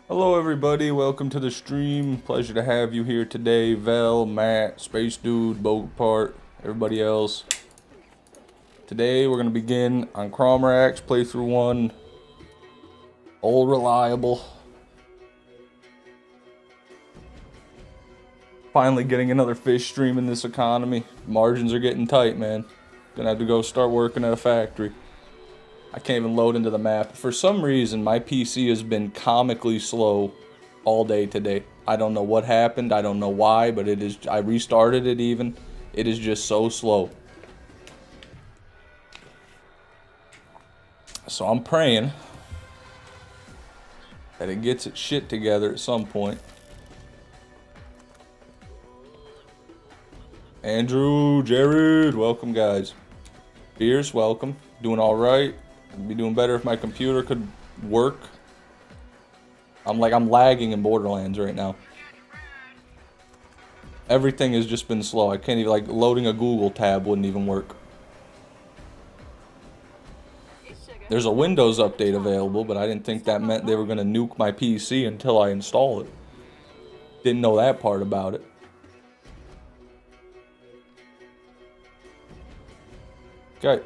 Hello everybody, welcome to the stream. Pleasure to have you here today. Vel, Matt, Space Dude, Bogapart, everybody else. Today we're going to begin on Cromrax, playthrough 1. Old reliable. Finally getting another fish stream in this economy. Margins are getting tight, man. Gonna have to go start working at a factory. I can't even load into the map. For some reason, my PC has been comically slow all day today. I don't know what happened. I don't know why, but it is. I restarted it even. It is just so slow. So I'm praying that it gets its shit together at some point. Andrew, Jared, welcome guys. Fierce, welcome. Doing all right. I'd be doing better if my computer could work. I'm lagging in Borderlands right now. Everything has just been slow. I can't even, like, loading a Google tab wouldn't even work. There's a Windows update available, but I didn't think that meant they were going to nuke my PC until I install it. Didn't know that part about it. Okay.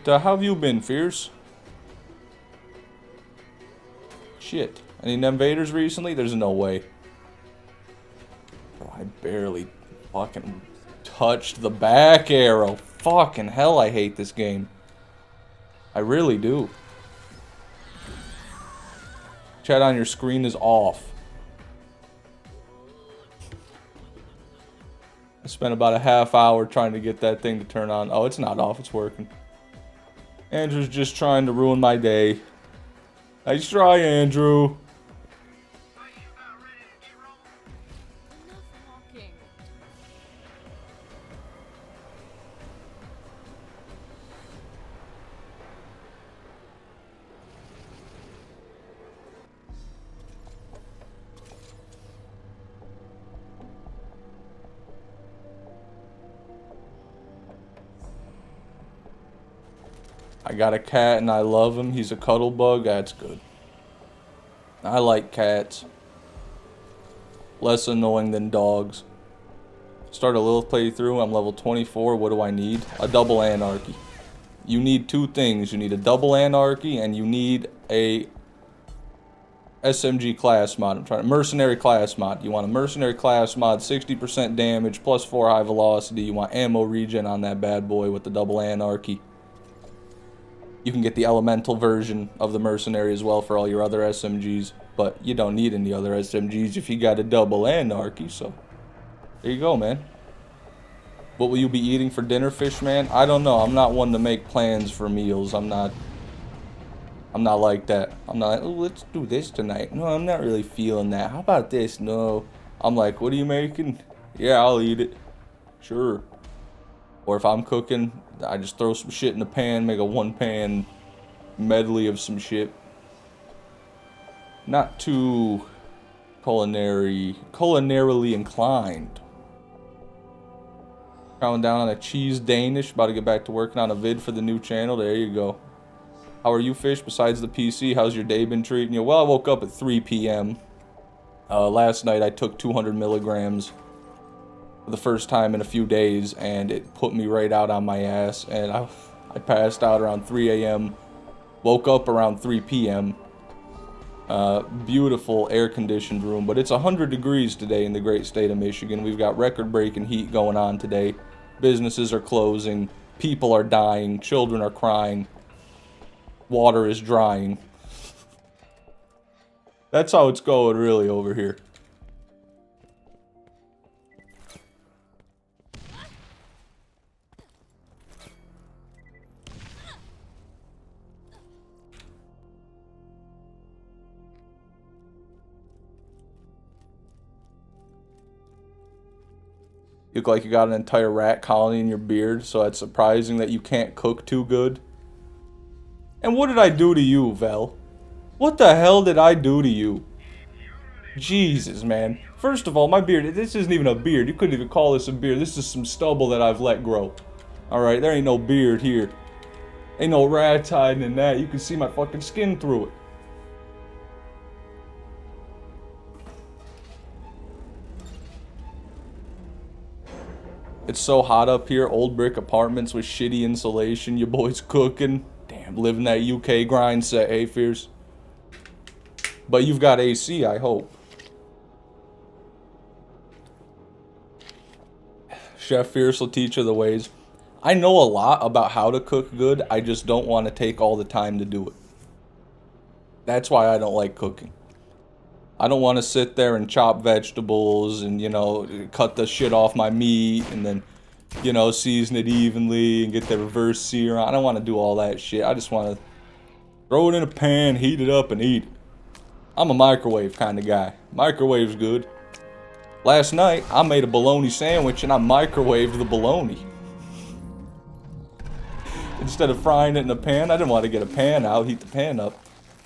How have you been, Fierce? Shit. Any invaders recently? There's no way. Bro, I barely fucking touched the back arrow. Fucking hell, I hate this game. I really do. Chat on your screen is off. I spent about a half hour trying to get that thing to turn on. Oh, it's not off, it's working. Andrew's just trying to ruin my day. Nice try, Andrew. I got a cat and I love him. He's a cuddle bug. That's good. I like cats. Less annoying than dogs. Start a little playthrough. I'm level 24. What do I need? A double anarchy. You need two things. You need a double anarchy and you need a SMG class mod. I'm trying mercenary class mod. You want a mercenary class mod, 60% damage, plus 4 high velocity. You want ammo regen on that bad boy with the double anarchy. You can get the elemental version of the mercenary as well for all your other SMGs, but you don't need any other SMGs if you got a double anarchy, so there you go, man. What will you be eating for dinner, fish man? I don't know. I'm not one to make plans for meals. I'm not like that. I'm not like, oh, let's do this tonight. No, I'm not really feeling that. How about this? No. I'm like, what are you making? Yeah, I'll eat it. Sure. Or if I'm cooking, I just throw some shit in the pan, make a one-pan medley of some shit. Not too culinarily inclined. Counting down on a cheese Danish. About to get back to working on a vid for the new channel. There you go. How are you, fish? Besides the PC, how's your day been treating you? Well, I woke up at 3 p.m. Last night I took 200 milligrams for the first time in a few days, and it put me right out on my ass. And I passed out around 3 a.m. Woke up around 3 p.m. Beautiful air-conditioned room, but it's 100 degrees today in the great state of Michigan. We've got record-breaking heat going on today. Businesses are closing. People are dying. Children are crying. Water is drying. That's how it's going, really, over here. You look like you got an entire rat colony in your beard, so it's surprising that you can't cook too good. And what did I do to you, Vel? What the hell did I do to you? Jesus, man. First of all, my beard, this isn't even a beard. You couldn't even call this a beard. This is some stubble that I've let grow. Alright, there ain't no beard here. Ain't no rats hiding in that. You can see my fucking skin through it. It's so hot up here. Old brick apartments with shitty insulation. Your boy's cooking. Damn, living that UK grind set, hey, Fierce? But you've got AC, I hope. Chef Fierce will teach you the ways. I know a lot about how to cook good. I just don't want to take all the time to do it. That's why I don't like cooking. I don't want to sit there and chop vegetables and, you know, cut the shit off my meat and then, you know, season it evenly and get the reverse sear on. I don't want to do all that shit. I just want to throw it in a pan, heat it up, and eat it. I'm a microwave kind of guy. Microwave's good. Last night, I made a bologna sandwich and I microwaved the bologna. Instead of frying it in a pan, I didn't want to get a pan out, heat the pan up.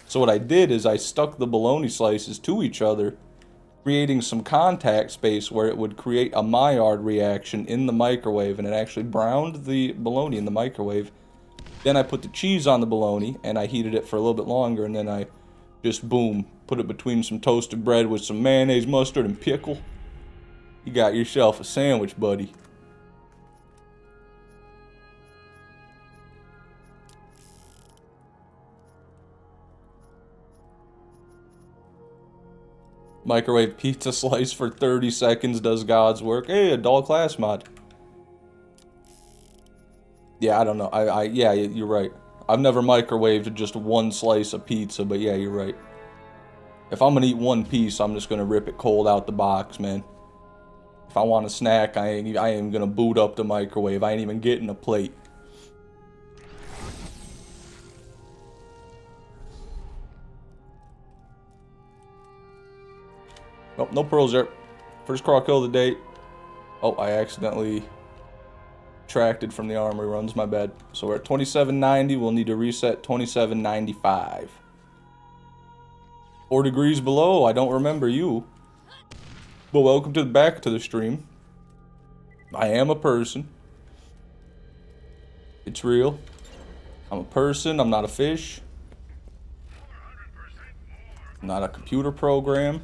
So what I did is I stuck the bologna slices to each other, creating some contact space where it would create a Maillard reaction in the microwave, and it actually browned the bologna in the microwave. Then I put the cheese on the bologna, and I heated it for a little bit longer, and then I just, boom, put it between some toasted bread with some mayonnaise, mustard, and pickle. You got yourself a sandwich, buddy. Microwave pizza slice for 30 seconds does God's work. Hey, a dull class mod. Yeah, I don't know. Yeah, you're right. I've never microwaved just one slice of pizza, but yeah, you're right. If I'm gonna eat one piece, I'm just gonna rip it cold out the box, man. If I want a snack, I ain't gonna boot up the microwave. I ain't even getting a plate. Nope, no pearls there. First crawl kill of the day. Oh, I accidentally subtracted from the armory runs, my bad. So we're at 2790, we'll need to reset 2795. 4 degrees below, I don't remember you. Well, welcome back to the stream. I am a person. It's real. I'm a person, I'm not a fish. I'm not a computer program.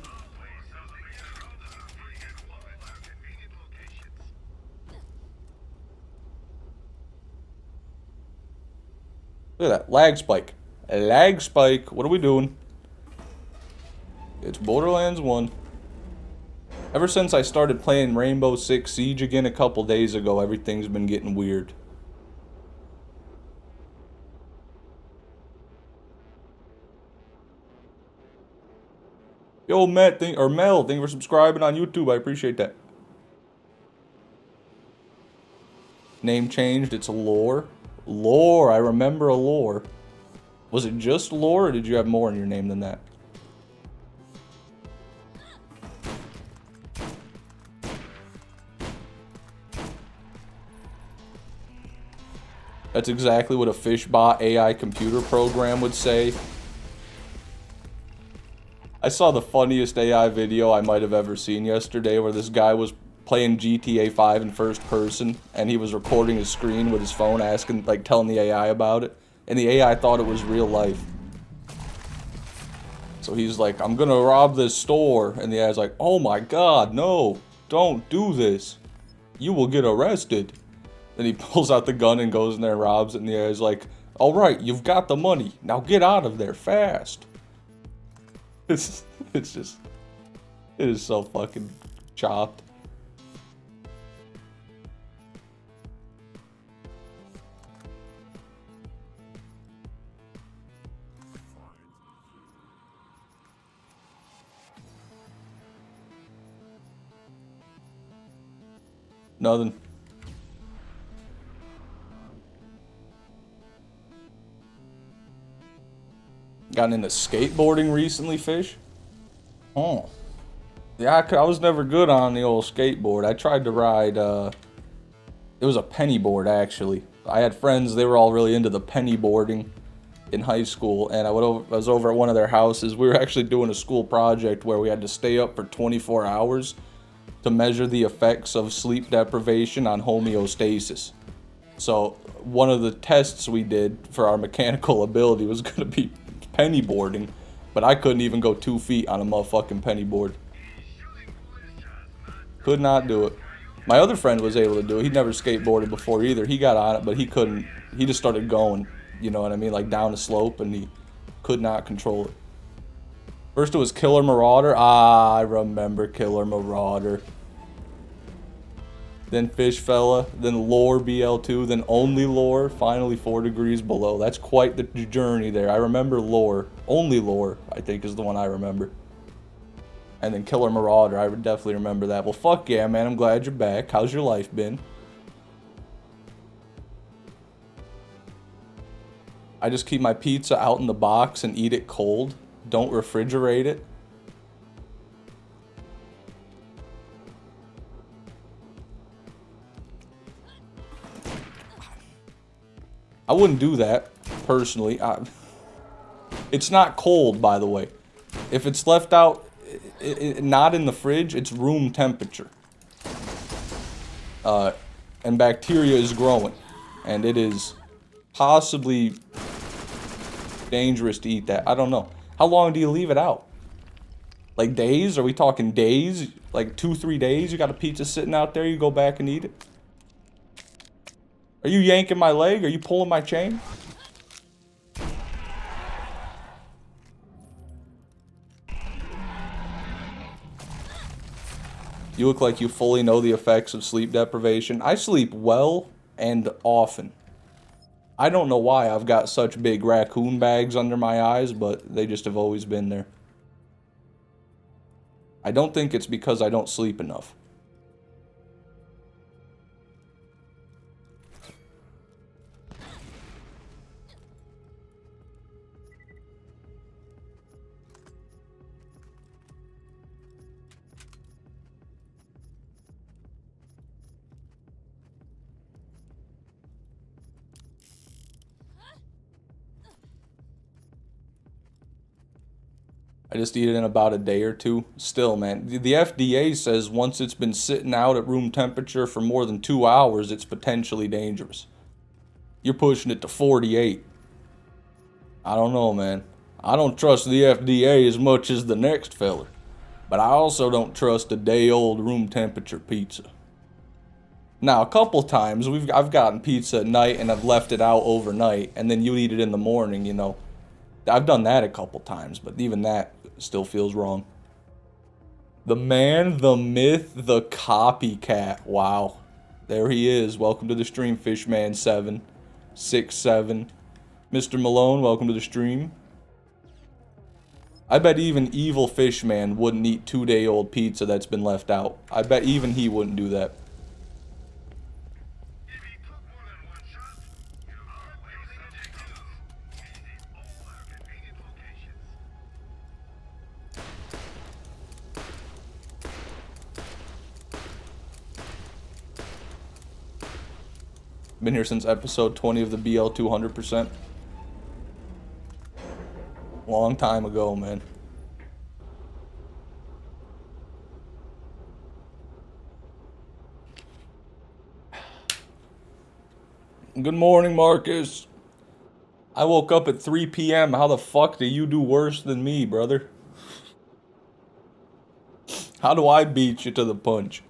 Look at that, lag spike. A lag spike, what are we doing? It's Borderlands 1. Ever since I started playing Rainbow Six Siege again a couple days ago, everything's been getting weird. Yo, Mel, thank you for subscribing on YouTube. I appreciate that. Name changed. It's Lore. Lore. I remember a Lore. Was it just Lore, or did you have more in your name than that? That's exactly what a Fishbot AI computer program would say. I saw the funniest AI video I might have ever seen yesterday, where this guy was playing GTA 5 in first person, and he was recording his screen with his phone, asking, like, telling the AI about it, and the AI thought it was real life. So he's like, I'm gonna rob this store, and the AI's like, oh my god, no, don't do this. You will get arrested. Then he pulls out the gun and goes in there and robs it, and the AI's like, alright, you've got the money, now get out of there fast. It's just, it is so fucking chopped. Nothing. Gotten into skateboarding recently, Fish? Oh. Yeah, I was never good on the old skateboard. I tried to ride, it was a penny board, actually. I had friends, they were all really into the penny boarding in high school, and I was over at one of their houses. We were actually doing a school project where we had to stay up for 24 hours to measure the effects of sleep deprivation on homeostasis. So one of the tests we did for our mechanical ability was going to be penny boarding, but I couldn't even go 2 feet on a motherfucking penny board. Could not do it. My other friend was able to do it. He'd never skateboarded before either. He got on it, but he couldn't. He just started going, you know what I mean, like down the slope, and he could not control it. First it was Killer Marauder. Ah, I remember Killer Marauder. Then Fish Fella, then Lore BL2, then Only Lore, finally 4 degrees below. That's quite the journey there. I remember Lore. Only Lore, I think, is the one I remember. And then Killer Marauder, I would definitely remember that. Well, fuck yeah, man, I'm glad you're back. How's your life been? I just keep my pizza out in the box and eat it cold. Don't refrigerate it. I wouldn't do that, personally. It's not cold, by the way. If it's left out, not in the fridge, it's room temperature. And bacteria is growing. And it is possibly dangerous to eat that. I don't know. How long do you leave it out? Like days? Are we talking days? Like 2-3 days? You got a pizza sitting out there, you go back and eat it? Are you yanking my leg? Are you pulling my chain? You look like you fully know the effects of sleep deprivation. I sleep well and often. I don't know why I've got such big raccoon bags under my eyes, but they just have always been there. I don't think it's because I don't sleep enough. I just eat it in about a day or two. Still, man, the FDA says once it's been sitting out at room temperature for more than 2 hours, it's potentially dangerous. You're pushing it to 48. I don't know, man. I don't trust the FDA as much as the next feller. But I also don't trust a day-old room temperature pizza. Now, a couple times, I've gotten pizza at night and I've left it out overnight, and then you eat it in the morning, you know. I've done that a couple times, but even that still feels wrong. The man, the myth, the copycat. Wow. There he is. Welcome to the stream, Fishman767. Mr. Malone, welcome to the stream. I bet even evil Fishman wouldn't eat 2-day-old pizza that's been left out. I bet even he wouldn't do that. Been here since episode 20 of the BL 200%. Long time ago, man. Good morning, Marcus. I woke up at 3 p.m. How the fuck do you do worse than me, brother? How do I beat you to the punch?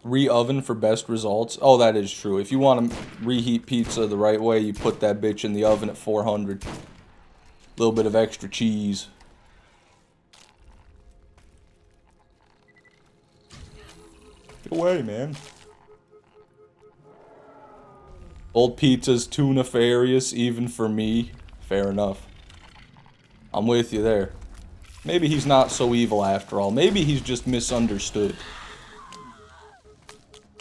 Re-oven for best results. Oh, that is true. If you want to reheat pizza the right way, you put that bitch in the oven at 400. Little bit of extra cheese. Get away, man. Old pizza's too nefarious, even for me. Fair enough. I'm with you there. Maybe he's not so evil after all. Maybe he's just misunderstood.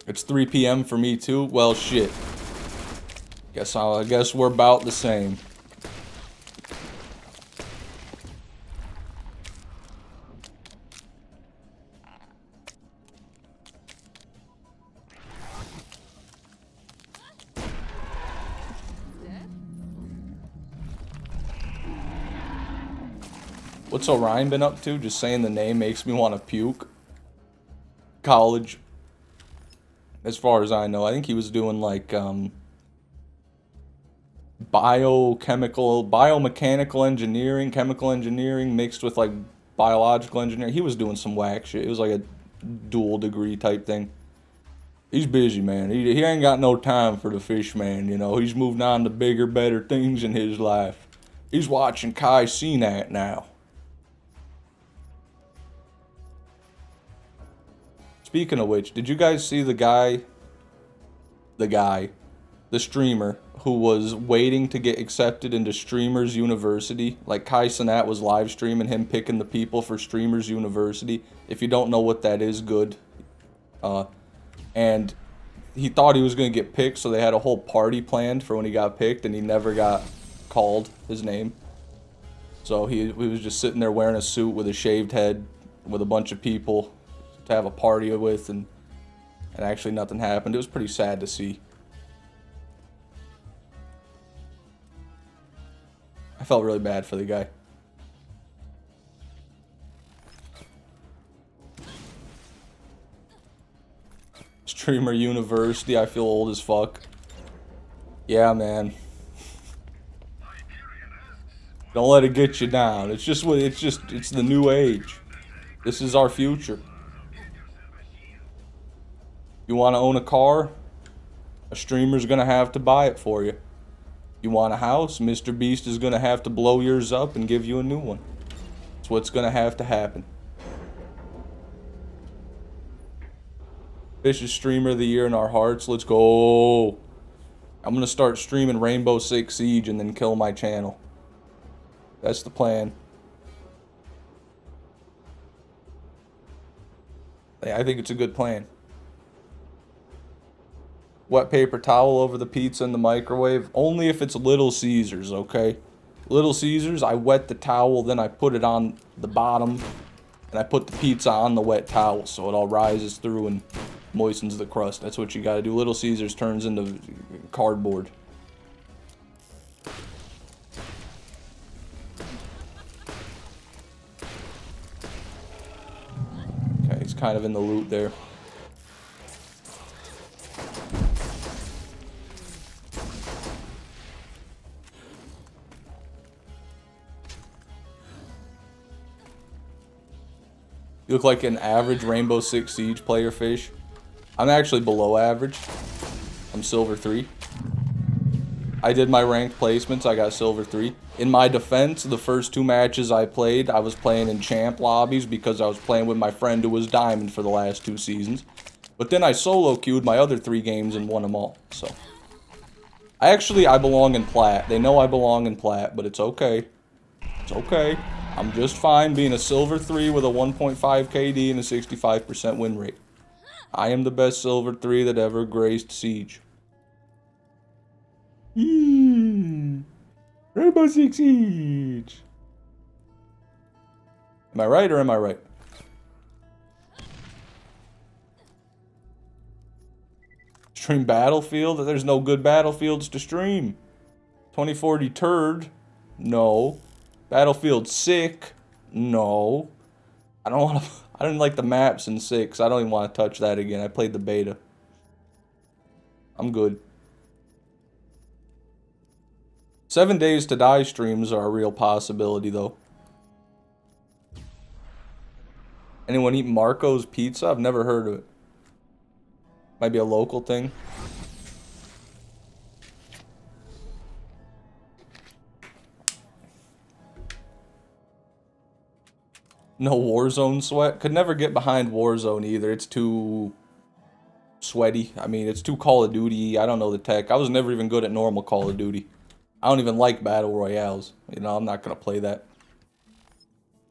It's 3 p.m. for me too. Well, shit. I guess we're about the same. What's Orion been up to? Just saying the name makes me want to puke. College. As far as I know, I think he was doing like biomechanical engineering, chemical engineering mixed with like biological engineering. He was doing some whack shit. It was like a dual degree type thing. He's busy, man. He ain't got no time for the fish, man. You know, he's moved on to bigger, better things in his life. He's watching Kai Cenat now. Speaking of which, did you guys see the streamer who was waiting to get accepted into Streamers University? Like Kai Cenat was live streaming him picking the people for Streamers University. If you don't know what that is, good. And he thought he was going to get picked, so they had a whole party planned for when he got picked, and he never got called his name. So he was just sitting there wearing a suit with a shaved head with a bunch of people to have a party with, and actually nothing happened. It was pretty sad to see. I felt really bad for the guy. Streamer University, I feel old as fuck. Yeah, man. Don't let it get you down. It's the new age. This is our future. You want to own a car? A streamer's gonna have to buy it for you. You want a house? Mr. Beast is gonna have to blow yours up and give you a new one. That's what's gonna have to happen. Fish is streamer of the year in our hearts. Let's go. I'm gonna start streaming Rainbow Six Siege and then kill my channel. That's the plan. I think it's a good plan. Wet paper towel over the pizza in the microwave. Only if it's Little Caesars, okay? Little Caesars, I wet the towel, then I put it on the bottom, and I put the pizza on the wet towel so it all rises through and moistens the crust. That's what you gotta do. Little Caesars turns into cardboard. Okay, he's kind of in the loot there. You look like an average Rainbow Six Siege player, Fish. I'm actually below average. I'm Silver 3. I did my ranked placements. I got Silver 3. In my defense, the first 2 matches I played, I was playing in champ lobbies because I was playing with my friend who was Diamond for the last 2 seasons. But then I solo queued my other 3 games and won them all. So I belong in Plat. They know I belong in Plat, but it's okay. It's okay. I'm just fine being a Silver 3 with a 1.5 KD and a 65% win rate. I am the best Silver 3 that ever graced Siege. Rainbow Six Siege. Am I right or am I right? Stream Battlefield? There's no good Battlefields to stream. 2040 turd? No. Battlefield sick? No. I don't want to. I didn't like the maps in 6. I don't even want to touch that again. I played the beta. I'm good. 7 Days to Die streams are a real possibility, though. Anyone eat Marco's Pizza? I've never heard of it. Might be a local thing. No Warzone sweat. Could never get behind Warzone either. It's too sweaty. I mean, it's too Call of Duty. I don't know the tech. I was never even good at normal Call of Duty. I don't even like Battle Royales. You know, I'm not going to play that.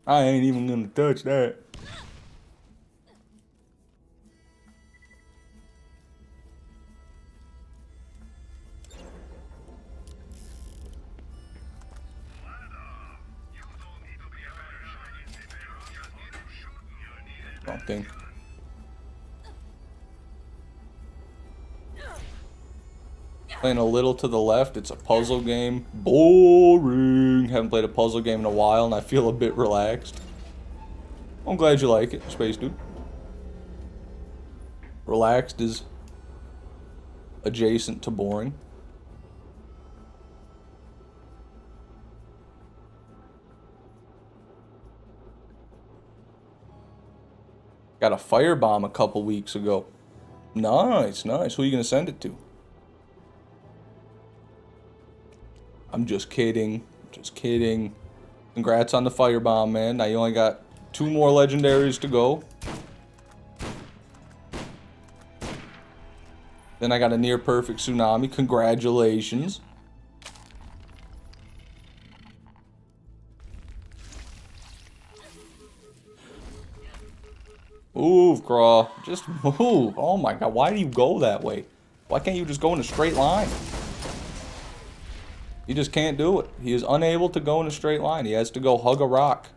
I ain't even going to touch that. Wrong thing. Playing a little to the left. It's a puzzle game. Boring. Haven't played a puzzle game in a while and I feel a bit relaxed. I'm glad you like it, Space Dude. Relaxed is adjacent to boring. Got a firebomb a couple weeks ago. Nice, nice. Who are you going to send it to? I'm just kidding. Just kidding. Congrats on the firebomb, man. Now you only got 2 more legendaries to go. Then I got a near perfect tsunami. Congratulations. Move, Craw. Just move. Oh my god, why do you go that way? Why can't you just go in a straight line? He just can't do it. He is unable to go in a straight line. He has to go hug a rock.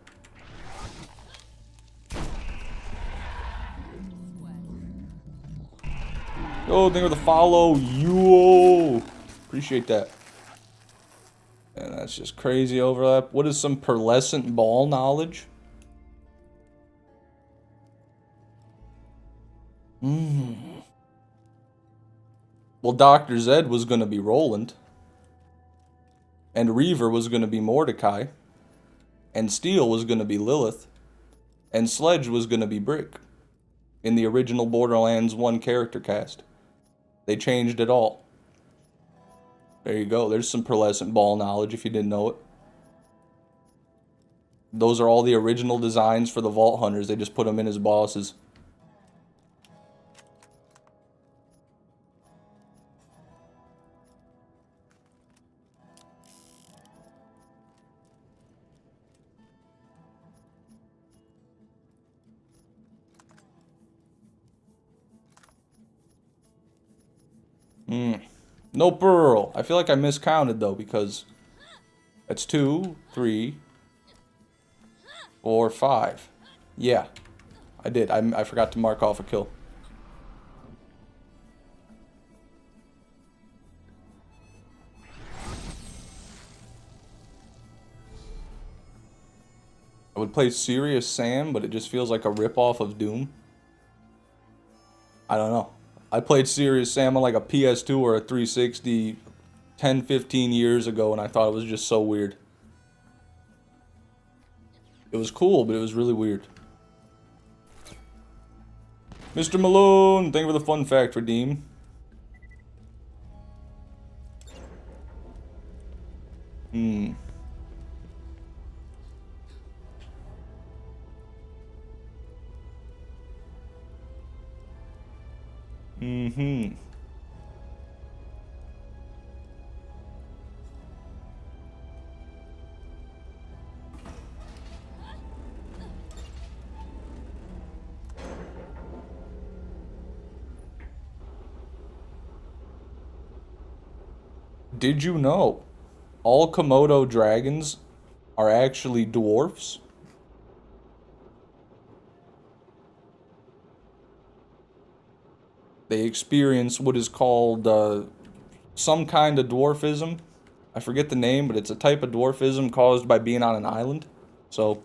Yo, thank you for the follow. Yo. Appreciate that. And that's just crazy overlap. What is some pearlescent ball knowledge? Well, Dr. Zed was going to be Roland. And Reaver was going to be Mordecai. And Steel was going to be Lilith. And Sledge was going to be Brick. In the original Borderlands 1 character cast. They changed it all. There you go. There's some pearlescent ball knowledge if you didn't know it. Those are all the original designs for the Vault Hunters. They just put them in as bosses. No pearl. I feel like I miscounted though because that's 2, 3, 4, 5. Yeah, I did. I forgot to mark off a kill. I would play Serious Sam, but it just feels like a ripoff of Doom. I don't know. I played Serious Sam on like a PS2 or a 360 10, 15 years ago, and I thought it was just so weird. It was cool, but it was really weird. Mr. Malone, thank you for the fun fact, Redeem. Did you know all Komodo dragons are actually dwarfs? they experience what is called some kind of dwarfism. I forget the name, but it's a type of dwarfism caused by being on an island. So,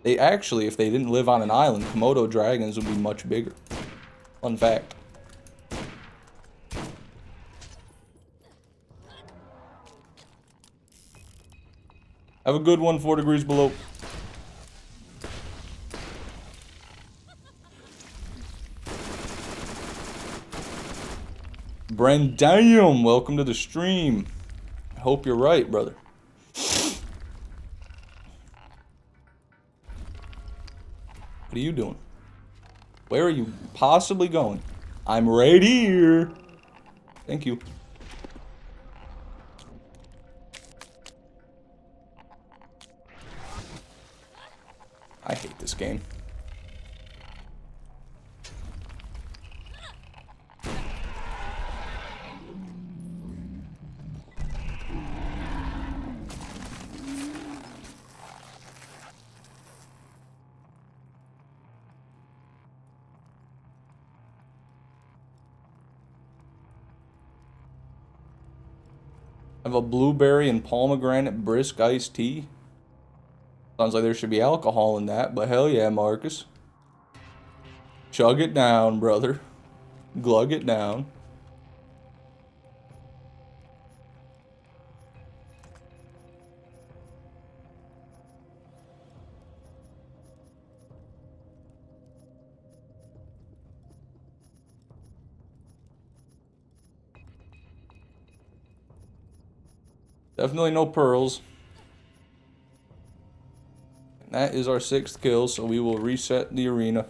they actually, if they didn't live on an island, Komodo dragons would be much bigger. Fun fact. Have a good one, 4 degrees below. Brandam, welcome to the stream. I hope you're right, brother. What are you doing? Where are you possibly going? I'm right here. Thank you. I hate this game. I have a blueberry and pomegranate brisk iced tea. Sounds like there should be alcohol in that, but hell yeah, Marcus. Chug it down, brother. Glug it down. Definitely no pearls. And that is our 6th kill, so we will reset the arena.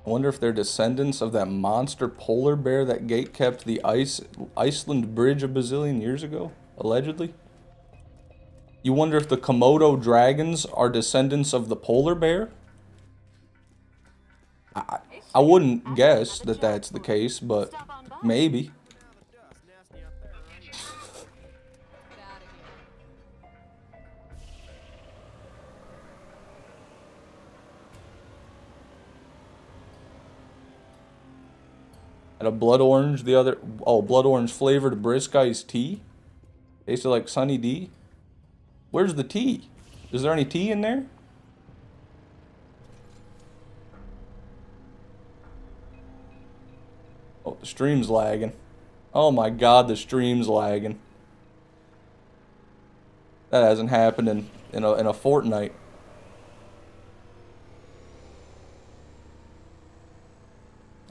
I wonder if they're descendants of that monster polar bear that gatekept the Iceland bridge a bazillion years ago, allegedly. You wonder if the Komodo dragons are descendants of the polar bear? I wouldn't guess that that's the case, but maybe. And a blood orange the other... Oh, blood orange flavored brisk iced tea? Tasted like Sunny D? Where's the tea? Is there any tea in there? Oh, the stream's lagging. Oh my god, the stream's lagging. That hasn't happened in a fortnight.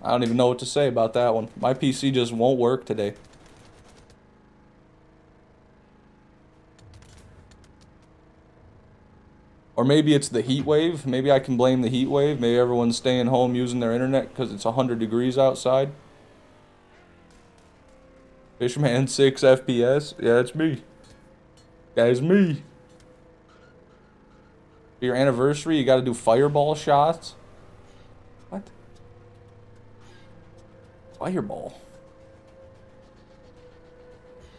I don't even know what to say about that one. My PC just won't work today. Or maybe it's the heat wave. Maybe I can blame the heat wave. Maybe everyone's staying home using their internet because it's 100 degrees outside. Fishman 6 FPS. Yeah, it's me. That is me. For your anniversary, you gotta do fireball shots. What? Fireball.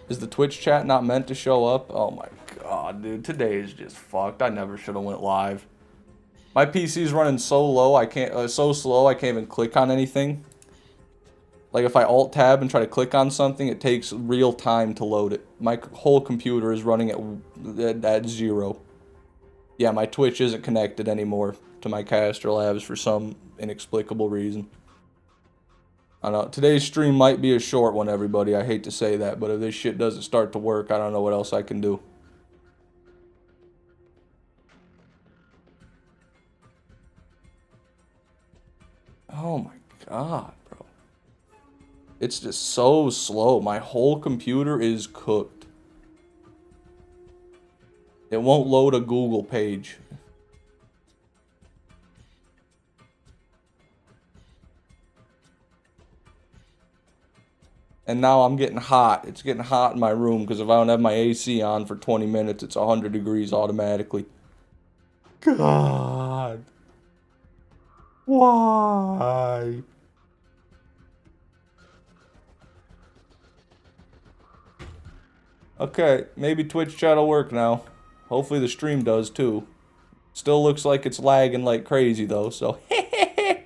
Is the Twitch chat not meant to show up? Oh my god, dude. Today is just fucked. I never should have went live. My PC's running so low, I can't, so slow, I can't even click on anything. Like if I alt-tab and try to click on something, it takes real time to load it. My whole computer is running at 0. Yeah, my Twitch isn't connected anymore to my Caster Labs for some inexplicable reason. I don't know. Today's stream might be a short one, everybody. I hate to say that, but if this shit doesn't start to work, I don't know what else I can do. Oh my god, bro. It's just so slow. My whole computer is cooked. It won't load a Google page. And now I'm getting hot. It's getting hot in my room because if I don't have my AC on for 20 minutes, it's 100 degrees automatically. God. Why? Okay, maybe Twitch chat'll work now. Hopefully the stream does too. Still looks like it's lagging like crazy though, so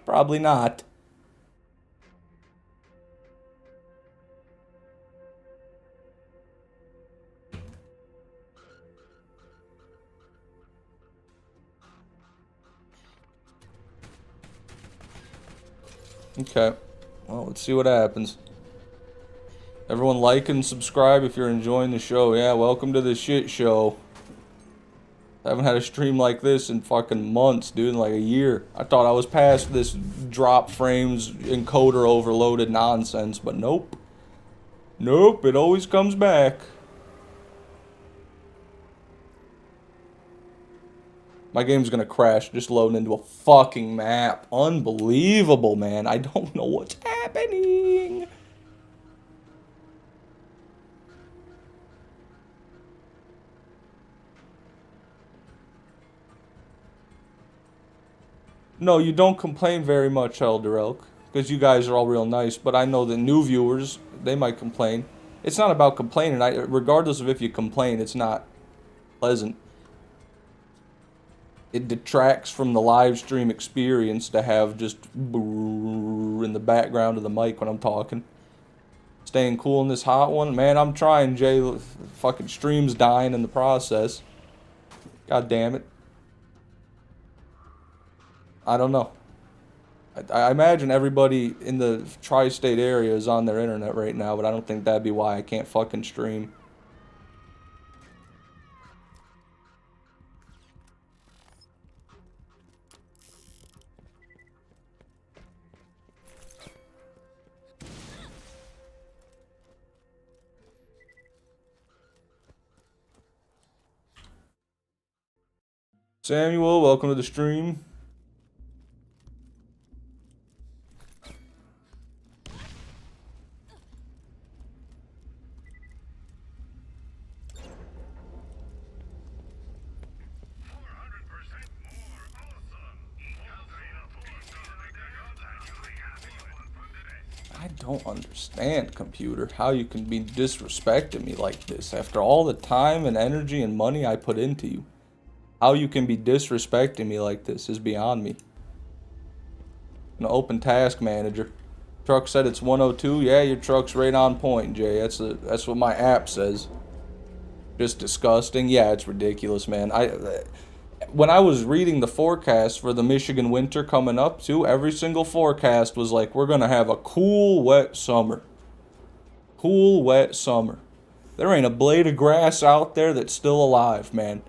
probably not. Okay, well, let's see what happens. Everyone like and subscribe if you're enjoying the show. Yeah, welcome to the shit show. I haven't had a stream like this in fucking months, dude, in like a year. I thought I was past this drop frames encoder overloaded nonsense, but nope. Nope, it always comes back. My game's gonna crash just loading into a fucking map. Unbelievable, man. I don't know what's happening. No, you don't complain very much, Elder Elk, because you guys are all real nice, but I know the new viewers, they might complain. It's not about complaining. Regardless of if you complain, it's not pleasant. It detracts from the live stream experience to have just in the background of the mic when I'm talking. Staying cool in this hot one. Man, I'm trying, Jay. Fucking stream's dying in the process. God damn it. I don't know. I imagine everybody in the tri-state area is on their internet right now, but I don't think that'd be why I can't fucking stream. Samuel, welcome to the stream. I don't understand, computer, how you can be disrespecting me like this after all the time and energy and money I put into you. How you can be disrespecting me like this is beyond me. I'm gonna open task manager. Truck said it's 102. Yeah, your truck's right on point, Jay. That's what my app says. Just disgusting. Yeah, it's ridiculous, man. When I was reading the forecast for the Michigan winter coming up too, every single forecast was like, we're gonna have a cool, wet summer. Cool, wet summer. There ain't a blade of grass out there that's still alive, man.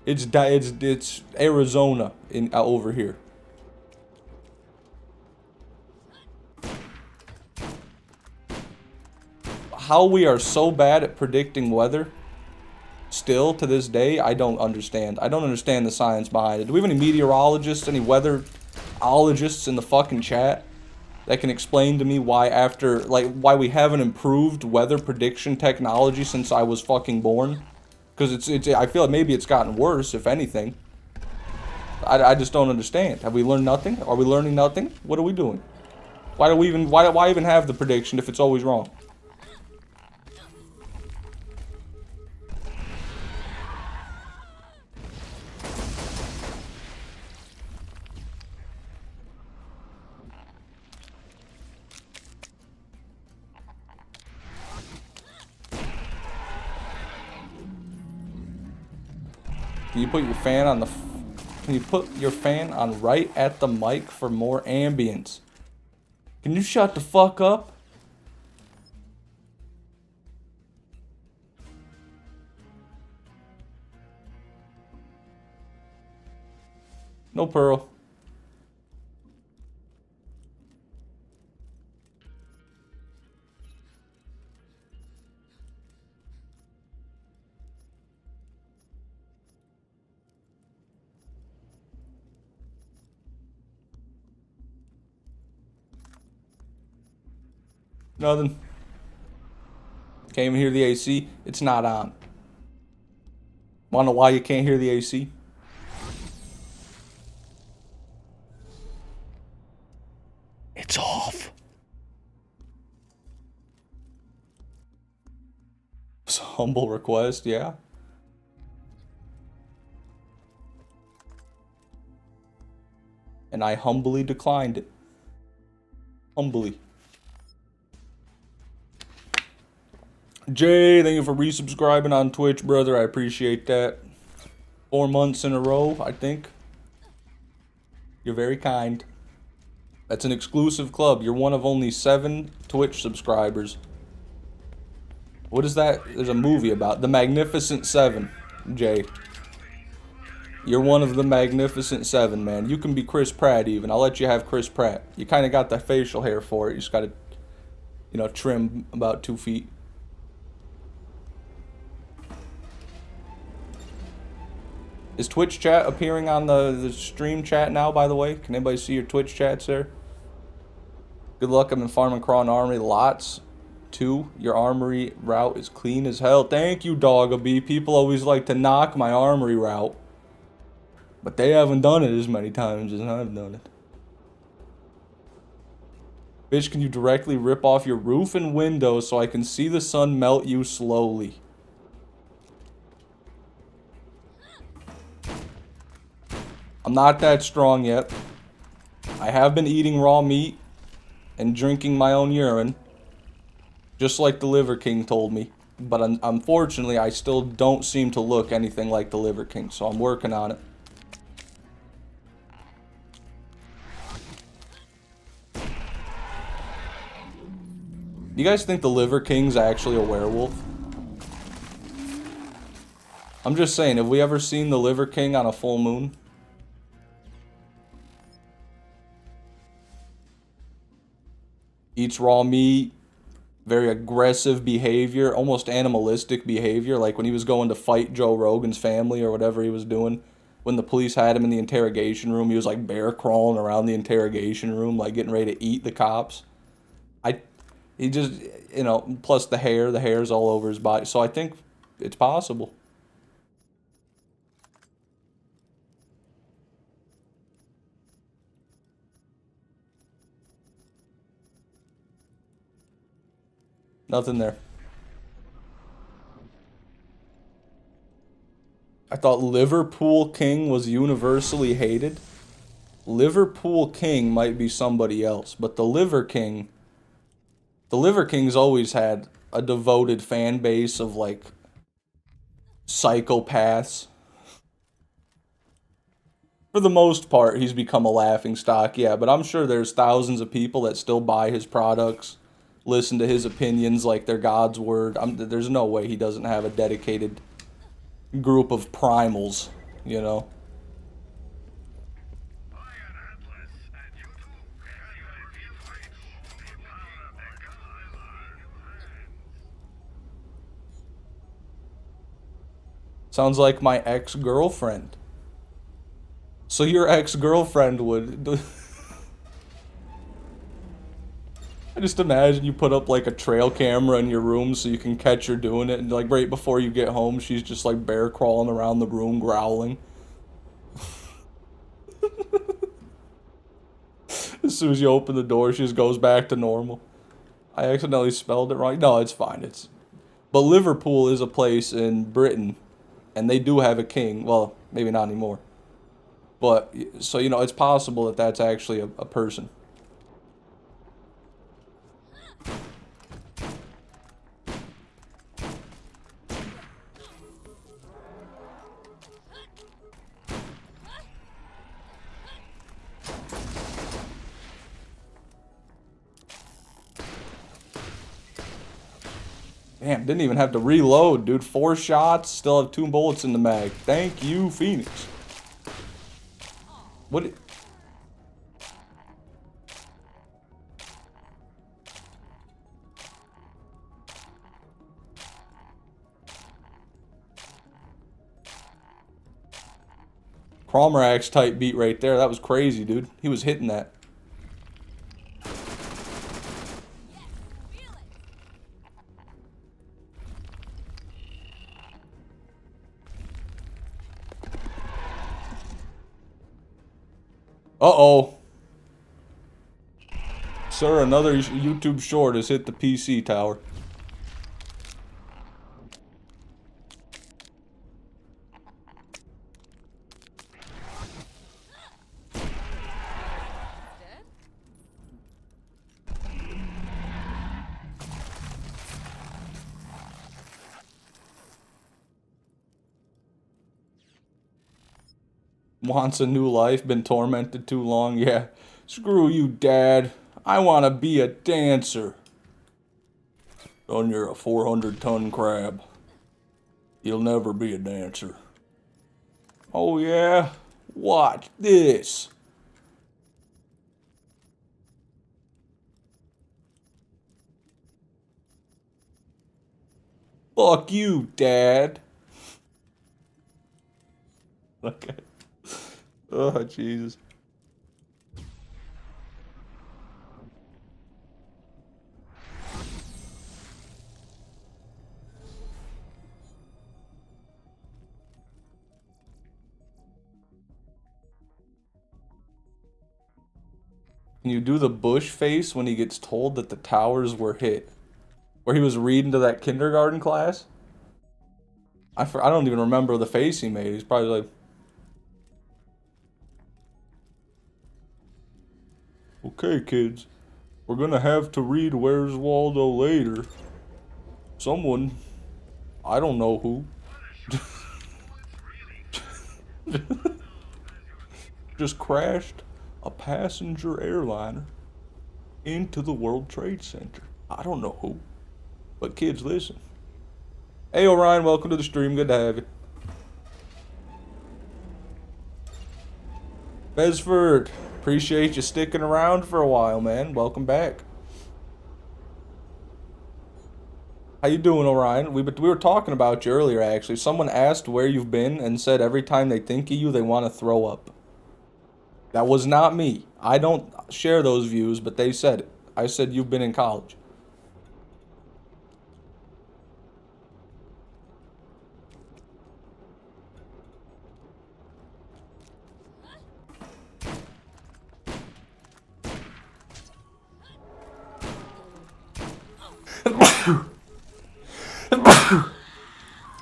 It's Arizona in over here. How we are so bad at predicting weather, still to this day, I don't understand. I don't understand the science behind it. Do we have any meteorologists, any weatherologists in the fucking chat that can explain to me why why we haven't improved weather prediction technology since I was fucking born? Because I feel like maybe it's gotten worse, if anything. I just don't understand. Have we learned nothing? Are we learning nothing? What are we doing? Why even have the prediction if it's always wrong? Can you put your fan on Can you put your fan on right at the mic for more ambience? Can you shut the fuck up? No Pearl. Nothing. Can't even hear the AC. It's not on. Wanna know why you can't hear the AC? It's off. It's a humble request, yeah. And I humbly declined it. Humbly. Jay, thank you for resubscribing on Twitch, brother. I appreciate that. 4 months in a row, I think. You're very kind. That's an exclusive club. You're one of only 7 Twitch subscribers. What is that? There's a movie about the Magnificent Seven, Jay. You're one of the Magnificent Seven, man. You can be Chris Pratt even. I'll let you have Chris Pratt. You kind of got the facial hair for it. You just got to, you know, trim about 2 feet. Is Twitch chat appearing on the stream chat now, by the way? Can anybody see your Twitch chats there? Good luck, I'm in Farm and Crawl Armory. Lots. 2. Your armory route is clean as hell. Thank you, Dogabee. People always like to knock my armory route. But they haven't done it as many times as I've done it. Bitch, can you directly rip off your roof and windows so I can see the sun melt you slowly? I'm not that strong yet. I have been eating raw meat and drinking my own urine, just like the Liver King told me. But unfortunately, I still don't seem to look anything like the Liver King, so I'm working on it. You guys think the Liver King's actually a werewolf? I'm just saying, have we ever seen the Liver King on a full moon? Eats raw meat, very aggressive behavior, almost animalistic behavior, like when he was going to fight Joe Rogan's family or whatever he was doing. When the police had him in the interrogation room, he was like bear crawling around the interrogation room, like getting ready to eat the cops. He just, you know, plus the hair's all over his body, so I think it's possible. Nothing there. I thought Liverpool King was universally hated. Liverpool King might be somebody else, but the Liver King's always had a devoted fan base of, like, psychopaths. For the most part, he's become a laughingstock, yeah, but I'm sure there's thousands of people that still buy his products, listen to his opinions like they're God's word. There's no way he doesn't have a dedicated group of primals, you know? Sounds like my ex-girlfriend. So your ex-girlfriend would... I just imagine you put up like a trail camera in your room so you can catch her doing it, and like right before you get home, she's just like bear crawling around the room growling. As soon as you open the door, she just goes back to normal. I accidentally spelled it wrong. No, it's fine. But Liverpool is a place in Britain, and they do have a king. Well, maybe not anymore. But, so, you know, it's possible that that's actually a person. Damn, didn't even have to reload, dude. 4 shots, still have 2 bullets in the mag. Thank you, Phoenix. What? Cromrax type beat right there. That was crazy, dude. He was hitting that. Uh-oh. Sir, another YouTube short has hit the PC tower. Wants a new life, been tormented too long, yeah. Screw you, Dad. I want to be a dancer. Son, you're a 400-ton crab. You'll never be a dancer. Oh, yeah? Watch this. Fuck you, Dad. Okay. Oh, Jesus. Can you do the Bush face when he gets told that the towers were hit? Where he was reading to that kindergarten class? I don't even remember the face he made. He's probably like... Okay, kids. We're gonna have to read Where's Waldo later. Someone... I don't know who. Just crashed a passenger airliner into the World Trade Center. I don't know who. But kids, listen. Hey, Orion, welcome to the stream. Good to have you. Besford, appreciate you sticking around for a while, man. Welcome back. How you doing, Orion? We were talking about you earlier, actually. Someone asked where you've been and said every time they think of you, they want to throw up. That was not me. I don't share those views, but they said it. I said you've been in college.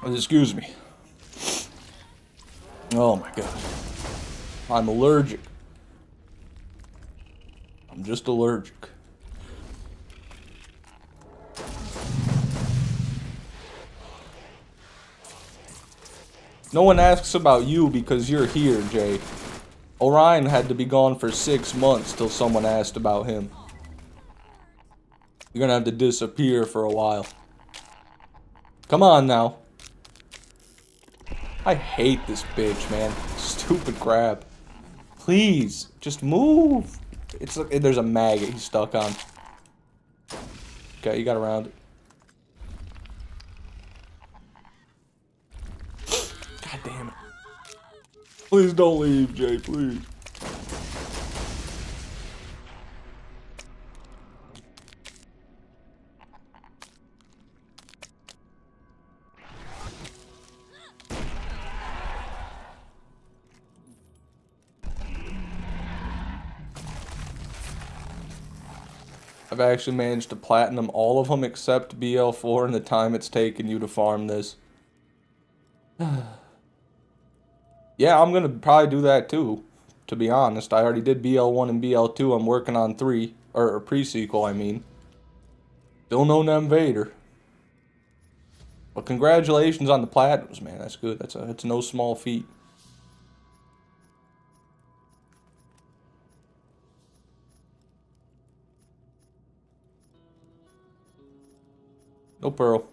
Excuse me. Oh my god. I'm allergic. I'm just allergic. No one asks about you because you're here, Jay. Orion had to be gone for 6 months till someone asked about him. You're gonna have to disappear for a while. Come on now. I hate this bitch, man. Stupid crap. Please, just move. It's like there's a maggot he's stuck on. Okay, you got around it. God damn it. Please don't leave, Jay, please. I've actually managed to platinum all of them except BL4 in the time it's taken you to farm this. Yeah, I'm gonna probably do that too, to be honest. I already did BL1 and BL2. I'm working on 3, or pre-sequel, I mean. Still no Invader. But congratulations on the platinums, man. That's good. That's no small feat. No pearl.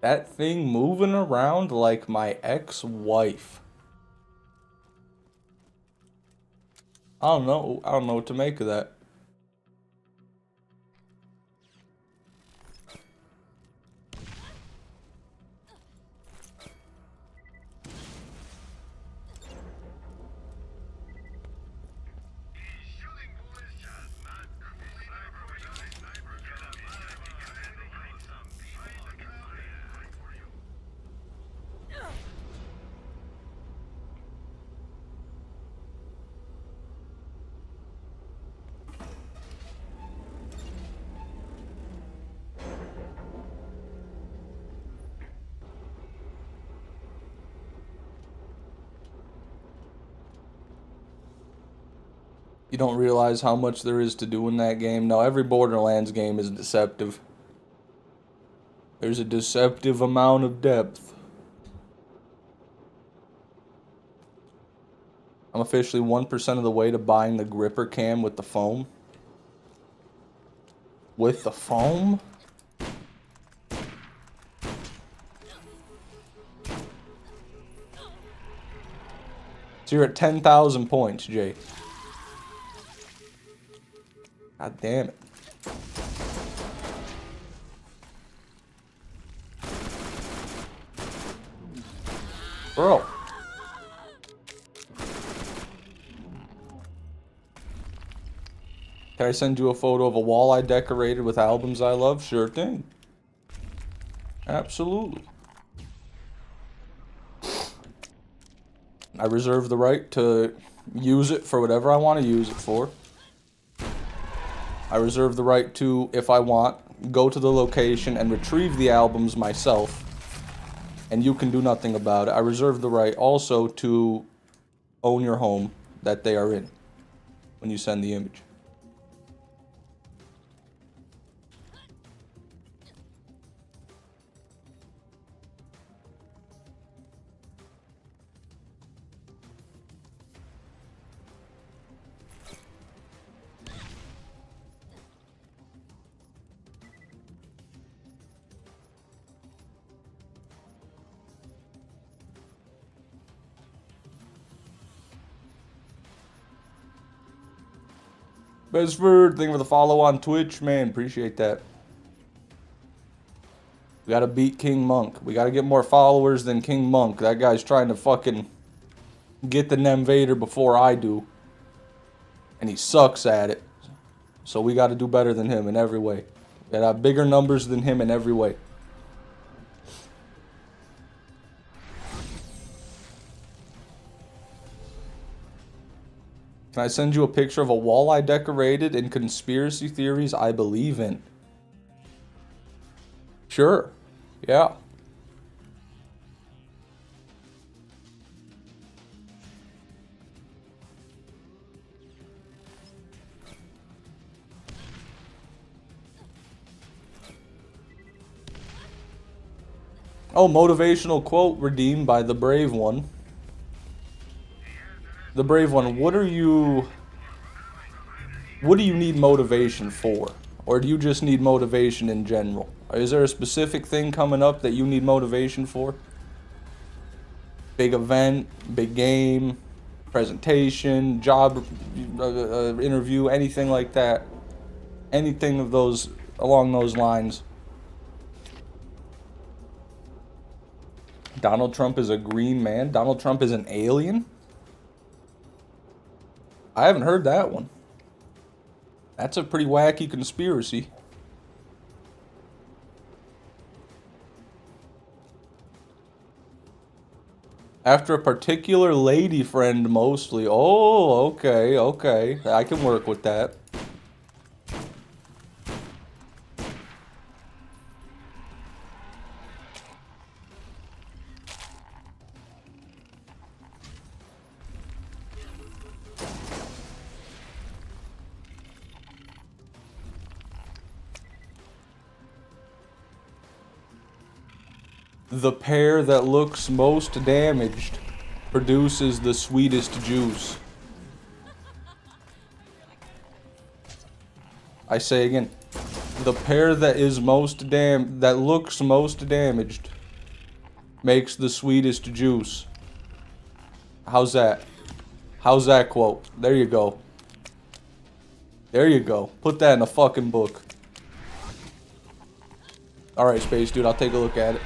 That thing moving around like my ex-wife. I don't know what to make of that. You don't realize how much there is to do in that game. No, every Borderlands game is deceptive. There's a deceptive amount of depth. I'm officially 1% of the way to buying the gripper cam with the foam. With the foam? So you're at 10,000 points, Jay. God damn it. Bro. Can I send you a photo of a wall I decorated with albums I love? Sure thing. Absolutely. I reserve the right to use it for whatever I want to use it for. I reserve the right to, if I want, go to the location and retrieve the albums myself. And you can do nothing about it. I reserve the right also to own your home that they are in when you send the image. Besford, thank you for the follow on Twitch, man. Appreciate that. We gotta beat King Monk. We gotta get more followers than King Monk. That guy's trying to fucking get the Invader before I do. And he sucks at it. So we gotta do better than him in every way. We gotta have bigger numbers than him in every way. Can I send you a picture of a wall I decorated and conspiracy theories I believe in? Sure. Yeah. Oh, motivational quote redeemed by the Brave One. The Brave One, what do you need motivation for? Or do you just need motivation in general? Is there a specific thing coming up that you need motivation for? Big event, big game, presentation, job interview, anything like that? Anything of those, along those lines? Donald Trump is a green man? Donald Trump is an alien? I haven't heard that one. That's a pretty wacky conspiracy. After a particular lady friend, mostly. Oh, okay, okay. I can work with that. The pear that looks most damaged produces the sweetest juice. I say again, the pear that is that looks most damaged makes the sweetest juice. How's that? How's that quote? There you go. There you go. Put that in a fucking book. Alright, Space Dude, I'll take a look at it.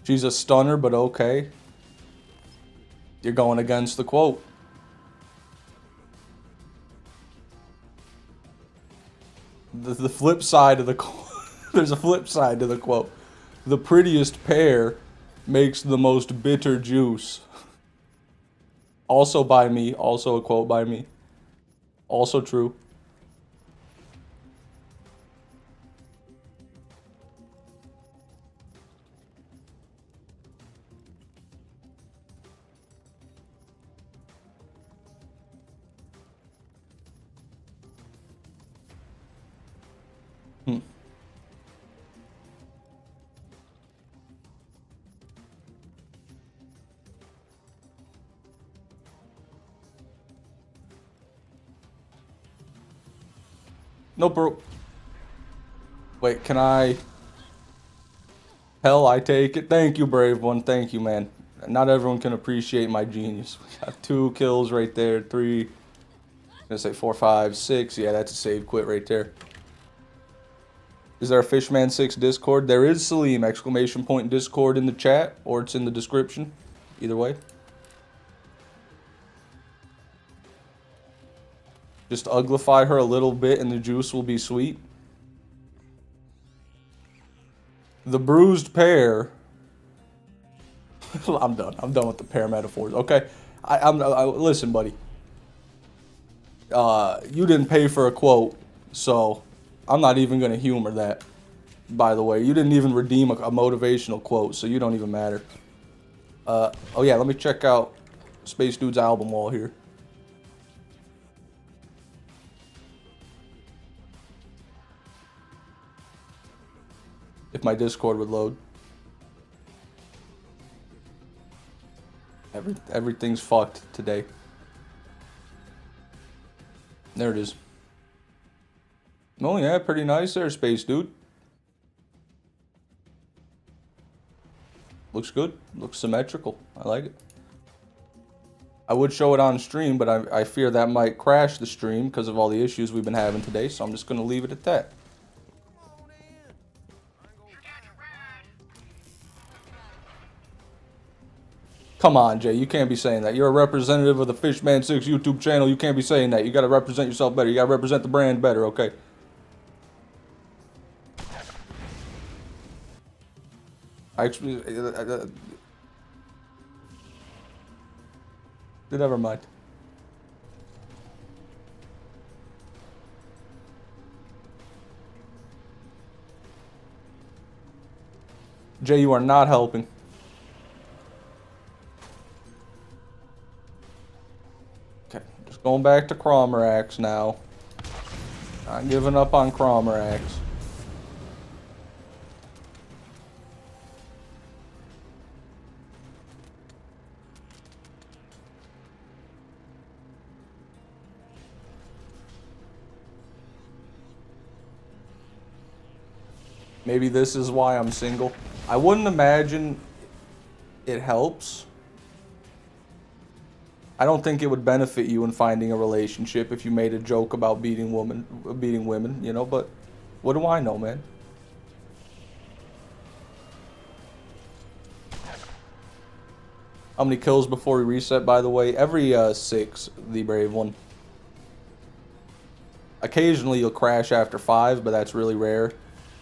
She's a stunner, but okay. You're going against the quote. The flip side of the quote. There's a flip side to the quote. The prettiest pear makes the most bitter juice. Also by me. Also a quote by me. Also true. No, bro. Wait, can I? Hell, I take it. Thank you, brave one. Thank you, man. Not everyone can appreciate my genius. We got 2 kills right there. 3. I'm gonna say 4, 5, 6. Yeah, that's a save quit right there. Is there a Fishman6 Discord? There is, Salim! Exclamation point Discord in the chat, or it's in the description. Either way. Just uglify her a little bit and the juice will be sweet. The bruised pear. I'm done. I'm done with the pear metaphors. Okay. Listen, buddy. You didn't pay for a quote, so I'm not even going to humor that. By the way, you didn't even redeem a motivational quote, so you don't even matter. Oh yeah, let me check out Space Dude's album wall here. If my Discord would load. Everything's fucked today. There it is. Oh yeah, pretty nice there, Space Dude. Looks good. Looks symmetrical. I like it. I would show it on stream, but I fear that might crash the stream because of all the issues we've been having today, so I'm just going to leave it at that. Come on, Jay, you can't be saying that. You're a representative of the Fishman6 YouTube channel. You can't be saying that. You got to represent yourself better. You got to represent the brand better, okay? Never mind. Jay, you are not helping. Okay, just going back to Cromerax now. Not giving up on Cromerax. Maybe this is why I'm single. I wouldn't imagine it helps. I don't think it would benefit you in finding a relationship if you made a joke about beating women, you know, but what do I know, man? How many kills before we reset, by the way? Every 6, the brave one. Occasionally you'll crash after 5, but that's really rare.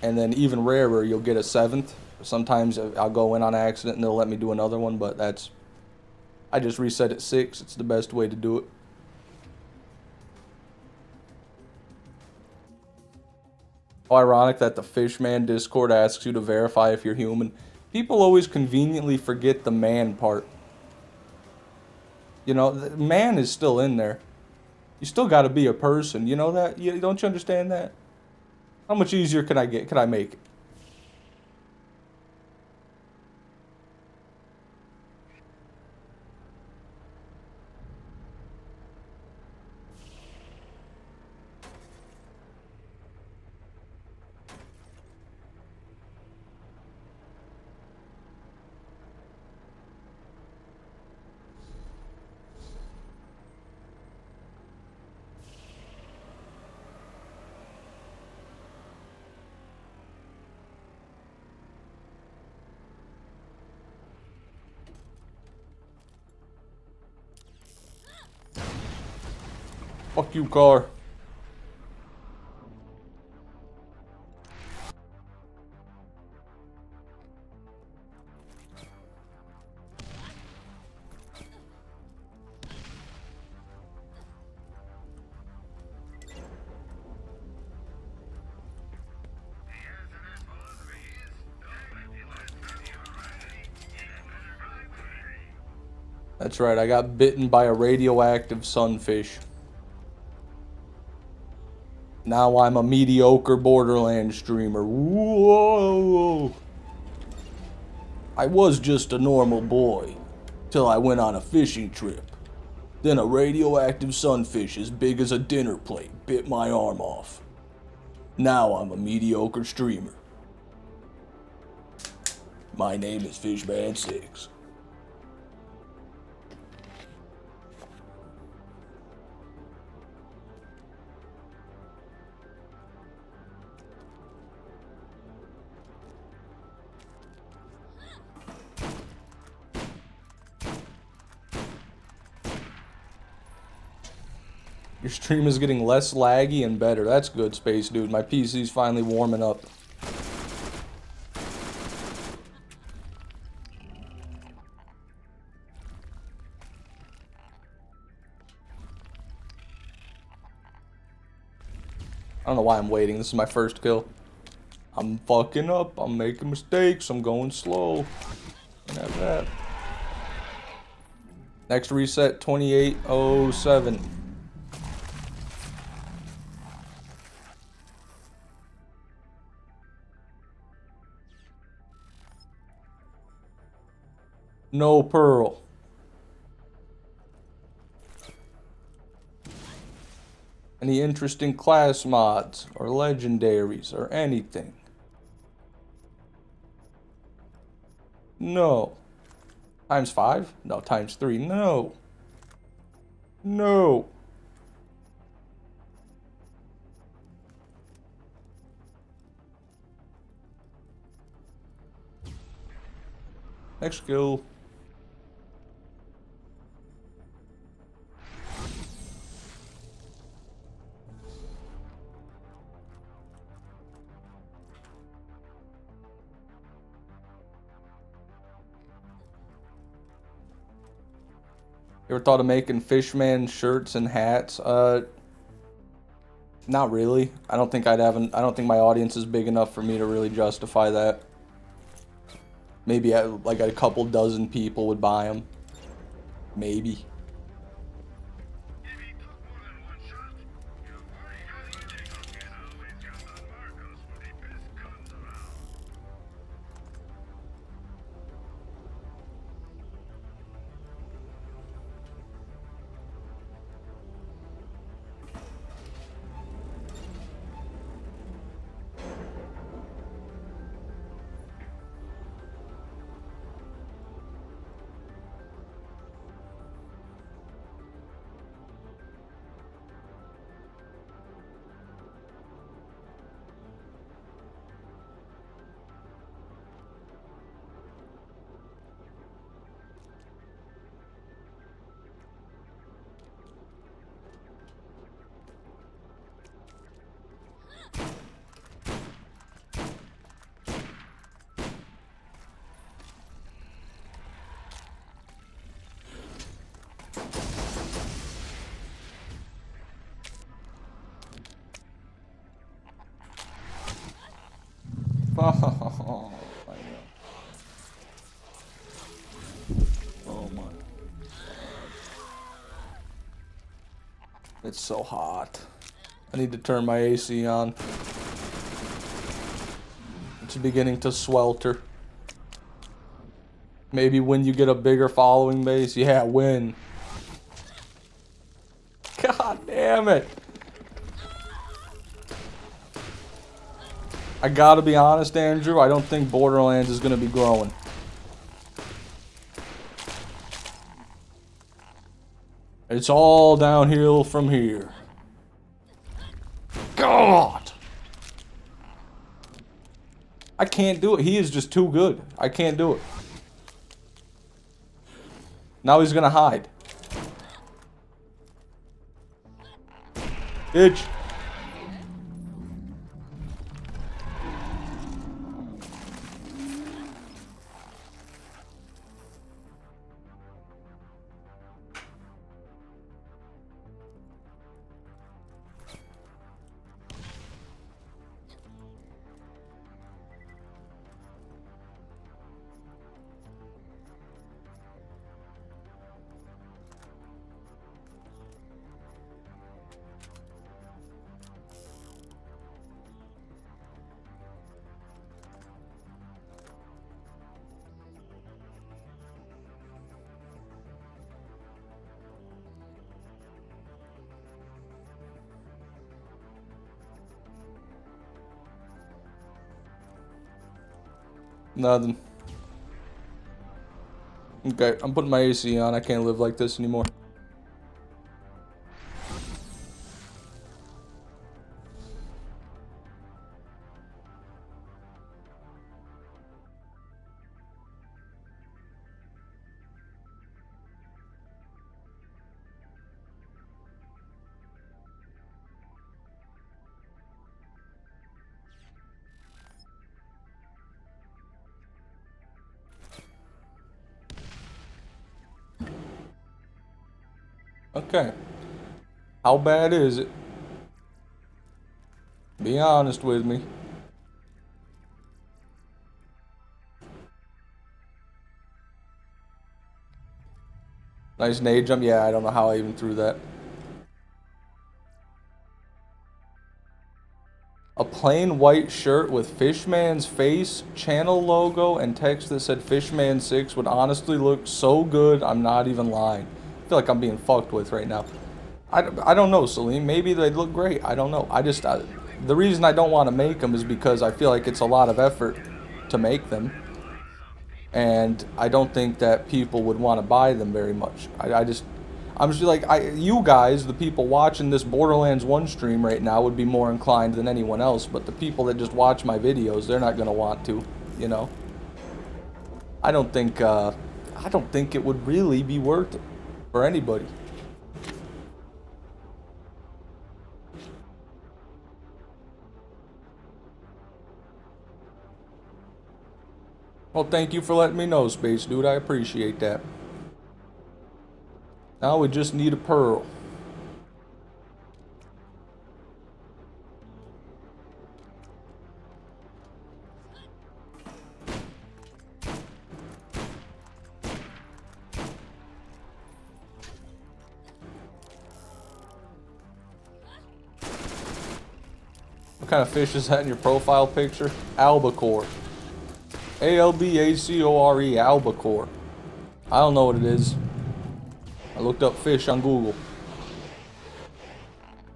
And then even rarer, you'll get a 7th. Sometimes I'll go in on accident and they'll let me do another one, but that's... I just reset at 6. It's the best way to do it. How ironic that the Fishman Discord asks you to verify if you're human. People always conveniently forget the man part. You know, the man is still in there. You still got to be a person. You know that? Don't you understand that? How much easier can I make it? Fuck you, car. That's right, I got bitten by a radioactive sunfish. Now I'm a mediocre Borderlands streamer. Whoa! I was just a normal boy, till I went on a fishing trip. Then a radioactive sunfish as big as a dinner plate bit my arm off. Now I'm a mediocre streamer. My name is Fishman6. Your stream is getting less laggy and better. That's good, Space Dude. My PC's finally warming up. I don't know why I'm waiting. This is my first kill. I'm fucking up. I'm making mistakes. I'm going slow. And have that. Next reset, 2807. No pearl. Any interesting class mods or legendaries or anything? No. Times 5? No, times 3. No. No. Next skill. You ever thought of making Fishman shirts and hats? Not really. I don't think I don't think my audience is big enough for me to really justify that. Maybe like a couple dozen people would buy them. Maybe. Oh, I know. Oh my. It's so hot. I need to turn my AC on. It's beginning to swelter. Maybe when you get a bigger following base. Yeah, win. God damn it. I gotta be honest, Andrew. I don't think Borderlands is gonna be growing. It's all downhill from here. God! I can't do it. He is just too good. I can't do it. Now he's gonna hide. Bitch. Nothing. Okay, I'm putting my AC on. I can't live like this anymore. Okay. How bad is it? Be honest with me. Nice nade jump. Yeah, I don't know how I even threw that. A plain white shirt with Fishman's face, channel logo, and text that said Fishman 6 would honestly look so good, I'm not even lying. I feel like I'm being fucked with right now. I don't know, Salim. Maybe they'd look great. I don't know. The reason I don't want to make them is because I feel like it's a lot of effort to make them. And I don't think that people would want to buy them very much. I'm just like, you guys, the people watching this Borderlands 1 stream right now would be more inclined than anyone else, but the people that just watch my videos, they're not going to want to, you know? I don't think it would really be worth it for anybody. Well, thank you for letting me know, Space Dude. I appreciate that. Now we just need a pearl. What kind of fish is that in your profile picture? Albacore. A-L-B-A-C-O-R-E, albacore. I don't know what it is. I looked up fish on Google.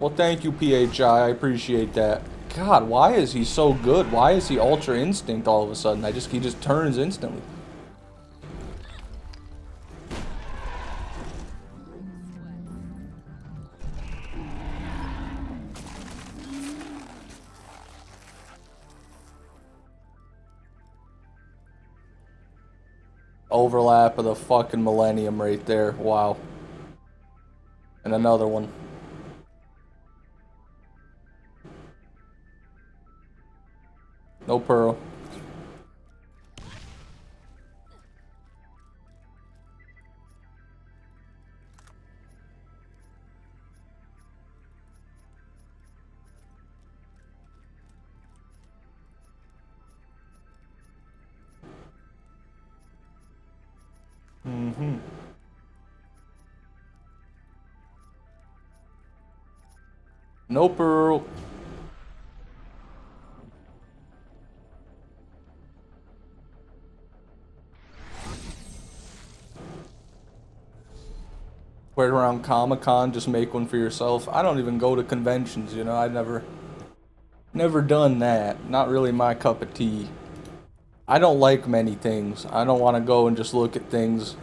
Well, thank you, PHI. I appreciate that. God, why is he so good? Why is he Ultra Instinct all of a sudden? He just turns instantly. Overlap of the fucking millennium right there. Wow. And another one. No pearl. No pearl. Wear it around Comic-Con, just make one for yourself. I don't even go to conventions, you know. I've never done that. Not really my cup of tea. I don't like many things. I don't want to go and just look at things,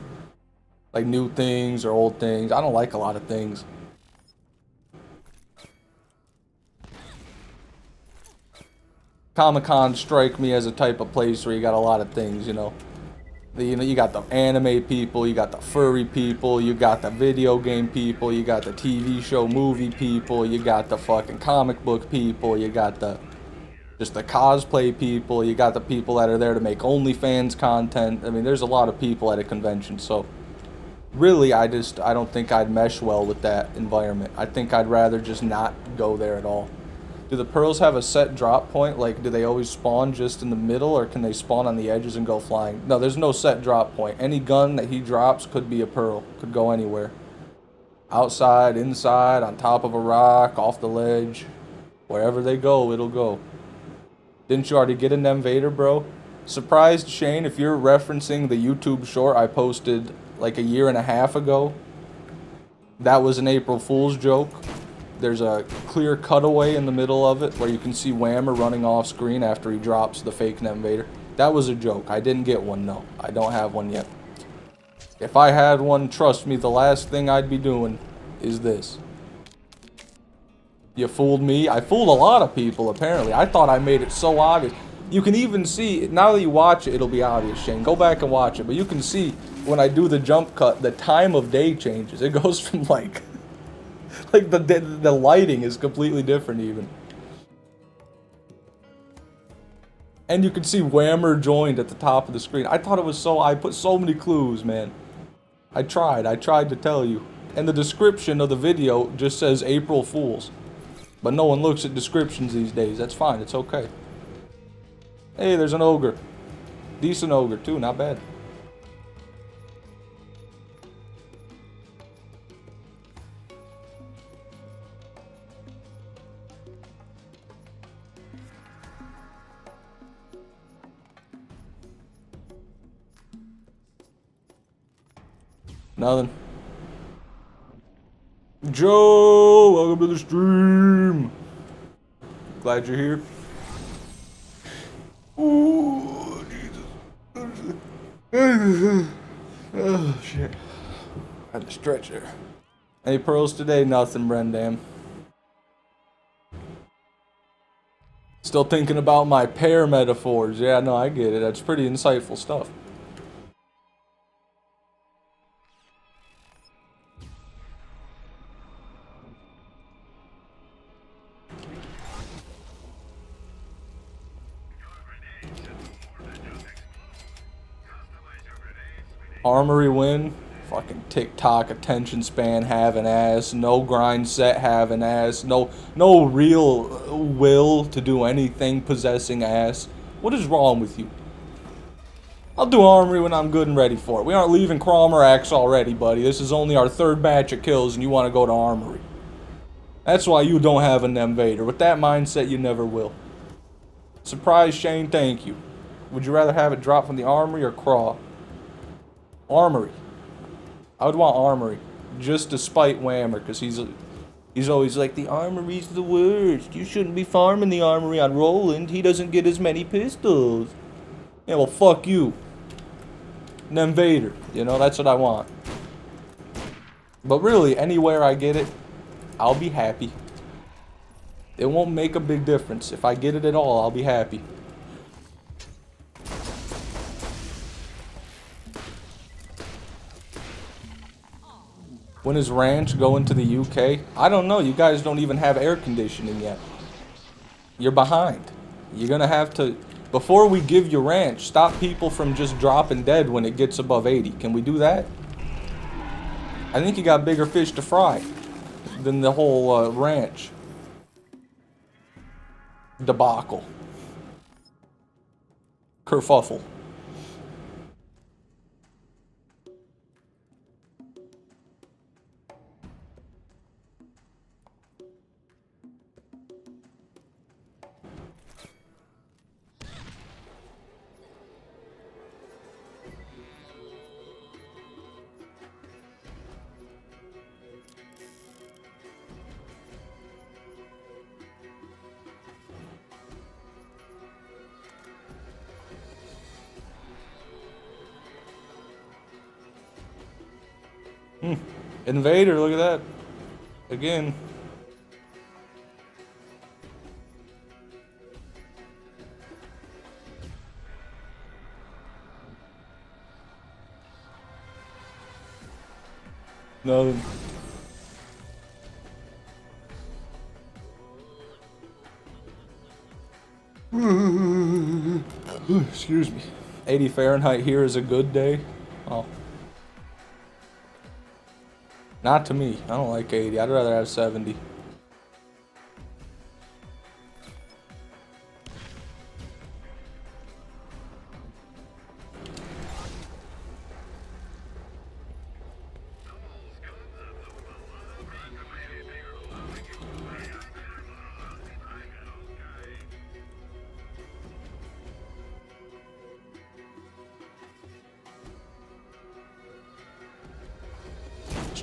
like new things or old things. I don't like a lot of things. Comic-Con strike me as a type of place where you got a lot of things, you know. You got the anime people, you got the furry people, you got the video game people, you got the TV show movie people, you got the fucking comic book people, you got just the cosplay people, you got the people that are there to make OnlyFans content. I mean, there's a lot of people at a convention, so really I don't think I'd mesh well with that environment. I think I'd rather just not go there at all. Do the pearls have a set drop point? Like, do they always spawn just in the middle, or can they spawn on the edges and go flying? No, there's no set drop point. Any gun that he drops could be a pearl. Could go anywhere. Outside, inside, on top of a rock, off the ledge. Wherever they go, it'll go. Didn't you already get an Invader, bro? Surprised, Shane, if you're referencing the YouTube short I posted like a year and a half ago. That was an April Fool's joke. There's a clear cutaway in the middle of it where you can see Whammer running off screen after he drops the fake Invader. That was a joke. I didn't get one, no. I don't have one yet. If I had one, trust me, the last thing I'd be doing is this. You fooled me. I fooled a lot of people, apparently. I thought I made it so obvious. You can even see, now that you watch it, it'll be obvious, Shane. Go back and watch it. But you can see, when I do the jump cut, the time of day changes. It goes from, like the lighting is completely different, even. And you can see Whammer joined at the top of the screen. I thought it was so... I put so many clues, man. I tried to tell you. And the description of the video just says April Fools. But no one looks at descriptions these days. That's fine, it's okay. Hey, there's an ogre. Decent ogre, too, not bad. Nothing. Joe, welcome to the stream. Glad you're here. Ooh, Jesus. Oh, shit. Had to stretch there. Any pearls today? Nothing, Brendam. Still thinking about my pear metaphors. Yeah, no, I get it. That's pretty insightful stuff. Armory win. Fucking TikTok attention span having ass. No grind set having ass. No real will to do anything possessing ass. What is wrong with you? I'll do Armory when I'm good and ready for it. We aren't leaving Crommerax already, buddy. This is only our third batch of kills and you want to go to Armory. That's why you don't have an Invader. With that mindset, you never will. Surprise, Shane, thank you. Would you rather have it drop from the Armory or Craw? Armory. I would want Armory. Just to spite Whammer, because he's always like, the Armory's the worst. You shouldn't be farming the Armory on Roland. He doesn't get as many pistols. Yeah, well, fuck you. An Invader. You know, that's what I want. But really, anywhere I get it, I'll be happy. It won't make a big difference. If I get it at all, I'll be happy. When is Ranch going to the UK? I don't know. You guys don't even have air conditioning yet. You're behind. You're going to have to... Before we give you Ranch, stop people from just dropping dead when it gets above 80. Can we do that? I think you got bigger fish to fry than the whole Ranch debacle. Kerfuffle. Invader, look at that. Again. No. Excuse me. 80 Fahrenheit here is a good day. Oh. Not to me. I don't like 80. I'd rather have 70.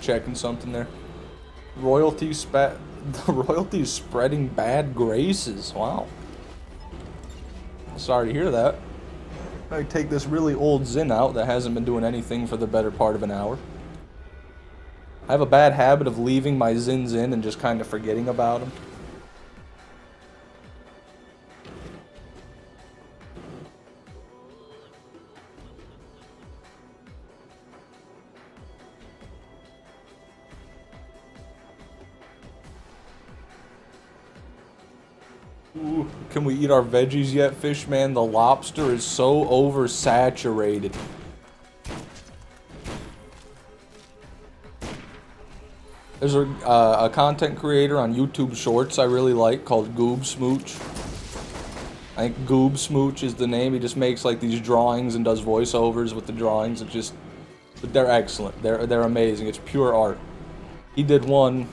Checking something there. The royalty's spreading bad graces. Wow. Sorry to hear that. I take this really old Zin out that hasn't been doing anything for the better part of an hour. I have a bad habit of leaving my Zins in and just kind of forgetting about them. Ooh, can we eat our veggies yet, fish man? The lobster is so oversaturated. There's a content creator on YouTube Shorts I really like called Goob Smooch. I think Goob Smooch is the name. He just makes like these drawings and does voiceovers with the drawings. It's just, but they're excellent. They're amazing. It's pure art. He did one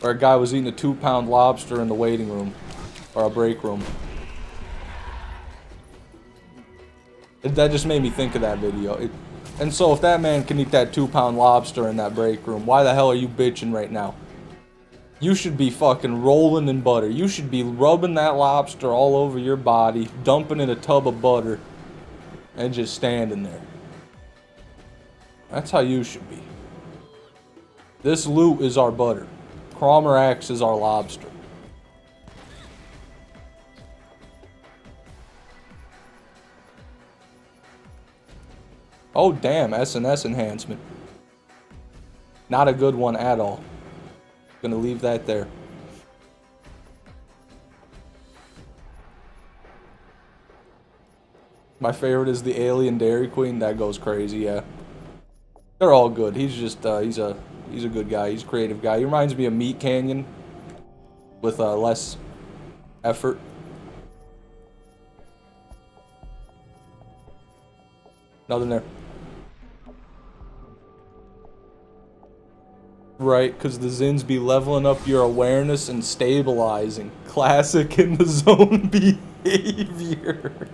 where a guy was eating a 2-pound lobster in the waiting room or a break room. That just made me think of that video. And so if that man can eat that 2-pound lobster in that break room, why the hell are you bitching right now? You should be fucking rolling in butter. You should be rubbing that lobster all over your body, dumping in a tub of butter, and just standing there. That's how you should be. This loot is our butter. Cromer Axe is our lobster. Oh damn, SNS enhancement. Not a good one at all. Gonna leave that there. My favorite is the Alien Dairy Queen. That goes crazy, yeah. They're all good. He's just he's a good guy. He's a creative guy. He reminds me of Meat Canyon with less effort. Nothing there. Right, because the Zins be leveling up your awareness and stabilizing. Classic in the zone behavior.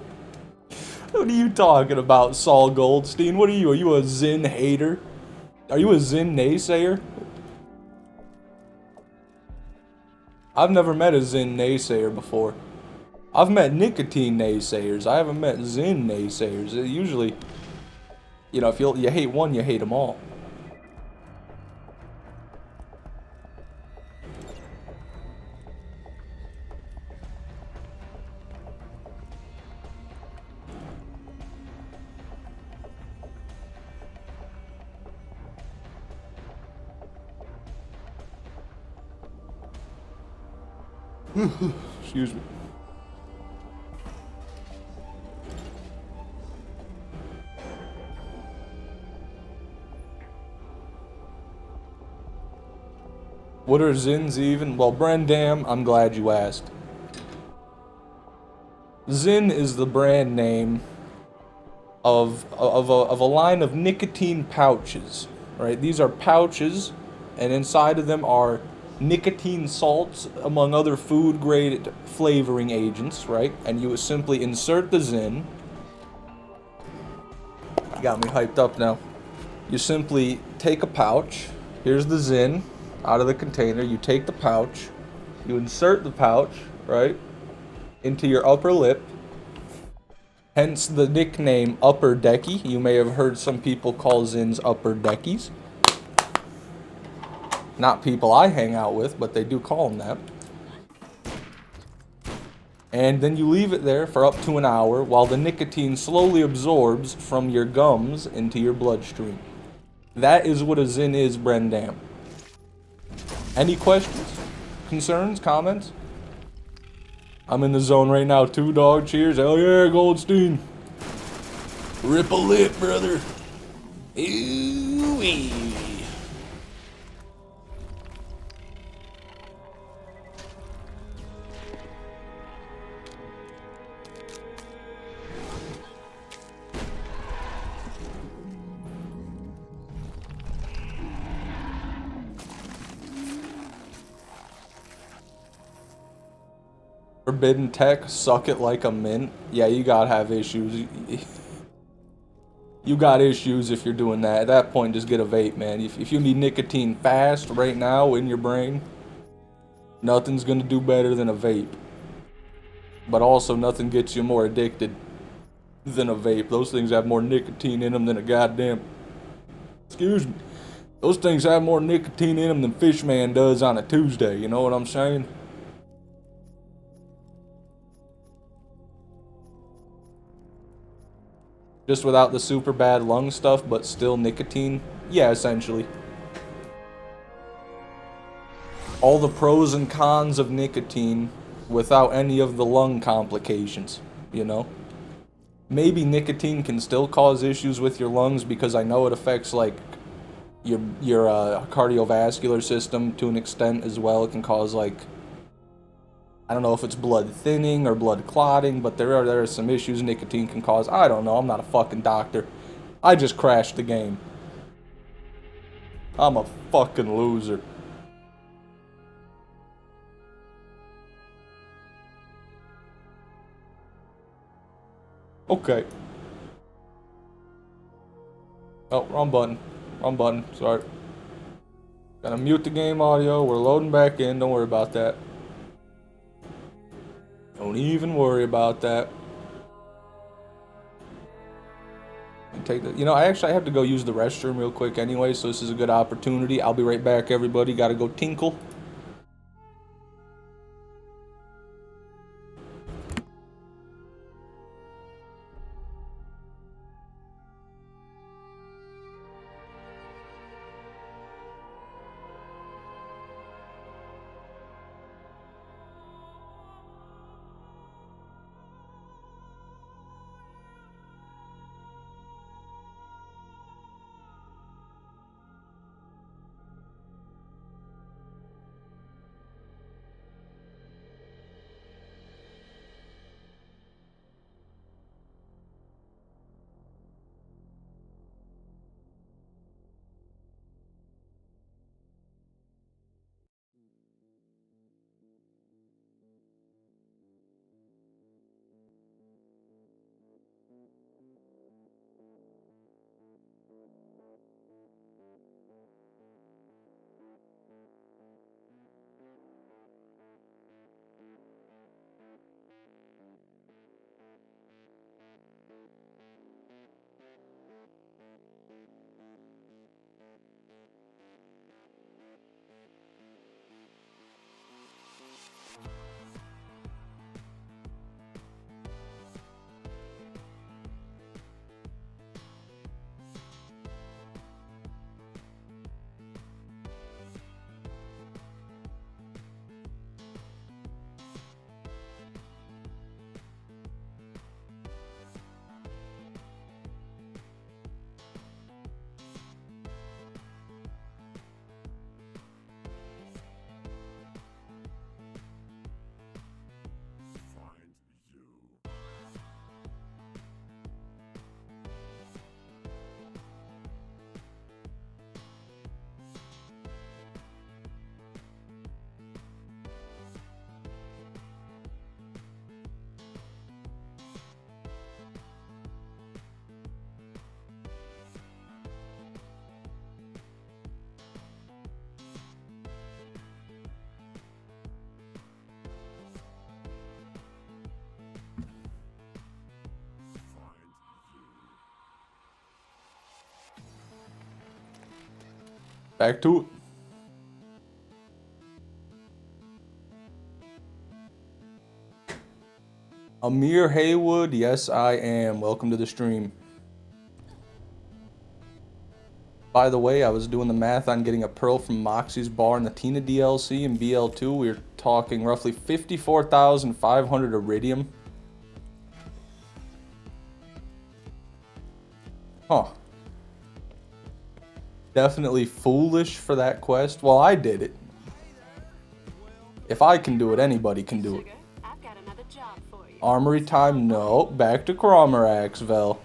What are you talking about, Saul Goldstein? What are you? Are you a Zin hater? Are you a Zin naysayer? I've never met a Zin naysayer before. I've met nicotine naysayers. I haven't met Zin naysayers. Usually, you know, if you hate one, you hate them all. Excuse me. What are Zins even? Well, Brendam, I'm glad you asked. Zin is the brand name of a line of nicotine pouches, right? These are pouches, and inside of them are nicotine salts, among other food-grade flavoring agents, right? And you would simply insert the Zin. You got me hyped up now. You simply take a pouch. Here's the Zin out of the container. You take the pouch. You insert the pouch, right, into your upper lip. Hence the nickname Upper Decky. You may have heard some people call Zins Upper Deckies. Not people I hang out with, but they do call them that. And then you leave it there for up to an hour while the nicotine slowly absorbs from your gums into your bloodstream. That is what a Zin is, Brendam. Any questions? Concerns? Comments? I'm in the zone right now too, dog. Cheers. Hell yeah, Goldstein. Rip a lip, brother. Ooh-wee. Forbidden tech, suck it like a mint. Yeah, you gotta have issues. You got issues if you're doing that. At that point, just get a vape, man. If you need nicotine fast right now in your brain, nothing's gonna do better than a vape. But also, nothing gets you more addicted than a vape. Those things have more nicotine in them than a goddamn... Excuse me. Those things have more nicotine in them than Fishman does on a Tuesday. You know what I'm saying? Just without the super bad lung stuff, but still nicotine. Yeah, essentially. All the pros and cons of nicotine without any of the lung complications, you know? Maybe nicotine can still cause issues with your lungs because I know it affects like your cardiovascular system to an extent as well. It can cause like, I don't know if it's blood thinning or blood clotting, but there are some issues nicotine can cause. I don't know, I'm not a fucking doctor. I just crashed the game. I'm a fucking loser. Okay. Oh, wrong button. Wrong button. Sorry. Gotta mute the game audio. We're loading back in. Don't worry about that. Don't even worry about that. Take the, you know, I have to go use the restroom real quick anyway, so this is a good opportunity. I'll be right back, everybody. Gotta go tinkle. Back to it. Amir Haywood, yes I am. Welcome to the stream. By the way, I was doing the math on getting a Pearl from Moxie's Bar in the Tina DLC and BL2. We were talking roughly 54,500 Iridium. Huh. Definitely foolish for that quest. Well, I did it. If I can do it, anybody can do it. Armory time? No. Back to Cromeraxville.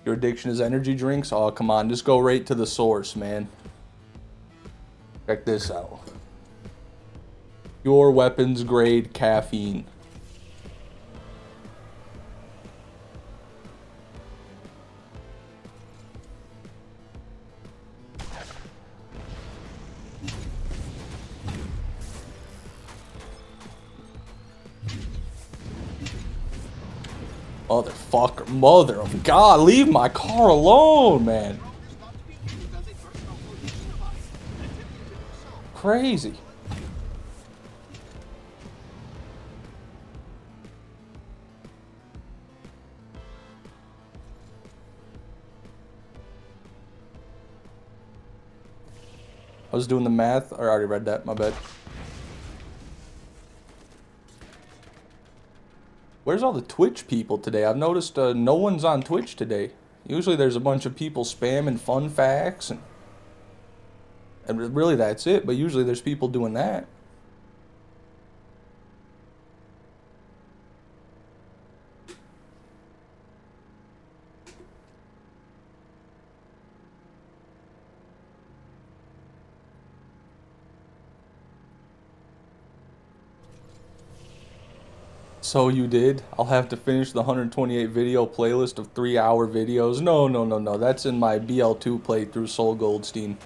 Your addiction is energy drinks? Oh, come on. Just go right to the source, man. Check this out. Your weapons grade caffeine. Motherfucker. Mother of God. Leave my car alone, man. Crazy. I was doing the math. I already read that. My bad. Where's all the Twitch people today? I've noticed no one's on Twitch today. Usually there's a bunch of people spamming fun facts and really that's it. But usually there's people doing that. So you did? I'll have to finish the 128 video playlist of 3-hour videos. No. That's in my BL2 playthrough, Soul Goldstein.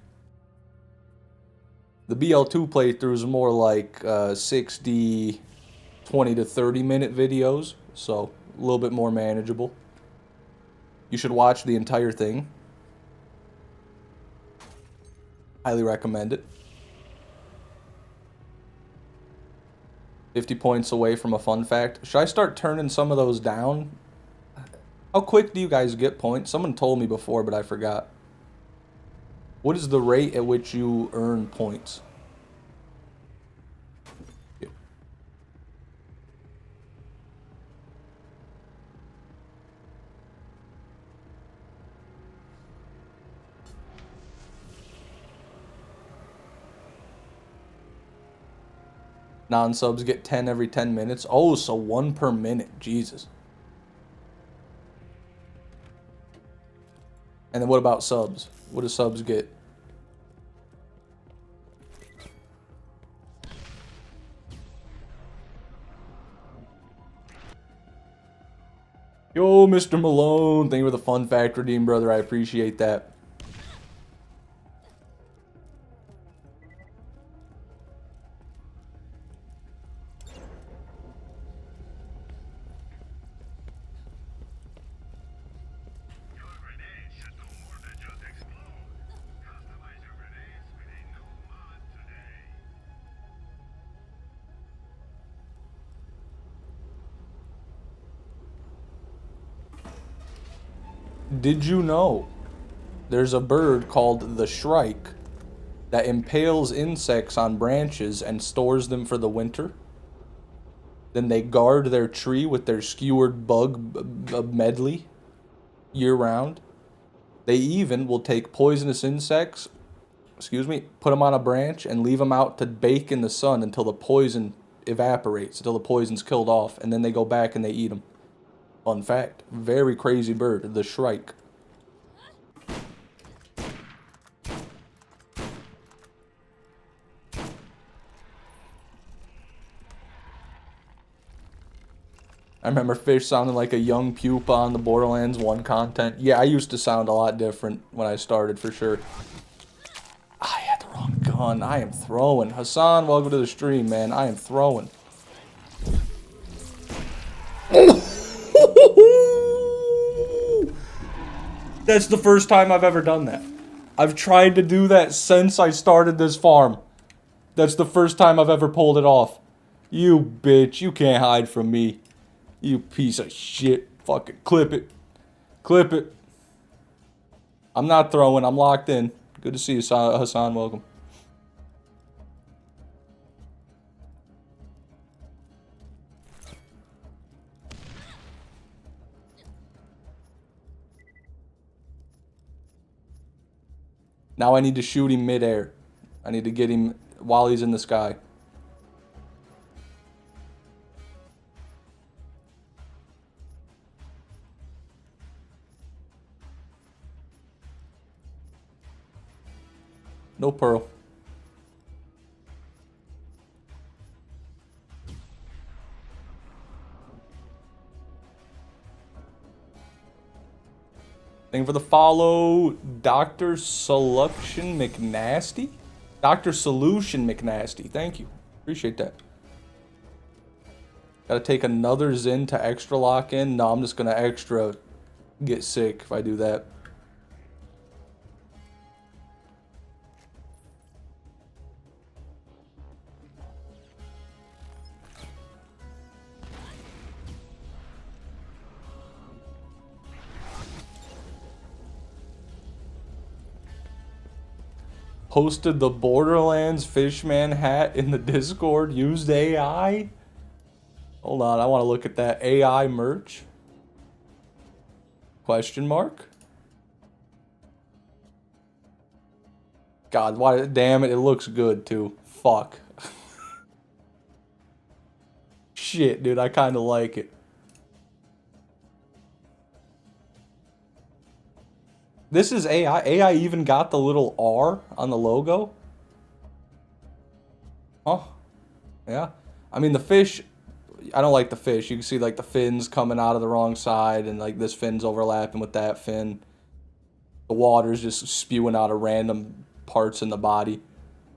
The BL2 playthrough is more like 60, 20 to 30 minute videos. So a little bit more manageable. You should watch the entire thing. Highly recommend it. 50 points away from a fun fact. Should I start turning some of those down? How quick do you guys get points? Someone told me before, but I forgot. What is the rate at which you earn points? Yep. Non-subs get 10 every 10 minutes. Oh, so 1 per minute. Jesus. And then what about subs? What do subs get? Yo, Mr. Malone. Thank you for the fun fact redeem, brother. I appreciate that. Did you know there's a bird called the shrike that impales insects on branches and stores them for the winter? Then they guard their tree with their skewered bug medley year round. They even will take poisonous insects, put them on a branch and leave them out to bake in the sun until the poison evaporates, until the poison's killed off, and then they go back and they eat them. Fun fact. Very crazy bird, the shrike. I remember Fish sounding like a young pupa on the Borderlands 1 content. Yeah, I used to sound a lot different when I started, for sure. I had the wrong gun. I am throwing. Hassan, welcome to the stream, man. I am throwing. That's the first time I've ever done that. I've tried to do that since I started this farm. That's the first time I've ever pulled it off. You bitch, you can't hide from me. You piece of shit. Fucking clip it. Clip it. I'm not throwing, I'm locked in. Good to see you, Hassan, welcome. Now I need to shoot him mid-air. I need to get him while he's in the sky. No pearl. Thank you for the follow, Dr. Solution McNasty? Dr. Solution McNasty, thank you. Appreciate that. Gotta take another Zen to extra lock in. No, I'm just gonna extra get sick if I do that. Posted the Borderlands Fishman hat in the Discord. Used AI. Hold on, I want to look at that AI merch. Question mark? God, why? Damn it, it looks good too. Fuck. Shit, dude, I kind of like it. This is AI. AI even got the little R on the logo. Huh? Yeah. I mean, the fish, I don't like the fish. You can see like the fins coming out of the wrong side and like this fin's overlapping with that fin. The water's just spewing out of random parts in the body.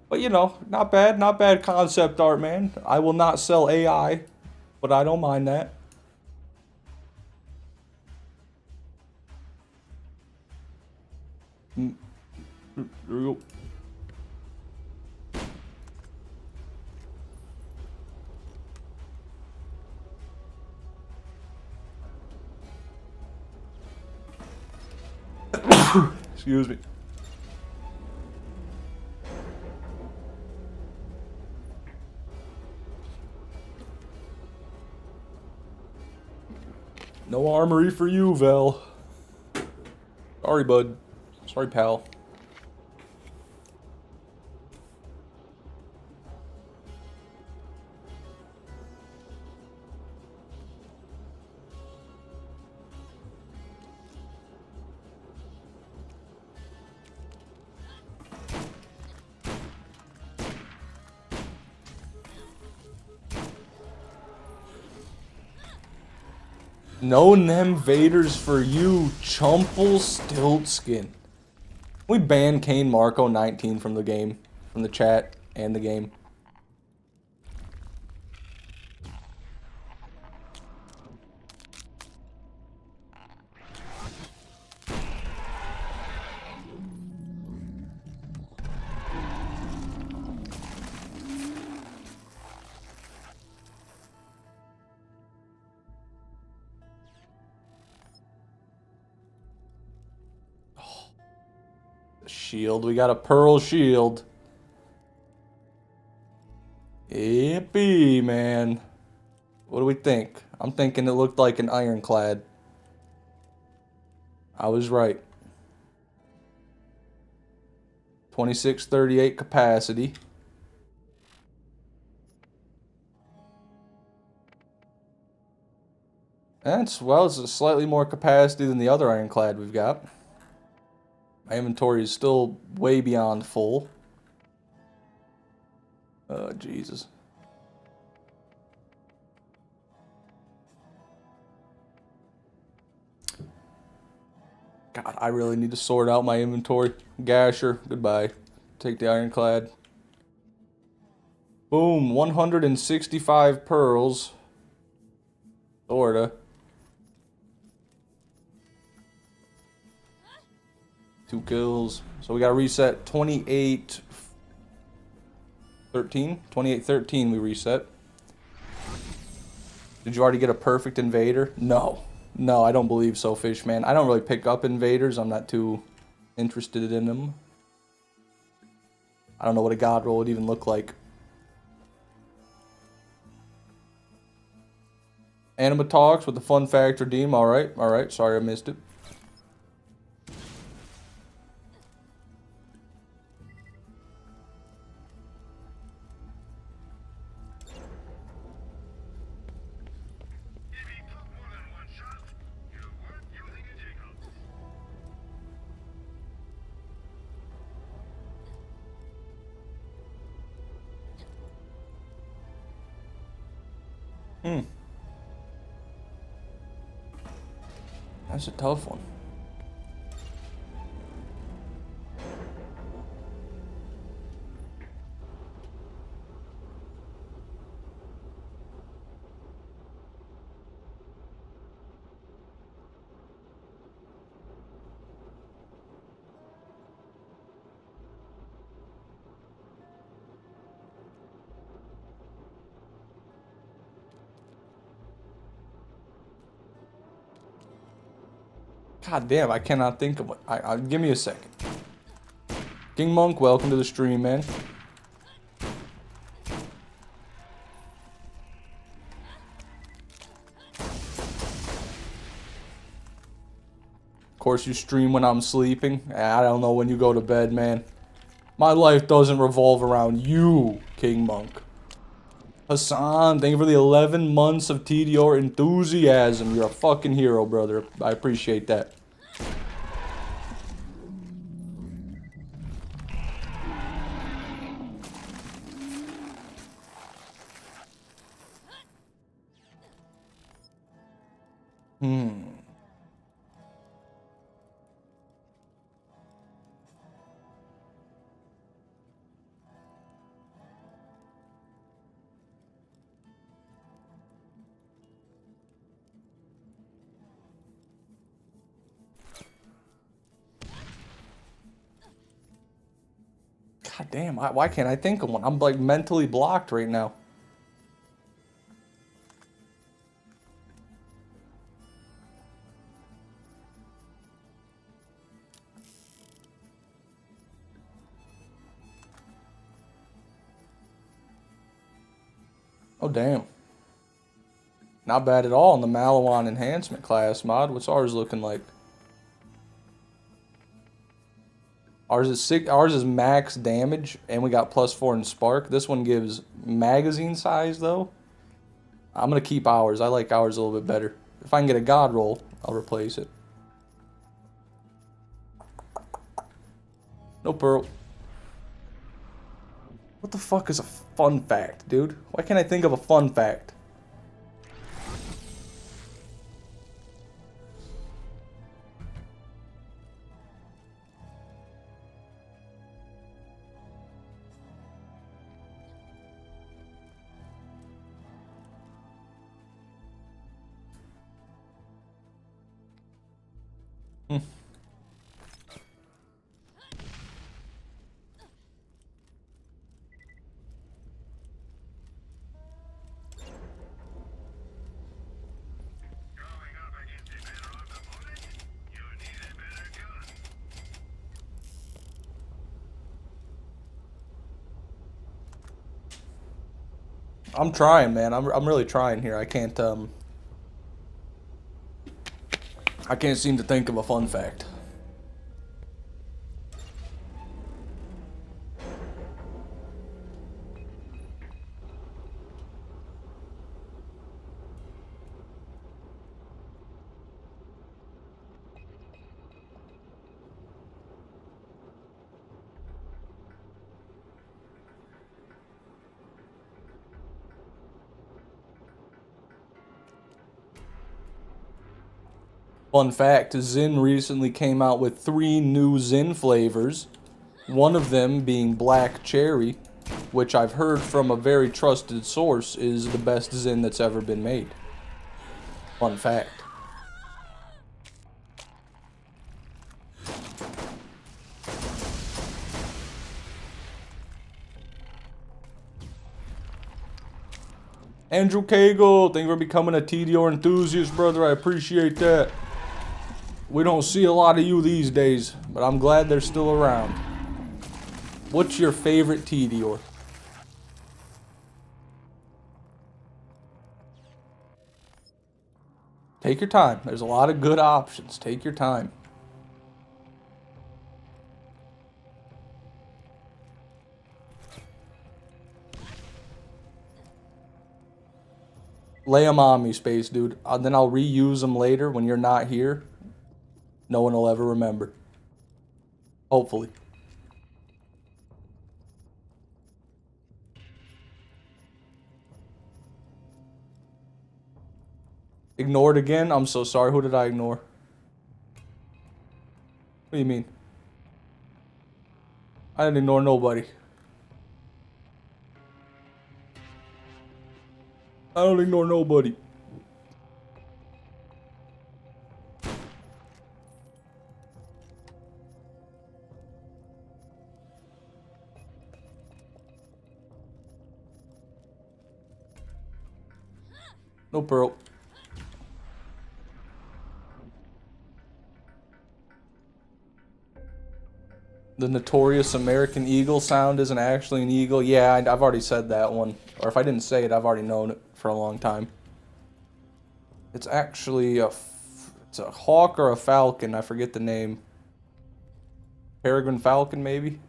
But you know, not bad concept art, man. I will not sell AI, but I don't mind that. There we go. Excuse me. No armory for you, Vel. Sorry, bud. Sorry, pal. No Invaders for you, Chumple Stiltskin. We banned Kane Marco 19 from the game, from the chat and the game. Shield, we got a pearl shield. Yippee, man. What do we think? I'm thinking it looked like an ironclad. I was right. 2638 capacity. That's, well, it's a slightly more capacity than the other ironclad we've got. My inventory is still way beyond full. Oh, Jesus. God, I really need to sort out my inventory. Gasher, goodbye. Take the ironclad. Boom, 165 pearls. Sorta. 2 kills. So we gotta reset 2813. 2813 we reset. Did you already get a perfect invader? No. No, I don't believe so, Fishman. I don't really pick up invaders. I'm not too interested in them. I don't know what a god roll would even look like. Anima Talks with the Fun Fact Redeem. Alright, alright. Sorry I missed it. That's a tough one. God damn, I cannot think of what. Give me a second. King Monk, welcome to the stream, man. Of course, you stream when I'm sleeping. I don't know when you go to bed, man. My life doesn't revolve around you, King Monk. Hassan, thank you for the 11 months of TDR enthusiasm. You're a fucking hero, brother. I appreciate that. God damn, why can't I think of one? I'm like mentally blocked right now. Oh, damn. Not bad at all in the Malawan enhancement class mod. What's ours looking like? Ours is max damage, and we got +4 in spark. This one gives magazine size, though. I'm going to keep ours. I like ours a little bit better. If I can get a god roll, I'll replace it. No pearl. What the fuck is a fun fact, dude? Why can't I think of a fun fact? I'm trying, man. I'm really trying here. I can't seem to think of a fun fact. Fun fact, Zyn recently came out with 3 new Zyn flavors. One of them being black cherry, which I've heard from a very trusted source is the best Zyn that's ever been made. Fun fact. Andrew Cagle, thank you for becoming a TDR enthusiast, brother. I appreciate that. We don't see a lot of you these days, but I'm glad they're still around. What's your favorite TDR? Take your time. There's a lot of good options. Take your time. Lay them on me, Space Dude. Then I'll reuse them later when you're not here. No one will ever remember. Hopefully. Ignored again? I'm so sorry. Who did I ignore? What do you mean? I didn't ignore nobody. I don't ignore nobody. No pearl. The notorious American Eagle sound isn't actually an eagle. Yeah, I've already said that one. Or if I didn't say it, I've already known it for a long time. It's actually it's a hawk or a falcon. I forget the name. Peregrine falcon, maybe?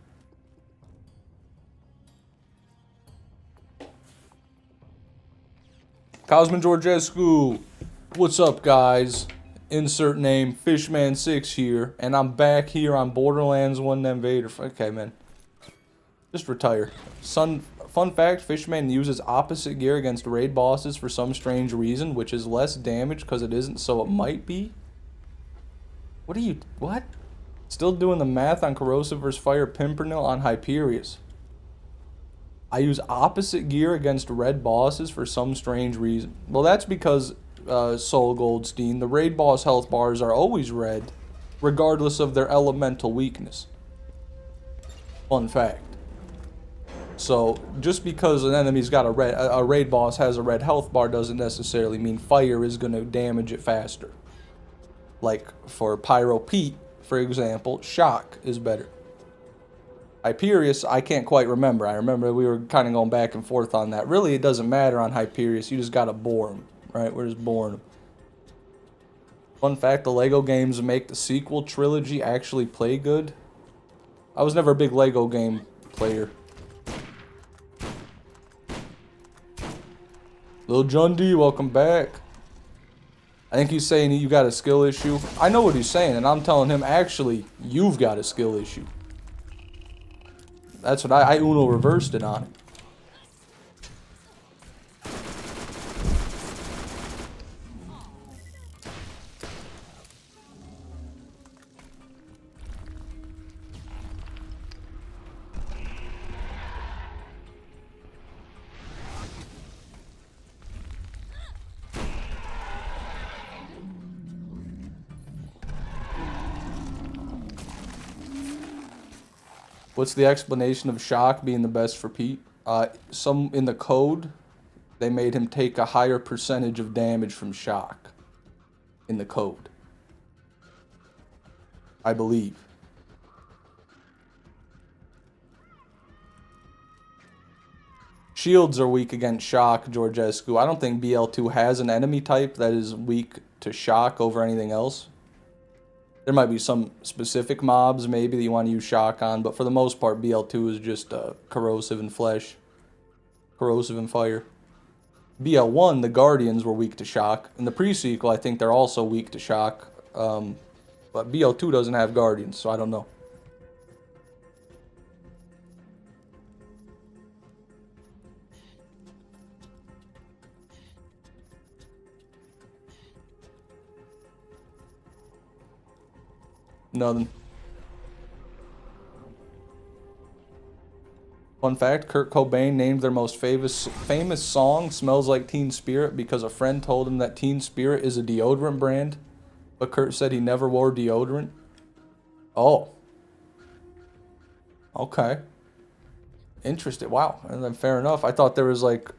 Cosmin Georgescu. What's up, guys? Insert name, Fishman6 here, and I'm back here on Borderlands 1 Invader. Okay, man. Just retire. Fun fact, Fishman uses opposite gear against raid bosses for some strange reason, which is less damage because it isn't, so it might be. What? Still doing the math on Corrosive vs. Fire Pimpernel on Hyperius. I use opposite gear against red bosses for some strange reason. Well, that's because... Soul Goldstein, the raid boss health bars are always red, regardless of their elemental weakness. Fun fact. So, just because an enemy's got a raid boss has a red health bar doesn't necessarily mean fire is going to damage it faster. Like, for Pyro Pete, for example, shock is better. Hyperius, I can't quite remember. I remember we were kind of going back and forth on that. Really, it doesn't matter on Hyperius, you just gotta bore him. Right, we're just boring. Fun fact, the Lego games make the sequel trilogy actually play good. I was never a big Lego game player. Lil John D, welcome back. I think he's saying you got a skill issue. I know what he's saying, and I'm telling him, actually, you've got a skill issue. That's what I Uno reversed it on him. What's the explanation of shock being the best for Pete? Some in the code, they made him take a higher percentage of damage from shock. In the code. I believe. Shields are weak against shock, Georgescu. I don't think BL2 has an enemy type that is weak to shock over anything else. There might be some specific mobs, maybe, that you want to use shock on, but for the most part, BL2 is just corrosive and flesh. Corrosive and fire. BL1, the Guardians were weak to shock. In the pre-sequel, I think they're also weak to shock. But BL2 doesn't have Guardians, so I don't know. Nothing. Fun fact, Kurt Cobain named their most famous song Smells Like Teen Spirit because a friend told him that Teen Spirit is a deodorant brand, but Kurt said he never wore deodorant. Oh. Okay. Interesting. Wow. And then fair enough. I thought there was like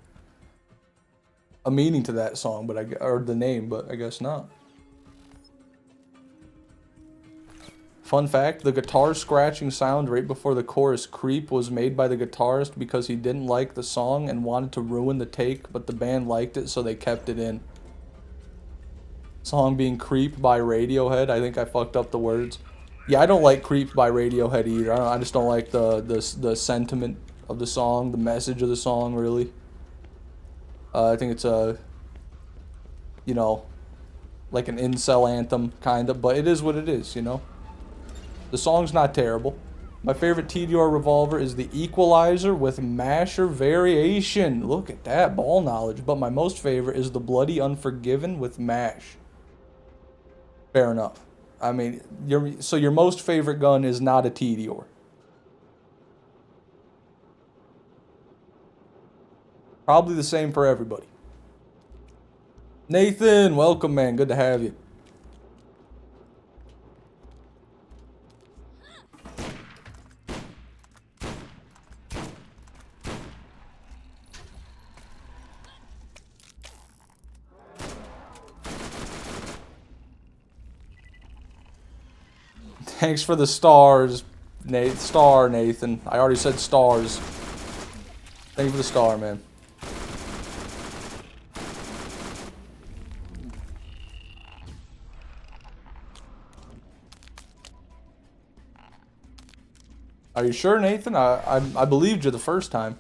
a meaning to that song, or the name, but I guess not. Fun fact, the guitar scratching sound right before the chorus Creep was made by the guitarist because he didn't like the song and wanted to ruin the take, but the band liked it, so they kept it in. Song being Creep by Radiohead. I think I fucked up the words. Yeah, I don't like Creep by Radiohead either. I just don't like the sentiment of the song, the message of the song, really. I think it's you know, like an incel anthem, kind of, but it is what it is, you know? The song's not terrible. My favorite TDR revolver is the Equalizer with Masher Variation. Look at that, ball knowledge. But my most favorite is the Bloody Unforgiven with Mash. Fair enough. I mean, your most favorite gun is not a TDR. Probably the same for everybody. Nathan, welcome, man. Good to have you. Thanks for the stars, Star, Nathan. I already said stars. Thank you for the star, man. Are you sure, Nathan? I believed you the first time.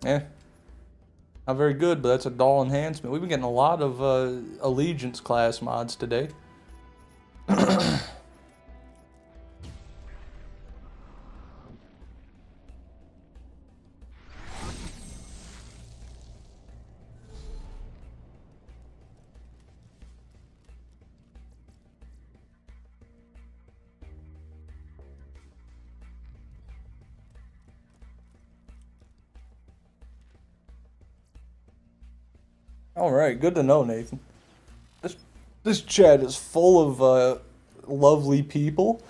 Eh. Not very good, but that's a doll enhancement. We've been getting a lot of Allegiance class mods today. All right, good to know, Nathan. This chat is full of lovely people.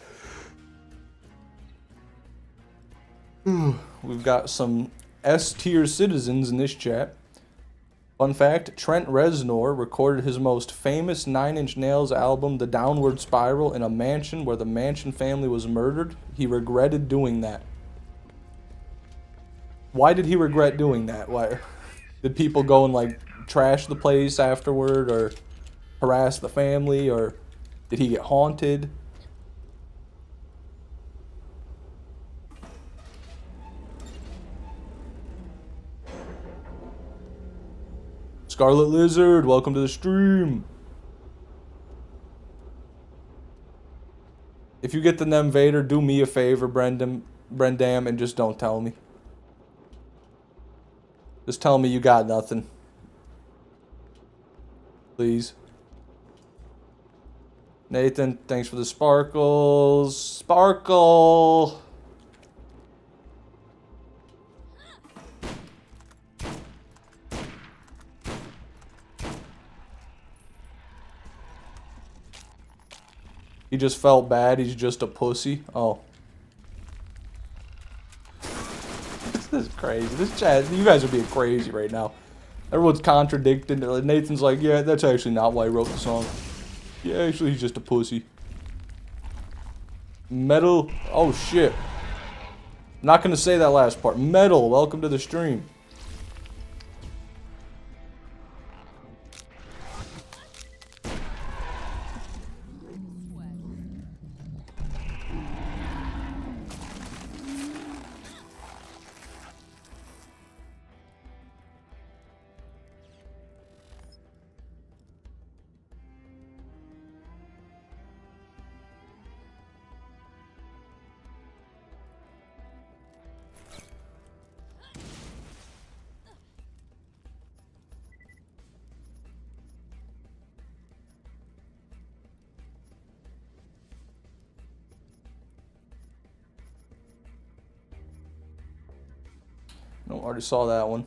We've got some S-tier citizens in this chat. Fun fact, Trent Reznor recorded his most famous Nine Inch Nails album, The Downward Spiral, in a mansion where the Manson family was murdered. He regretted doing that. Why did he regret doing that? Why did people go and like trash the place afterward, or harass the family, or did he get haunted? Scarlet Lizard, welcome to the stream. If you get the Invader, do me a favor, Brendam, and just don't tell me. Just tell me you got nothing. Please. Nathan, thanks for the sparkles. Sparkle! He just felt bad. He's just a pussy. Oh. This is crazy. This chat, you guys are being crazy right now. Everyone's contradicting. Nathan's like, yeah, that's actually not why I wrote the song. Yeah, actually, he's just a pussy. Metal. Oh, shit. Not gonna say that last part. Metal, welcome to the stream. No, already saw that one.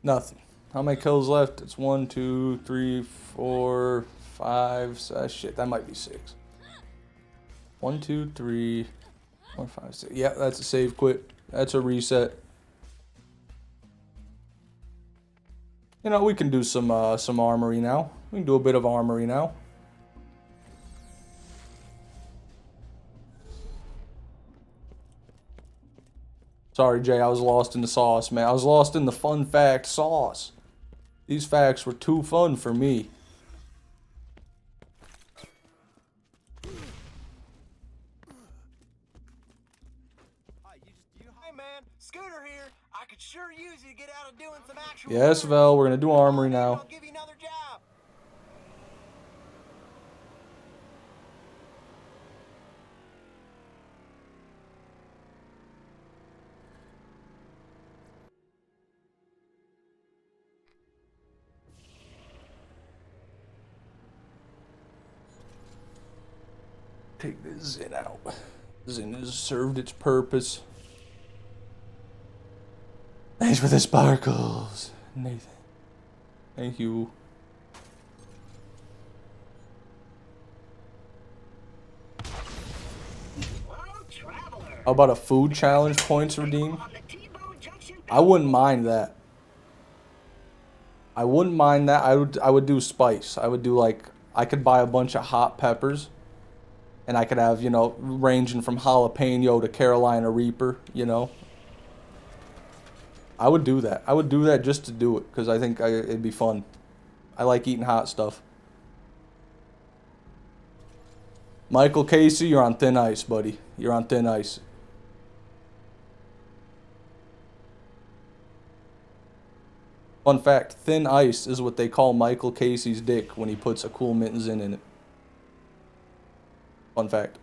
Nothing. How many kills left? It's 1, 2, 3, 4, 5. Shit, that might be 6. 1, 2, 3, 4, 5, 6. Yeah, that's a save quit. That's a reset. You know, we can do some armory now. We can do a bit of armory now. Sorry, Jay, I was lost in the sauce, man. I was lost in the fun fact sauce. These facts were too fun for me. Hey man, Scooter here. I could sure use you to get out of doing some actual Yes, Vel, we're gonna do armory now. I'll give you another job. Take this Zin out. Zin has served its purpose. Thanks for the sparkles, Nathan. Thank you. How about a food challenge points redeem? I wouldn't mind that. I wouldn't mind that. I would do spice. I would do like I could buy a bunch of hot peppers. And I could have, you know, ranging from jalapeno to Carolina Reaper, you know. I would do that. I would do that just to do it, because I think it'd be fun. I like eating hot stuff. Michael Casey, you're on thin ice, buddy. You're on thin ice. Fun fact, thin ice is what they call Michael Casey's dick when he puts a Cool Mint Zin in it. Fun fact.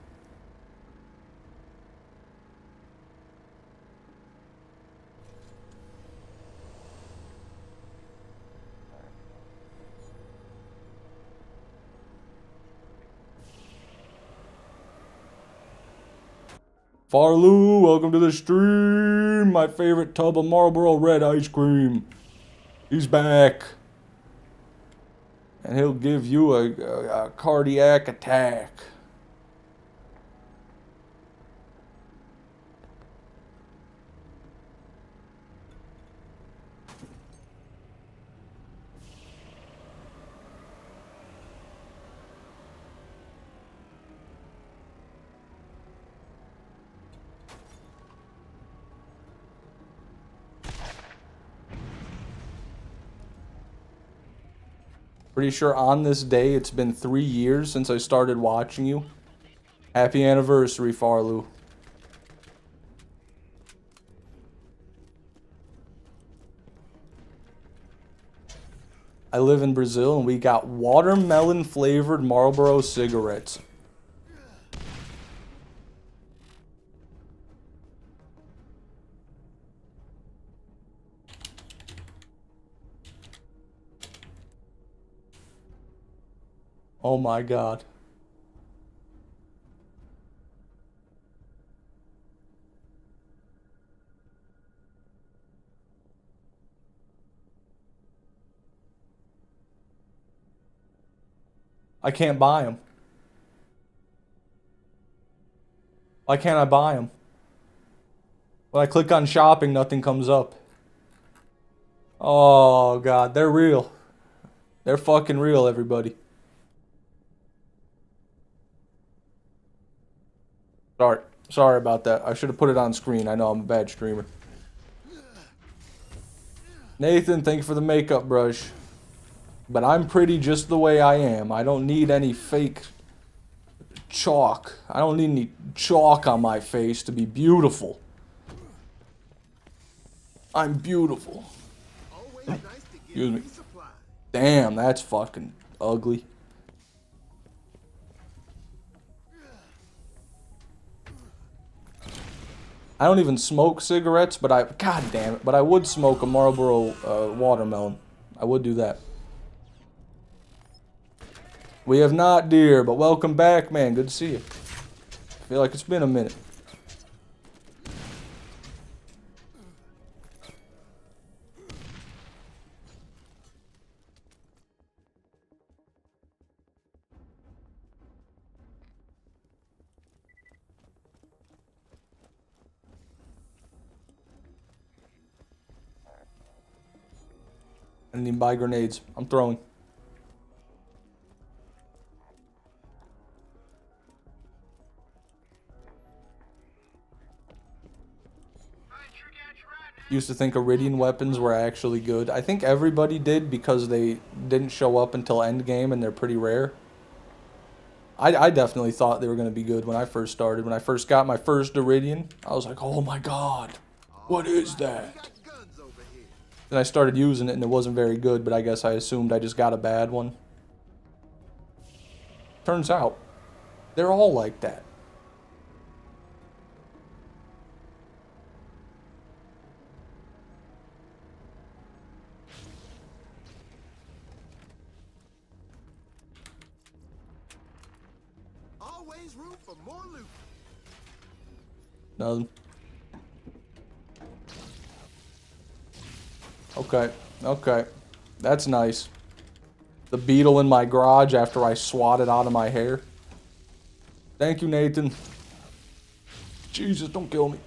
Farloo, welcome to the stream. My favorite tub of Marlboro Red ice cream. He's back. And he'll give you a cardiac attack. Pretty sure on this day it's been 3 years since I started watching you. Happy anniversary, Farloo. I live in Brazil and we got watermelon flavored Marlboro cigarettes. Oh my God. I can't buy them. Why can't I buy them? When I click on shopping, nothing comes up. Oh God, they're real. They're fucking real, everybody. Sorry about that. I should have put it on screen. I know I'm a bad streamer. Nathan, thank you for the makeup brush. But I'm pretty just the way I am. I don't need any fake chalk. I don't need any chalk on my face to be beautiful. I'm beautiful. Excuse me. Damn, that's fucking ugly. I don't even smoke cigarettes, but God damn it, but I would smoke a Marlboro watermelon. I would do that. We have not, dear, but welcome back, man. Good to see you. I feel like it's been a minute. I need to buy grenades. I'm throwing. Used to think Iridian weapons were actually good. I think everybody did because they didn't show up until endgame and they're pretty rare. I definitely thought they were going to be good when I first started. When I first got my first Iridian, I was like, oh my God, what is that? Then I started using it and it wasn't very good, but I guess I assumed I just got a bad one. Turns out, they're all like that. always room for more loot. Nothing. Okay. Okay. That's nice. The beetle in my garage after I swat it out of my hair. Thank you, Nathan. Jesus, don't kill me.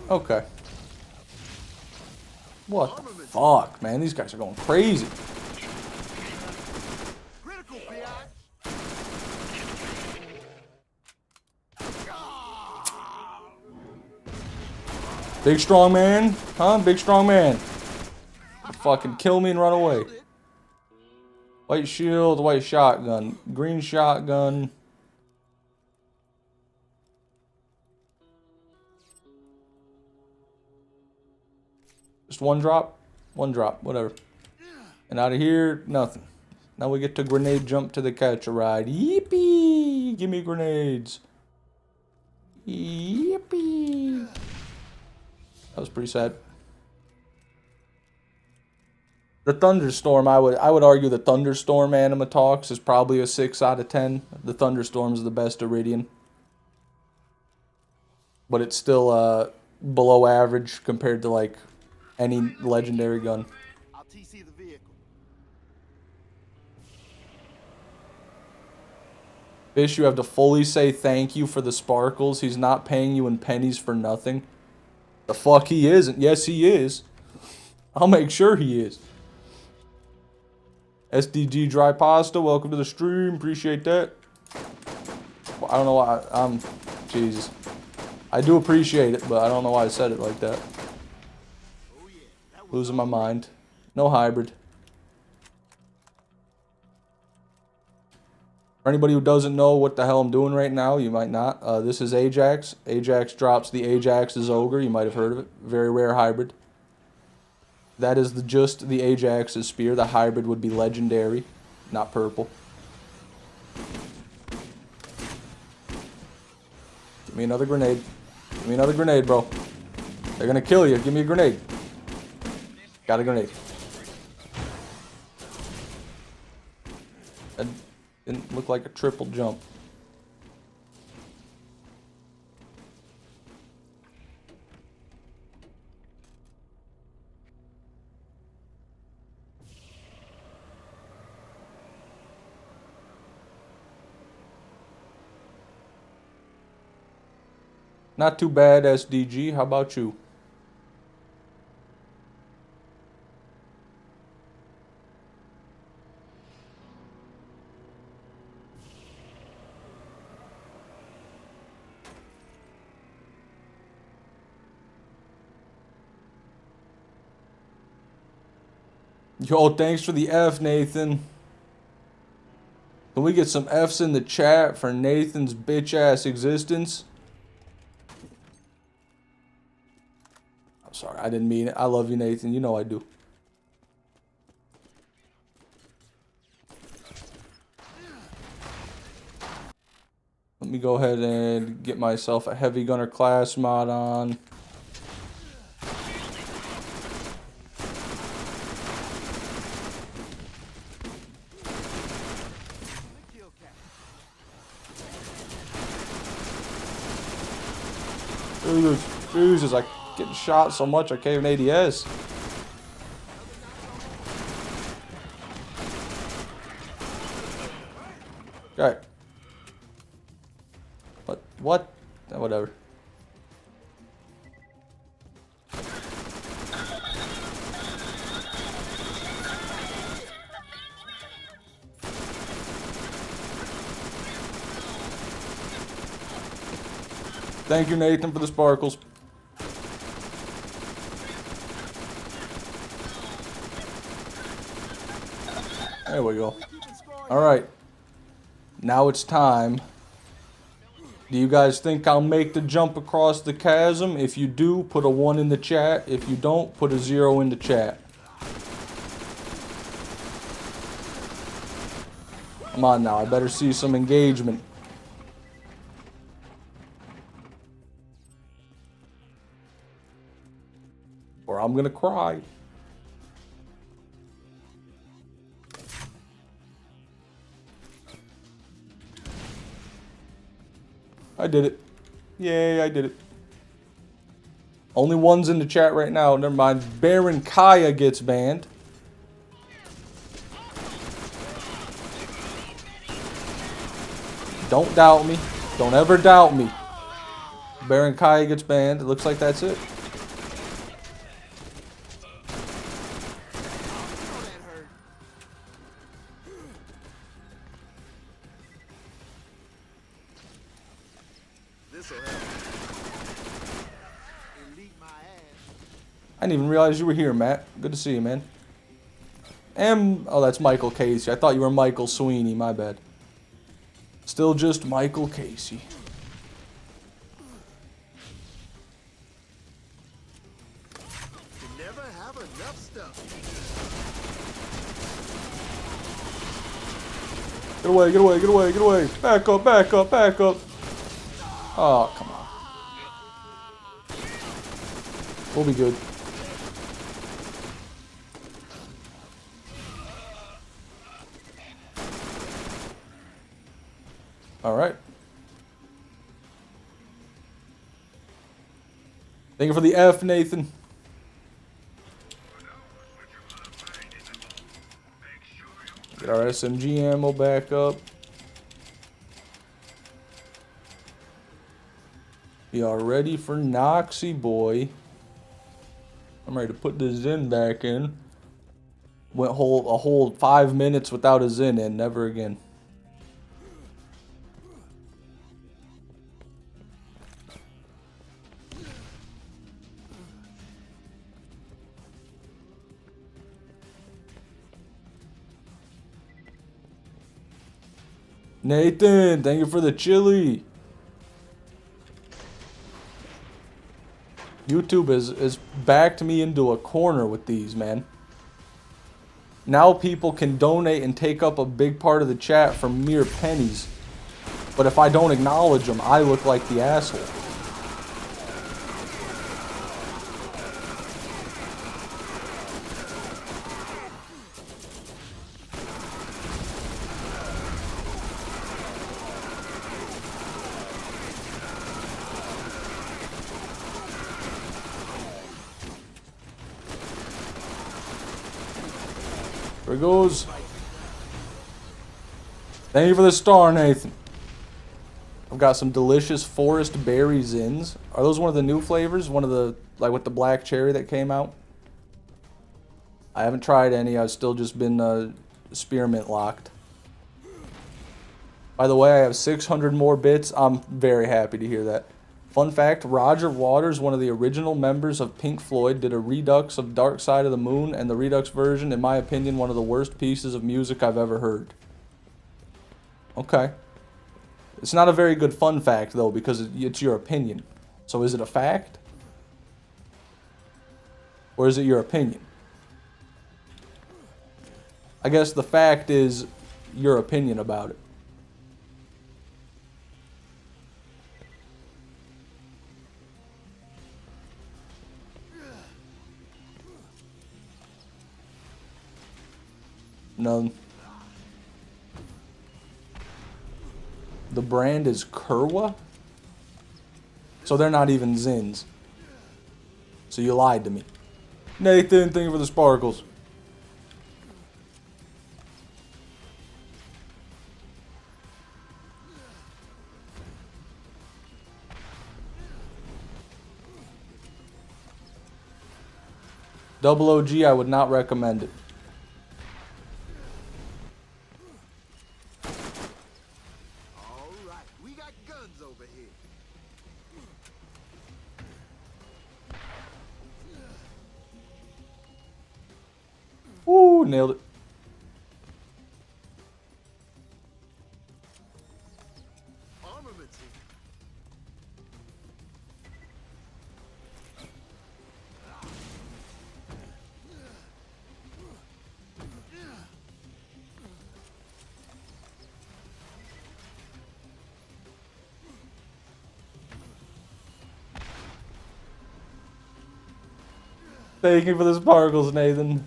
Okay. What the fuck, man? These guys are going crazy. Critical, biatch. Big strong man? Huh? Big strong man. Fucking kill me and run away. White shield, white shotgun. Green shotgun. Just one drop? One drop, whatever. And out of here, nothing. Now we get to grenade jump to the catch a ride. Yippee! Give me grenades. Yippee! That was pretty sad. The thunderstorm, I would argue the thunderstorm anima talks is probably a 6 out of 10. The thunderstorm is the best Iridian. But it's still below average compared to like any legendary gun. I'll TC the vehicle. Fish, you have to fully say thank you for the sparkles. He's not paying you in pennies for nothing. The fuck he isn't. Yes, he is. I'll make sure he is. SDG Dry Pasta, welcome to the stream. Appreciate that. Well, I don't know why Jesus. I do appreciate it, but I don't know why I said it like that. Losing my mind. No hybrid. For anybody who doesn't know what the hell I'm doing right now, you might not. This is Ajax. Ajax drops the Ajax's Ogre. You might have heard of it. Very rare hybrid. That is just the Ajax's Spear. The hybrid would be legendary, not purple. Give me another grenade. Give me another grenade, bro. They're gonna kill you. Give me a grenade. Got a grenade. That didn't look like a triple jump. Not too bad, SDG. How about you? Yo, thanks for the F, Nathan. Can we get some Fs in the chat for Nathan's bitch-ass existence? I'm sorry, I didn't mean it. I love you, Nathan. You know I do. Let me go ahead and get myself a heavy gunner class mod on. Jesus, I getting shot so much I can't even ADS. Okay. What? Whatever. Thank you, Nathan, for the sparkles. There we go. Alright. Now it's time. Do you guys think I'll make the jump across the chasm? If you do, put a 1 in the chat. If you don't, put a 0 in the chat. Come on now, I better see some engagement. or I'm gonna cry. I did it. Yay, I did it. Only one's in the chat right now. Never mind. Baron Kaya gets banned. Don't doubt me. Don't ever doubt me. Baron Kaya gets banned. It looks like that's it. I didn't even realize you were here, Matt. Good to see you, man. Oh, that's Michael Casey. I thought you were Michael Sweeney. My bad. Still just Michael Casey. Never have enough stuff. Get away, get away, get away, get away. Back up, back up, back up. Oh, come on. We'll be good. All right. Thank you for the F, Nathan. Get our SMG ammo back up. We are ready for Noxy boy. I'm ready to put the Zen back in. Went a whole 5 minutes without a Zen in. Never again. Nathan, thank you for the chili. YouTube is backed me into a corner with these, man. Now people can donate and take up a big part of the chat for mere pennies. But if I don't acknowledge them, I look like the asshole. There he goes. Thank you for the star, Nathan. I've got some delicious forest berry zins. Are those one of the new flavors? One of the, like with the black cherry that came out? I haven't tried any. I've still just been spearmint locked. By the way, I have 600 more bits. I'm very happy to hear that. Fun fact, Roger Waters, one of the original members of Pink Floyd, did a redux of Dark Side of the Moon, and the redux version, in my opinion, one of the worst pieces of music I've ever heard. Okay. It's not a very good fun fact, though, because it's your opinion. So is it a fact? Or is it your opinion? I guess the fact is your opinion about it. None. The brand is Kerwa? So they're not even Zins. So you lied to me. Nathan, thank you for the sparkles. Double OG, I would not recommend it. Woo, nailed it. Thank you for the sparkles, Nathan.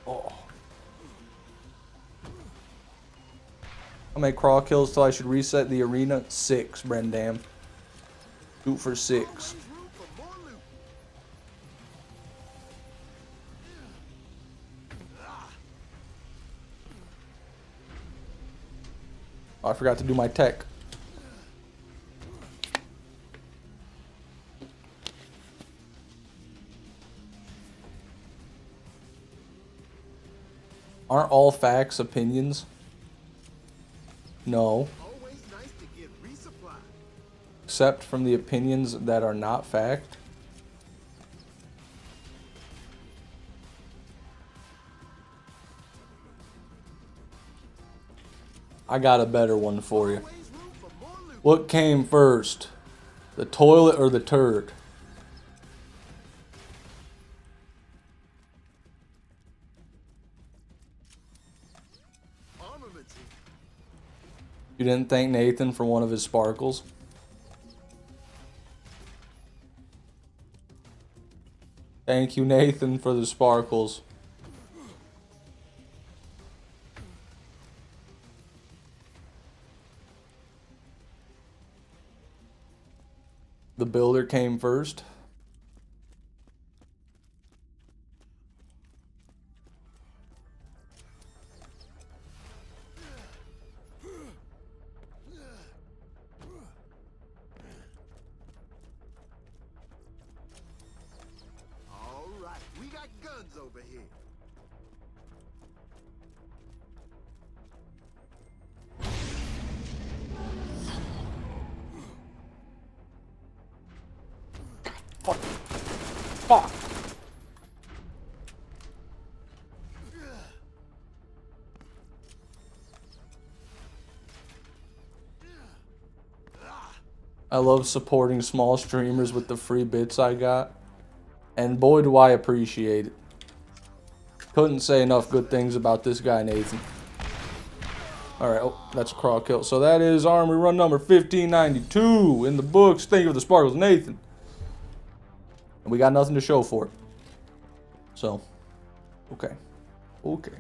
Oh. How many crawl kills till I should reset the arena? 6, Brendam. Shoot for 6. Oh, I forgot to do my tech. Aren't all facts opinions? No. Always nice to get resupply. Except from the opinions that are not fact. I got a better one for you. Always room for more loot. What came first? The toilet or the turd? Armaments here. You didn't thank Nathan for one of his sparkles? Thank you, Nathan, for the sparkles. The builder came first. All right, we got guns over here. Fuck. Fuck. I love supporting small streamers with the free bits I got. And boy, do I appreciate it. Couldn't say enough good things about this guy, Nathan. Alright, oh, that's a crawl kill. So that is armory run number 1592 in the books. Thank you for the sparkles, Nathan. And we got nothing to show for it. So, okay. Okay.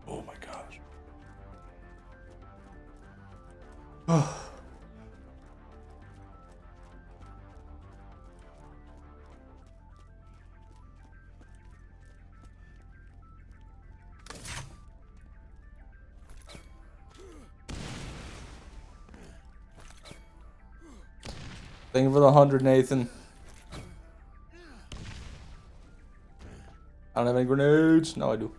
Oh my gosh. Thank you for the 100, Nathan. I don't have any grenades. No, I do.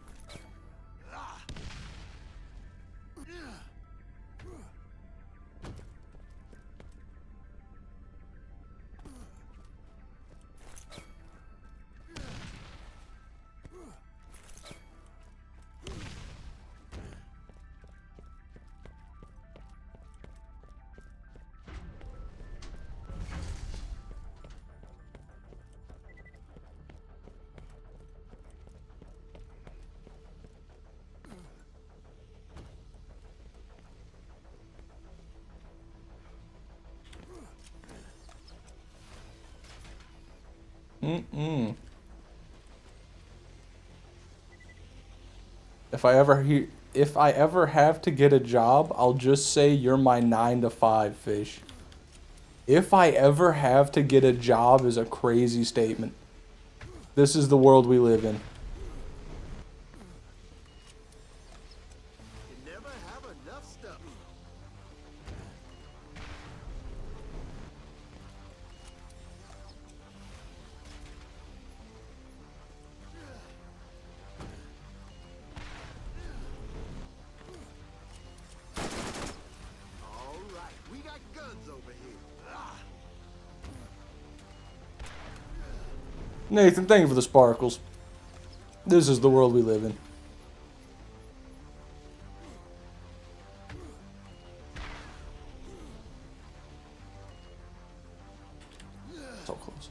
If I ever have to get a job, I'll just say you're my 9 to 5 fish. If I ever have to get a job is a crazy statement. This is the world we live in. You never have enough stuff. Nathan, thank you for the sparkles. This is the world we live in. So close.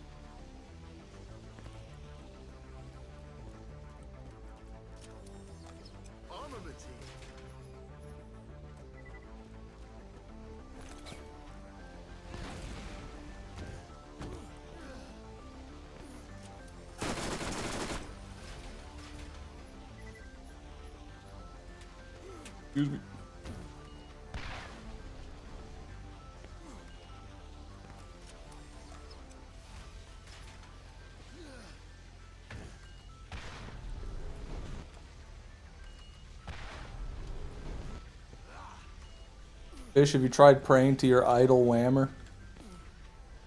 Armament here. Excuse me. Fish, have you tried praying to your idol Whammer?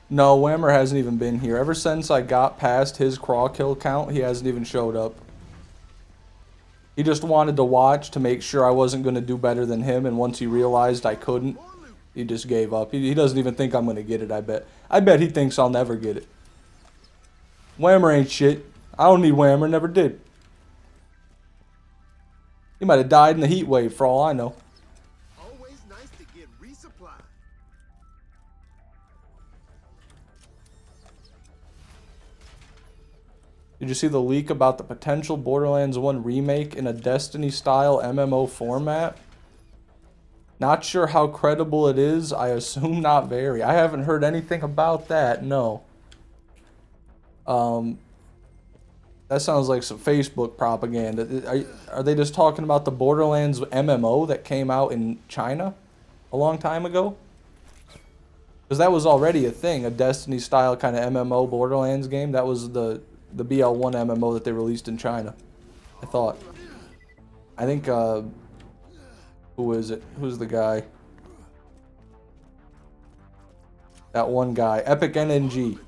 No, Whammer hasn't even been here. Ever since I got past his craw kill count, he hasn't even showed up. He just wanted to watch to make sure I wasn't going to do better than him, and once he realized I couldn't, he just gave up. He doesn't even think I'm going to get it, I bet. I bet he thinks I'll never get it. Whammer ain't shit. I don't need Whammer, never did. He might have died in the heat wave for all I know. Always nice to get resupplied. Did you see the leak about the potential Borderlands 1 remake in a Destiny-style MMO format? Not sure how credible it is. I assume not very. I haven't heard anything about that, no. That sounds like some Facebook propaganda. Are they just talking about the Borderlands MMO that came out in China a long time ago? Because that was already a thing, a Destiny-style kind of MMO Borderlands game. That was the BL1 MMO that they released in China, I thought. I think, who is it? Who's the guy? That one guy, Epic NNG,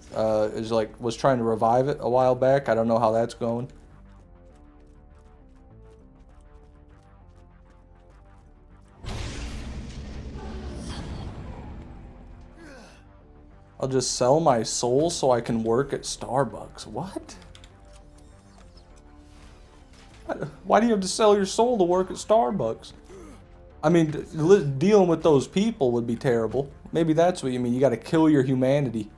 was trying to revive it a while back. I don't know how that's going. I'll just sell my soul so I can work at Starbucks. What? Why do you have to sell your soul to work at Starbucks? I mean, dealing with those people would be terrible. Maybe that's what you mean. You got to kill your humanity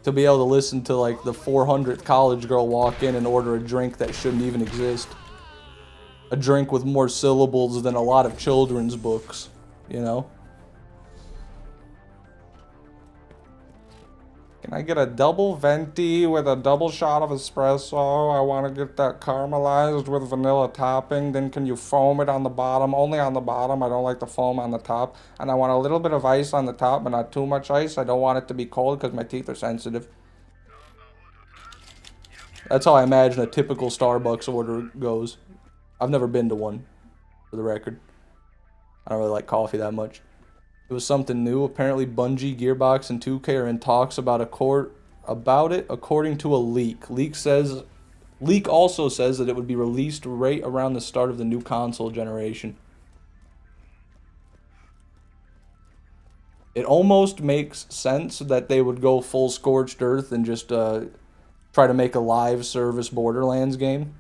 to be able to listen to like the 400th college girl walk in and order a drink that shouldn't even exist. A drink with more syllables than a lot of children's books, you know? Can I get a double venti with a double shot of espresso? I want to get that caramelized with vanilla topping. Then can you foam it on the bottom? Only on the bottom. I don't like the foam on the top. And I want a little bit of ice on the top, but not too much ice. I don't want it to be cold because my teeth are sensitive. That's how I imagine a typical Starbucks order goes. I've never been to one, for the record. I don't really like coffee that much. It was something new. Apparently Bungie, Gearbox, and 2K are in talks about it according to a leak. Leak also says that it would be released right around the start of the new console generation. It almost makes sense that they would go full scorched earth and just try to make a live service Borderlands game.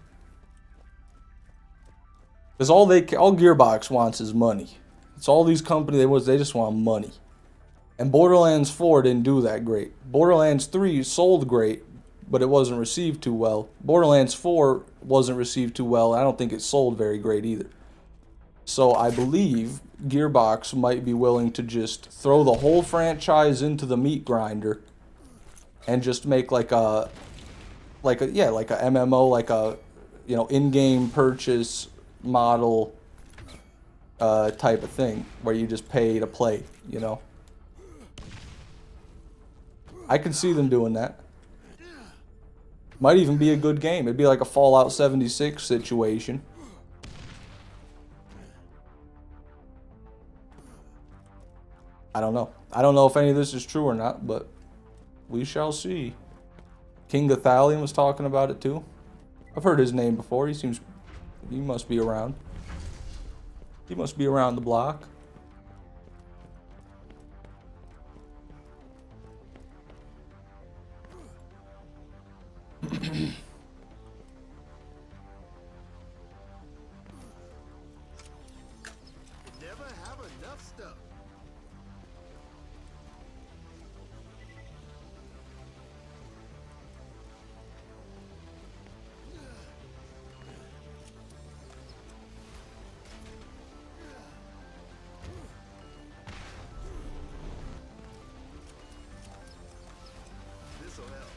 Because all Gearbox wants is money. It's all these companies, they just want money. And Borderlands 4 didn't do that great. Borderlands 3 sold great, but it wasn't received too well. Borderlands 4 wasn't received too well. I don't think it sold very great either. So I believe Gearbox might be willing to just throw the whole franchise into the meat grinder and just make like a MMO, like a, you know, in-game purchase model type of thing where you just pay to play, you know. I could see them doing that. Might even be a good game. It'd be like a Fallout 76 situation. I don't know. I don't know if any of this is true or not, but we shall see. King Gathalion was talking about it too. I've heard his name before. He must be around. He must be around the block. Never have enough stuff. This'll help.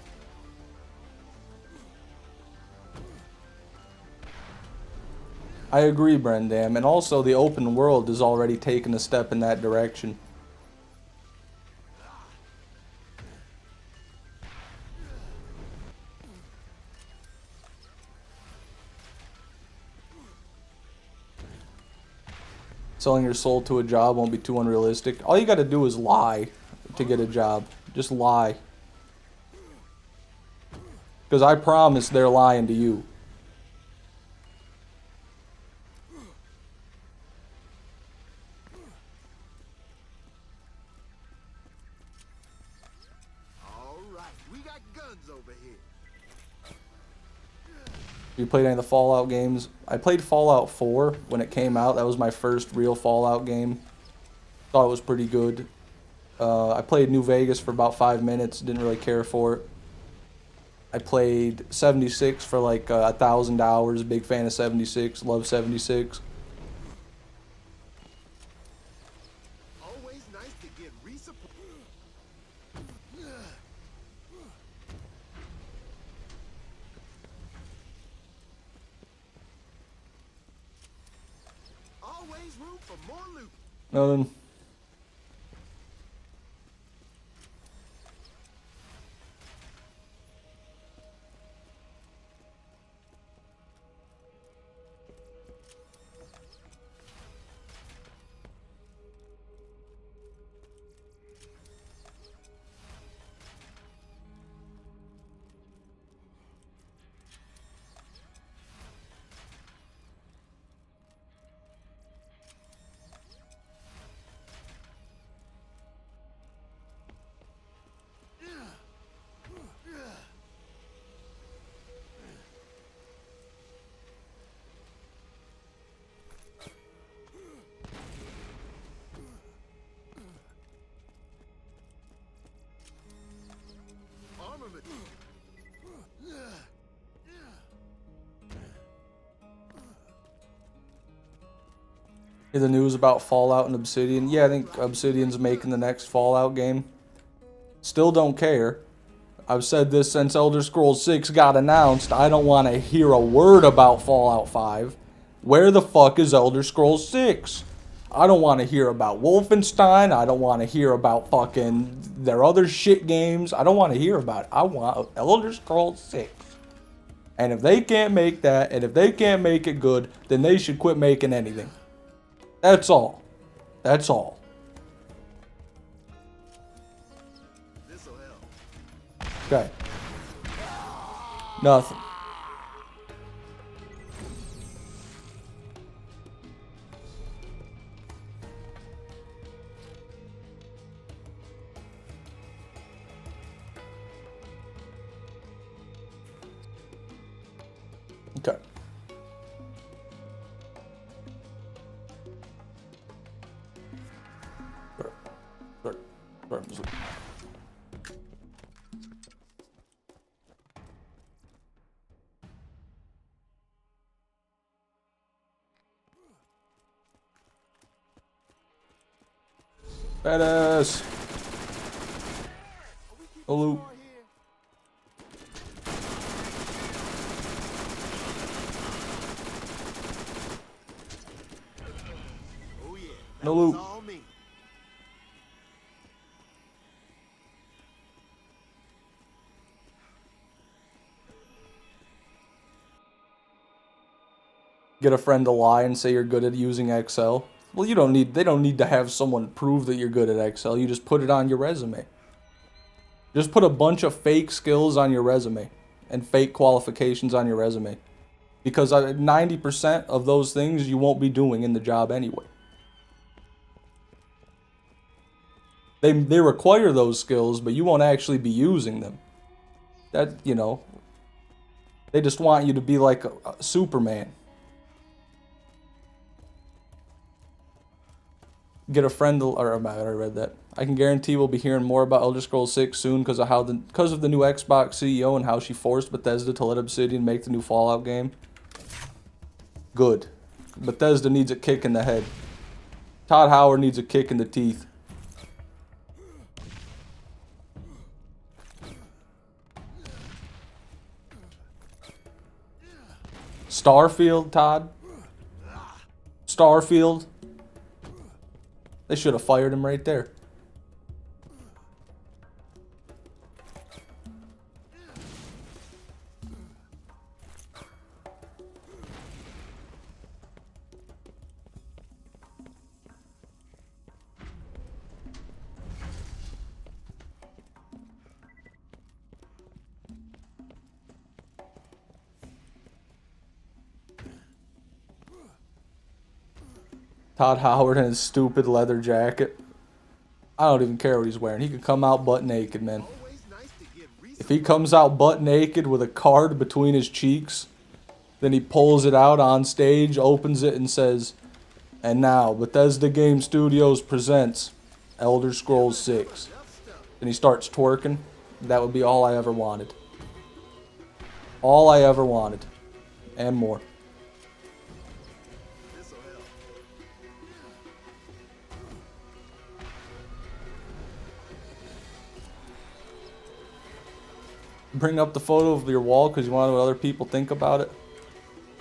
I agree, Brendam, and also the open world has already taken a step in that direction. Selling your soul to a job won't be too unrealistic. All you gotta do is lie to get a job. Just lie. Because I promise they're lying to you. All right, we got guns over here. You played any of the Fallout games? I played Fallout 4 when it came out. That was my first real Fallout game. Thought it was pretty good. I played New Vegas for about 5 minutes. Didn't really care for it. I played 76 for like 1,000 hours. Big fan of 76. Love 76. Always nice to get resupply. Always room for more loot. Nothing. Armament. Hear the news about Fallout and Obsidian? Yeah, I think Obsidian's making the next Fallout game. Still don't care. I've said this since Elder Scrolls 6 got announced. I don't want to hear a word about Fallout 5. Where the fuck is Elder Scrolls 6? I don't want to hear about Wolfenstein. I don't want to hear about fucking their other shit games. I don't want to hear about it. I want Elder Scrolls 6. And if they can't make that, and if they can't make it good, then they should quit making anything. That's all. That's all. This'll help. Okay. Nothing. Okay. Sorry. Badass. No loot. Oh yeah. No loot. That's all me. Get a friend to lie and say you're good at using Excel. Well, they don't need to have someone prove that you're good at Excel. You just put it on your resume. Just put a bunch of fake skills on your resume and fake qualifications on your resume. Because 90% of those things you won't be doing in the job anyway. They require those skills, but you won't actually be using them. That, They just want you to be like a Superman. Get a friend, or I already read that. I can guarantee we'll be hearing more about Elder Scrolls 6 soon because of the new Xbox CEO and how she forced Bethesda to let Obsidian make the new Fallout game. Good. Bethesda needs a kick in the head. Todd Howard needs a kick in the teeth. Starfield, Todd? Starfield? They should have fired him right there. Todd Howard in his stupid leather jacket. I don't even care what he's wearing. He could come out butt naked, man. If he comes out butt naked with a card between his cheeks, then he pulls it out on stage, opens it, and says, "And now, Bethesda Game Studios presents Elder Scrolls 6. And he starts twerking. That would be all I ever wanted. All I ever wanted. And more. Bring up the photo of your wall because you want to know what other people think about it.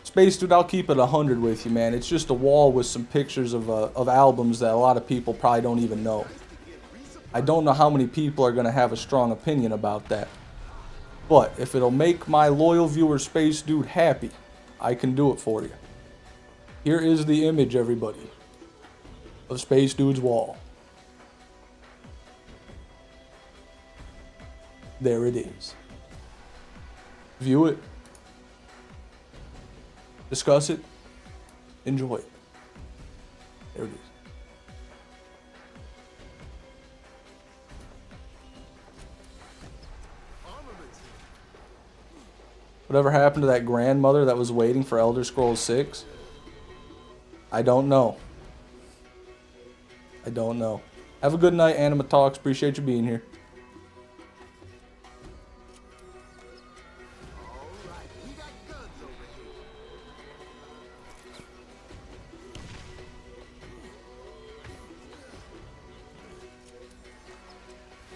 Space Dude, I'll keep it 100 with you, man. It's just a wall with some pictures of albums that a lot of people probably don't even know. I don't know how many people are going to have a strong opinion about that. But if it'll make my loyal viewer Space Dude happy, I can do it for you. Here is the image, everybody, of Space Dude's wall. There it is. View it. Discuss it. Enjoy it. There it is. Whatever happened to that grandmother that was waiting for Elder Scrolls 6? I don't know. I don't know. Have a good night, Anima Talks. Appreciate you being here.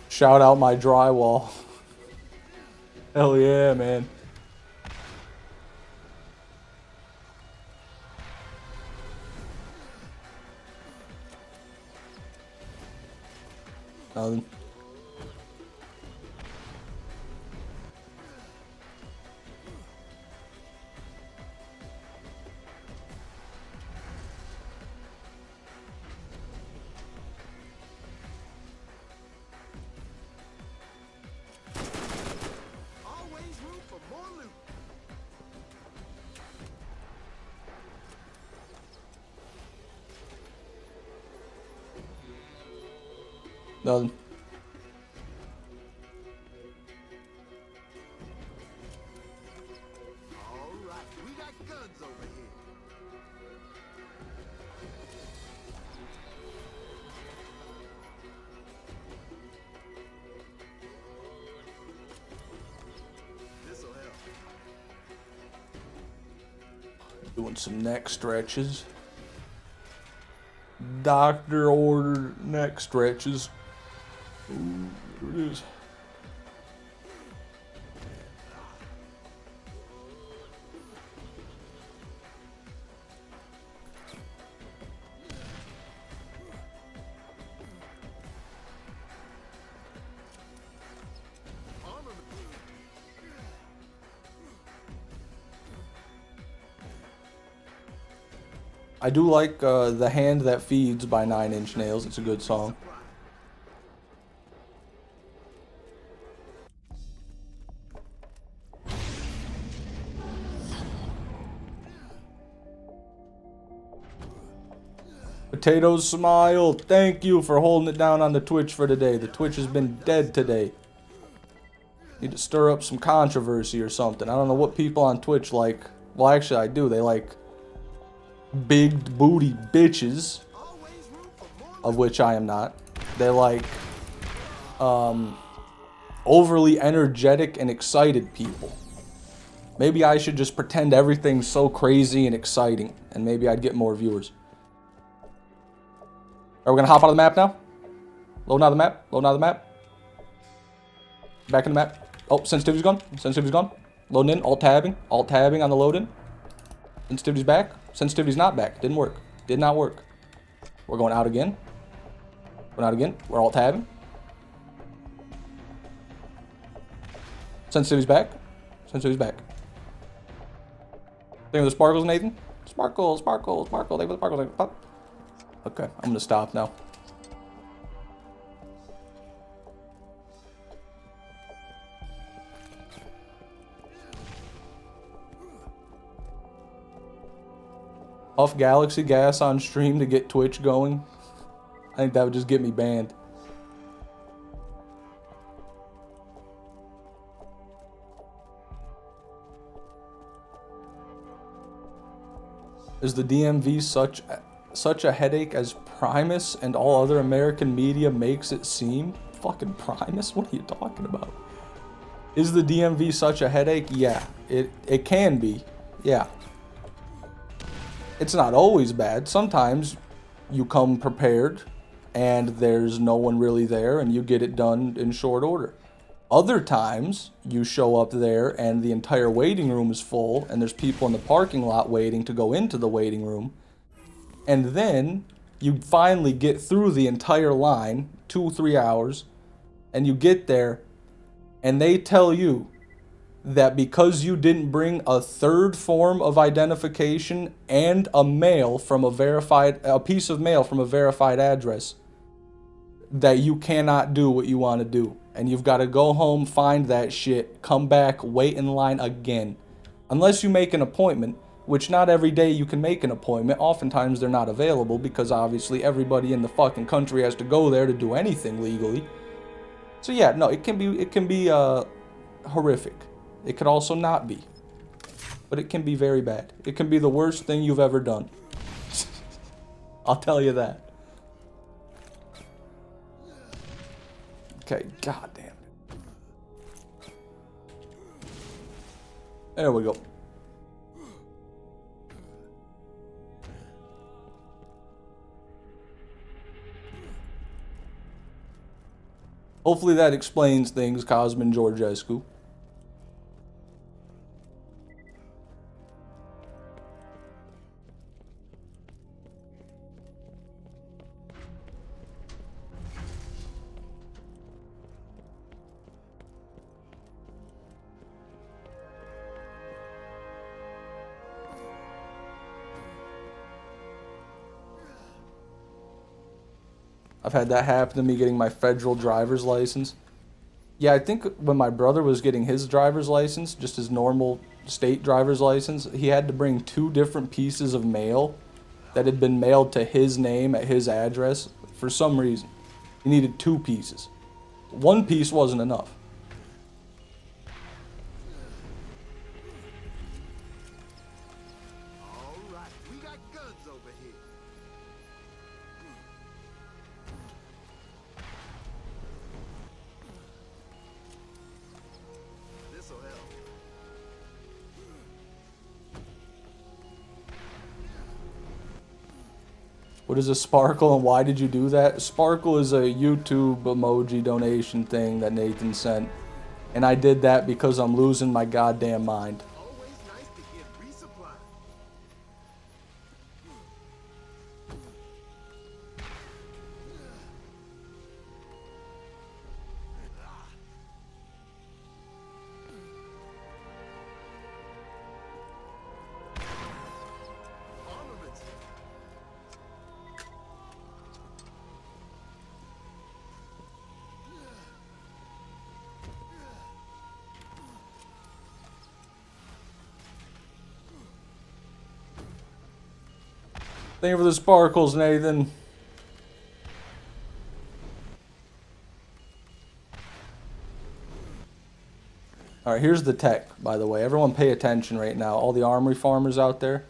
Shout out my drywall. Hell yeah, man. Nothing. Nothing. All right, we got guns over here. This'll help. Doing some neck stretches. Doctor ordered neck stretches. Ooh, there it is. I do like The Hand That Feeds by 9 Inch Nails. It's a good song. Potatoes Smile, thank you for holding it down on the Twitch for today. The Twitch has been dead today. Need to stir up some controversy or something. I don't know what people on Twitch like. Well, actually, I do. They like big booty bitches, of which I am not. They like overly energetic and excited people. Maybe I should just pretend everything's so crazy and exciting, and maybe I'd get more viewers. Are we gonna hop out of the map now? Loading out of the map. Loading out of the map. Back in the map. Oh, sensitivity's gone. Sensitivity's gone. Loading in. Alt tabbing. Alt tabbing on the load in. Sensitivity's back. Sensitivity's not back. Didn't work. Did not work. We're going out again. Going out again. We're alt tabbing. Sensitivity's back. Sensitivity's back. Think of the sparkles, Nathan? Sparkle, sparkle, sparkle. Think of the sparkles. Pop. Okay, I'm gonna stop now. Off Galaxy Gas on stream to get Twitch going. I think that would just get me banned. Is the DMV such a headache as Primus and all other American media makes it seem? Fucking Primus? What are you talking about? Is the DMV such a headache? Yeah, it can be. Yeah. It's not always bad. Sometimes you come prepared and there's no one really there and you get it done in short order. Other times you show up there and the entire waiting room is full and there's people in the parking lot waiting to go into the waiting room. And then you finally get through the entire line, 2-3 hours, and you get there and they tell you that because you didn't bring a third form of identification and a piece of mail from a verified address, that you cannot do what you want to do. And you've got to go home, find that shit, come back, wait in line again. Unless you make an appointment, which not every day you can make an appointment. Oftentimes they're not available because obviously everybody in the fucking country has to go there to do anything legally. So yeah, no, it can be horrific. It could also not be. But it can be very bad. It can be the worst thing you've ever done. I'll tell you that. Okay, goddamn. There we go. Hopefully that explains things, Cosmin Georgescu. I've had that happen to me getting my federal driver's license. Yeah, I think when my brother was getting his driver's license, just his normal state driver's license, he had to bring 2 different pieces of mail that had been mailed to his name at his address for some reason. He needed 2 pieces. 1 piece wasn't enough. All right, we got guns over here. This'll help. What is a sparkle and why did you do that? Sparkle is a YouTube emoji donation thing that Nathan sent. And I did that because I'm losing my goddamn mind. Always nice to get resupply. Armaments. Thank you for the sparkles, Nathan. Alright, here's the tech, by the way. Everyone pay attention right now. All the armory farmers out there.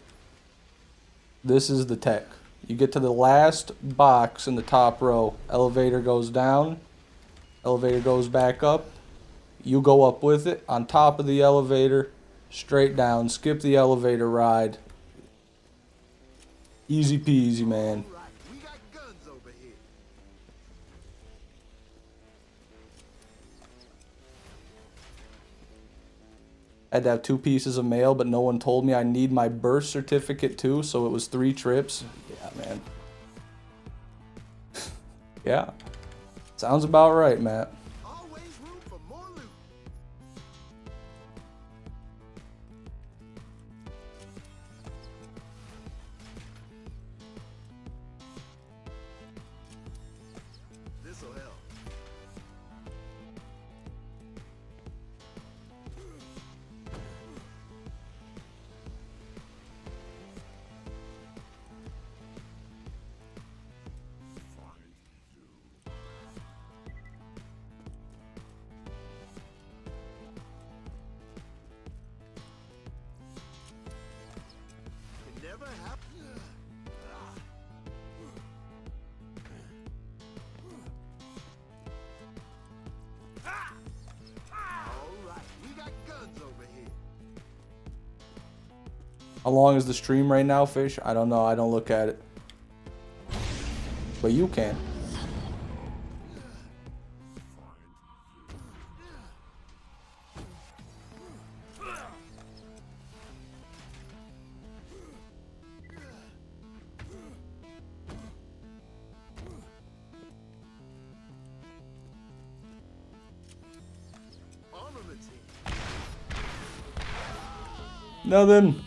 This is the tech. You get to the last box in the top row. Elevator goes down. Elevator goes back up. You go up with it. On top of the elevator. Straight down. Skip the elevator ride. Easy peasy, man. All right, we got guns over here. I had to have 2 pieces of mail, but no one told me I need my birth certificate too, so it was 3 trips. Yeah, man. Yeah. Sounds about right, Matt. Always room for more loot. This'll help. It never happened. All right, we got guns over here. How long is the stream right now, Fish? I don't know. I don't look at it. But you can. Armaments here. Nothing.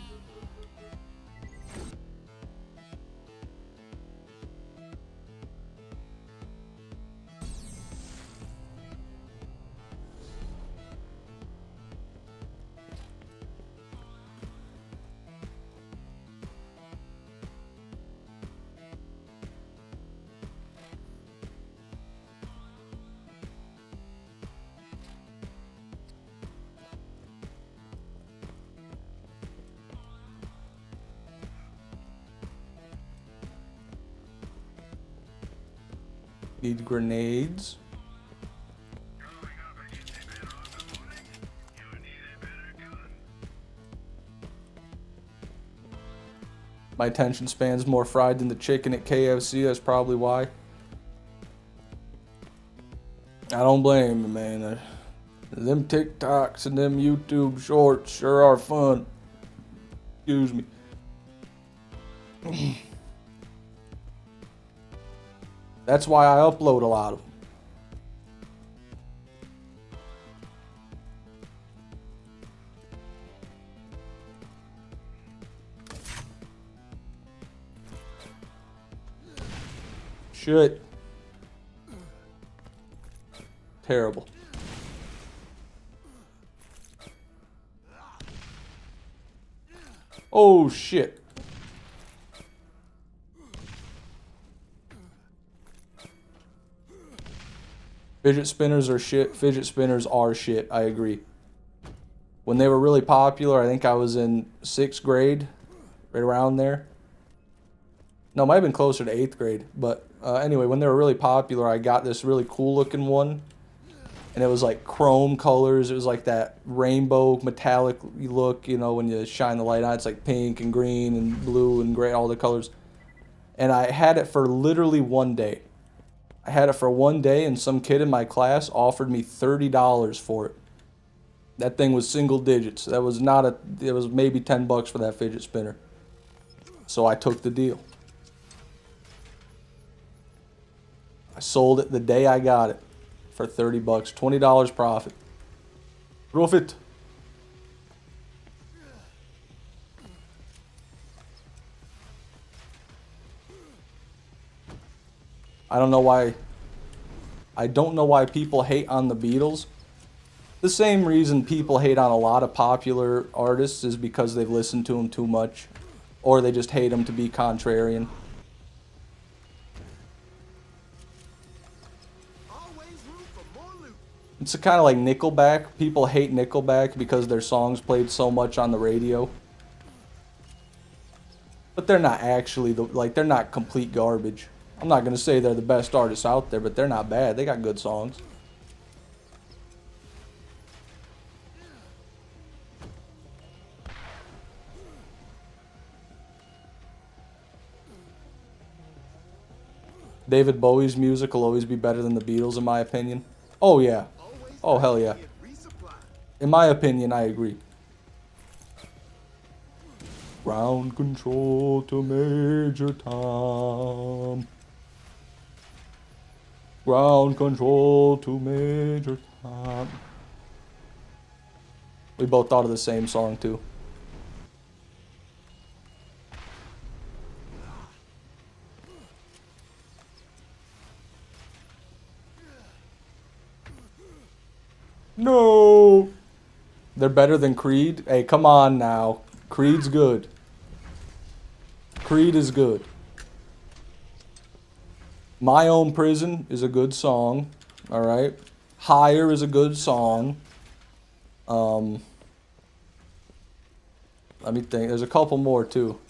Need grenades. My attention span's more fried than the chicken at KFC. That's probably why. I don't blame you, man. Them TikToks and them YouTube shorts sure are fun. Excuse me. That's why I upload a lot of them. Shit. Terrible. Oh shit. Fidget spinners are shit. Fidget spinners are shit. I agree. When they were really popular, I think I was in 6th grade, right around there. No, it might have been closer to 8th grade. But anyway, when they were really popular, I got this really cool looking one. And it was like chrome colors. It was like that rainbow metallic look, you know, when you shine the light on. It's like pink and green and blue and gray, all the colors. And I had it for literally one day. I had it for one day, and some kid in my class offered me $30 for it. That thing was single digits. That was not a. It was maybe $10 for that fidget spinner. So I took the deal. I sold it the day I got it for $30, $20 profit. Profit. I don't know why. I don't know why people hate on the Beatles. The same reason people hate on a lot of popular artists is because they've listened to them too much, or they just hate them to be contrarian. Always room for more loot. It's kind of like Nickelback. People hate Nickelback because their songs played so much on the radio. But they're not actually, they're not complete garbage. I'm not going to say they're the best artists out there, but they're not bad. They got good songs. David Bowie's music will always be better than the Beatles, in my opinion. Oh, yeah. Oh, hell yeah. In my opinion, I agree. Ground control to Major Tom. Ground control to Major Tom. We both thought of the same song, too. No! They're better than Creed? Hey, come on now. Creed's good. Creed is good. My Own Prison is a good song. Alright? Higher is a good song. Let me think. There's a couple more, too.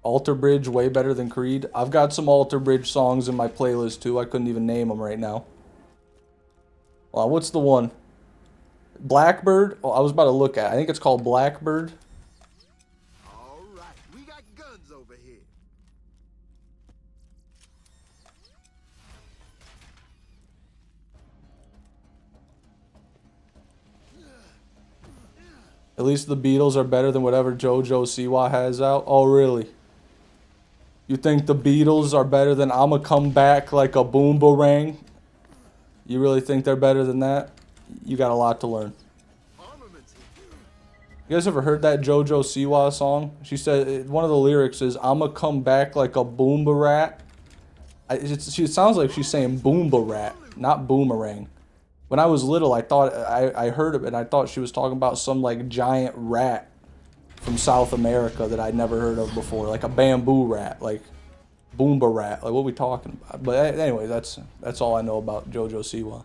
Alter Bridge, way better than Creed. I've got some Alter Bridge songs in my playlist, too. I couldn't even name them right now. Well, what's the one? Blackbird? Oh, I was about to look at it. I think it's called Blackbird. All right, we got guns over here. At least the Beatles are better than whatever JoJo Siwa has out. Oh, really? You think the Beatles are better than I'ma Come Back Like a Boomerang? You really think they're better than that? You got a lot to learn. You guys ever heard that JoJo Siwa song? She said, one of the lyrics is, I'ma come back like a boomerang. It sounds like she's saying boombarat, not boomerang. When I was little, I thought, I heard it and I thought she was talking about some like giant rat from South America that I'd never heard of before, like a bamboo rat, like Boomba rat, like what are we talking about? But anyway, that's all I know about JoJo Siwa.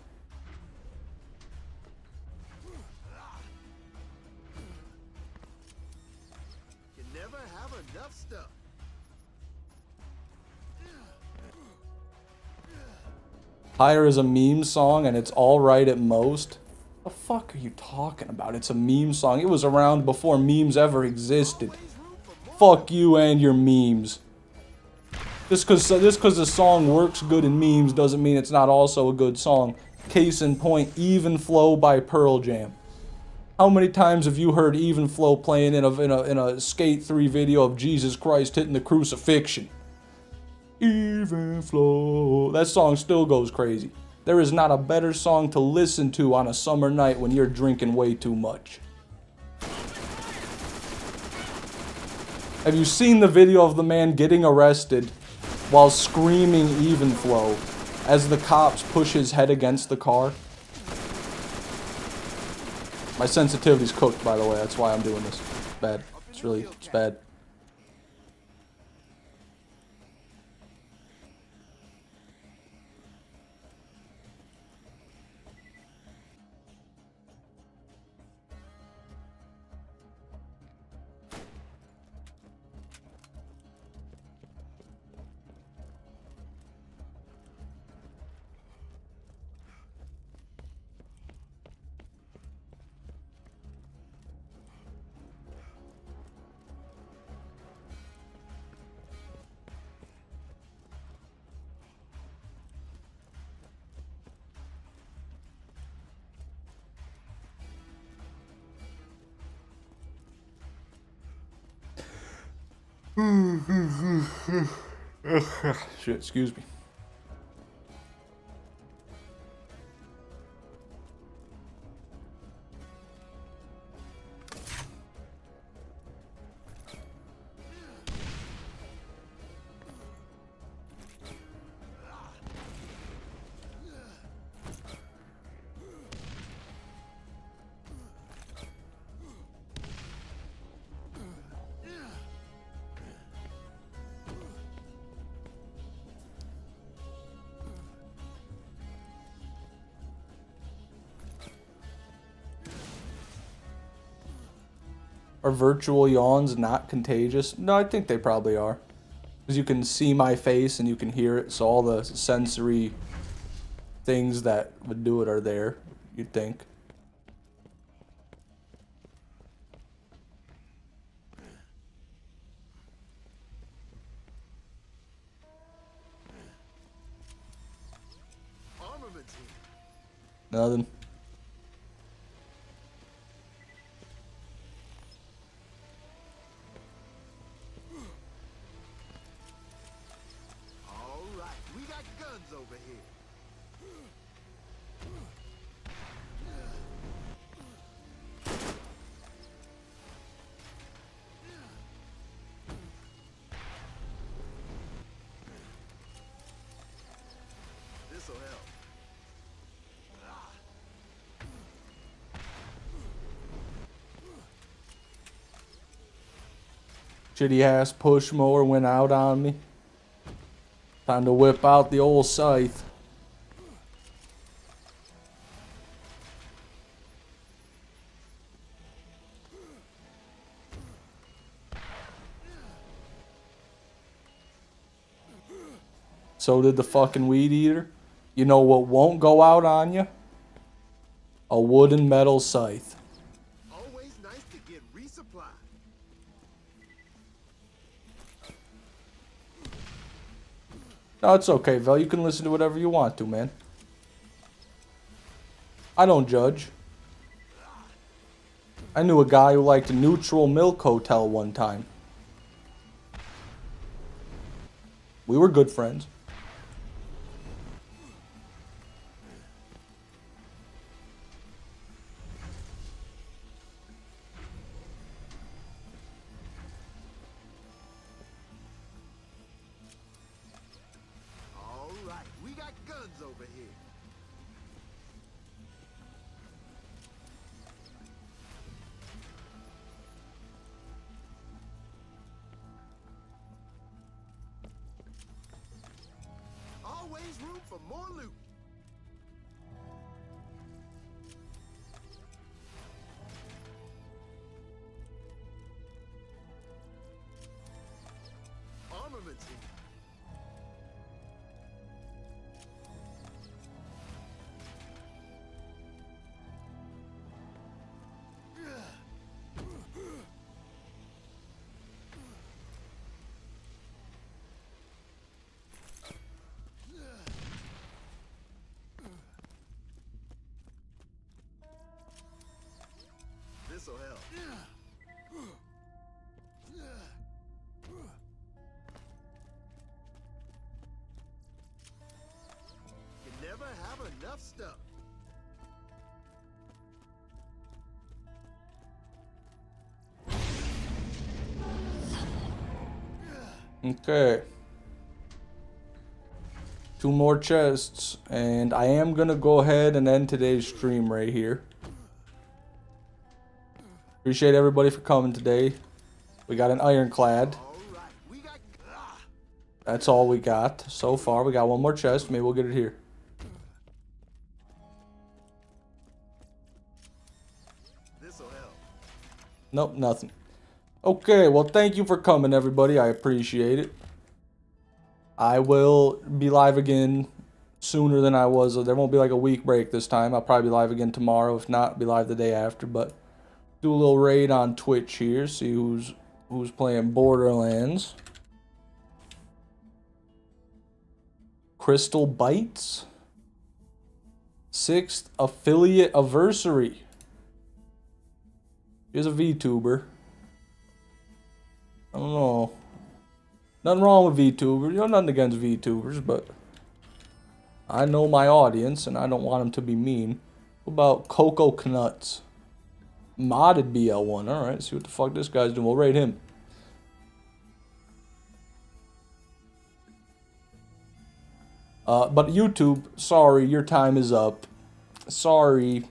You never have enough stuff. Higher is a meme song and it's alright at most. What the fuck are you talking about? It's a meme song. It was around before memes ever existed. Fuck you and your memes. Just cause the song works good in memes doesn't mean it's not also a good song. Case in point, Even Flow by Pearl Jam. How many times have you heard Even Flow playing in a Skate 3 video of Jesus Christ hitting the crucifixion? Even Flow. That song still goes crazy. There is not a better song to listen to on a summer night when you're drinking way too much. Have you seen the video of the man getting arrested while screaming Even Flow as the cops push his head against the car? My sensitivity's cooked, by the way. That's why I'm doing this. It's bad. It's bad. Shit, excuse me. Are virtual yawns not contagious? No, I think they probably are. Because you can see my face and you can hear it, so all the sensory things that would do it are there, you'd think. Armaments here. Nothing. All right, we got guns over here. This'll help. Shitty ass push mower went out on me. Time to whip out the old scythe. So did the fucking weed eater. You know what won't go out on you? A wooden metal scythe. Always nice to get resupplied. No, it's okay, Vel. You can listen to whatever you want to, man. I don't judge. I knew a guy who liked a neutral milk hotel one time. We were good friends. All right, we got guns over here. Always room for more loot. Armaments here. This'll help. You never have enough stuff. Okay. 2 more chests. And I am going to go ahead and end today's stream right here. Appreciate everybody for coming today. We got an ironclad. All right, we got. That's all we got so far. We got 1 more chest. Maybe we'll get it here. This'll help. Nope, nothing. Okay, well, thank you for coming, everybody. I appreciate it. I will be live again sooner than I was. There won't be like a week break this time. I'll probably be live again tomorrow. If not, be live the day after. But do a little raid on Twitch here. See who's playing Borderlands. Crystal Bites. 6th affiliate anniversary. Here's a VTuber. I don't know. Nothing wrong with VTubers. You know, nothing against VTubers, but I know my audience and I don't want them to be mean. What about Coco Knuts? Modded BL1. Alright, see what the fuck this guy's doing. We'll rate him. But YouTube, sorry, your time is up. Sorry.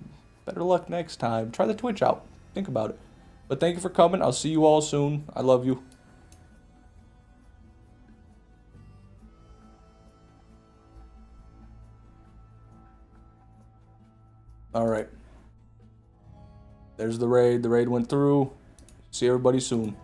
Better luck next time. Try the Twitch out. Think about it. But thank you for coming. I'll see you all soon. I love you. Alright. There's the raid. The raid went through. See everybody soon.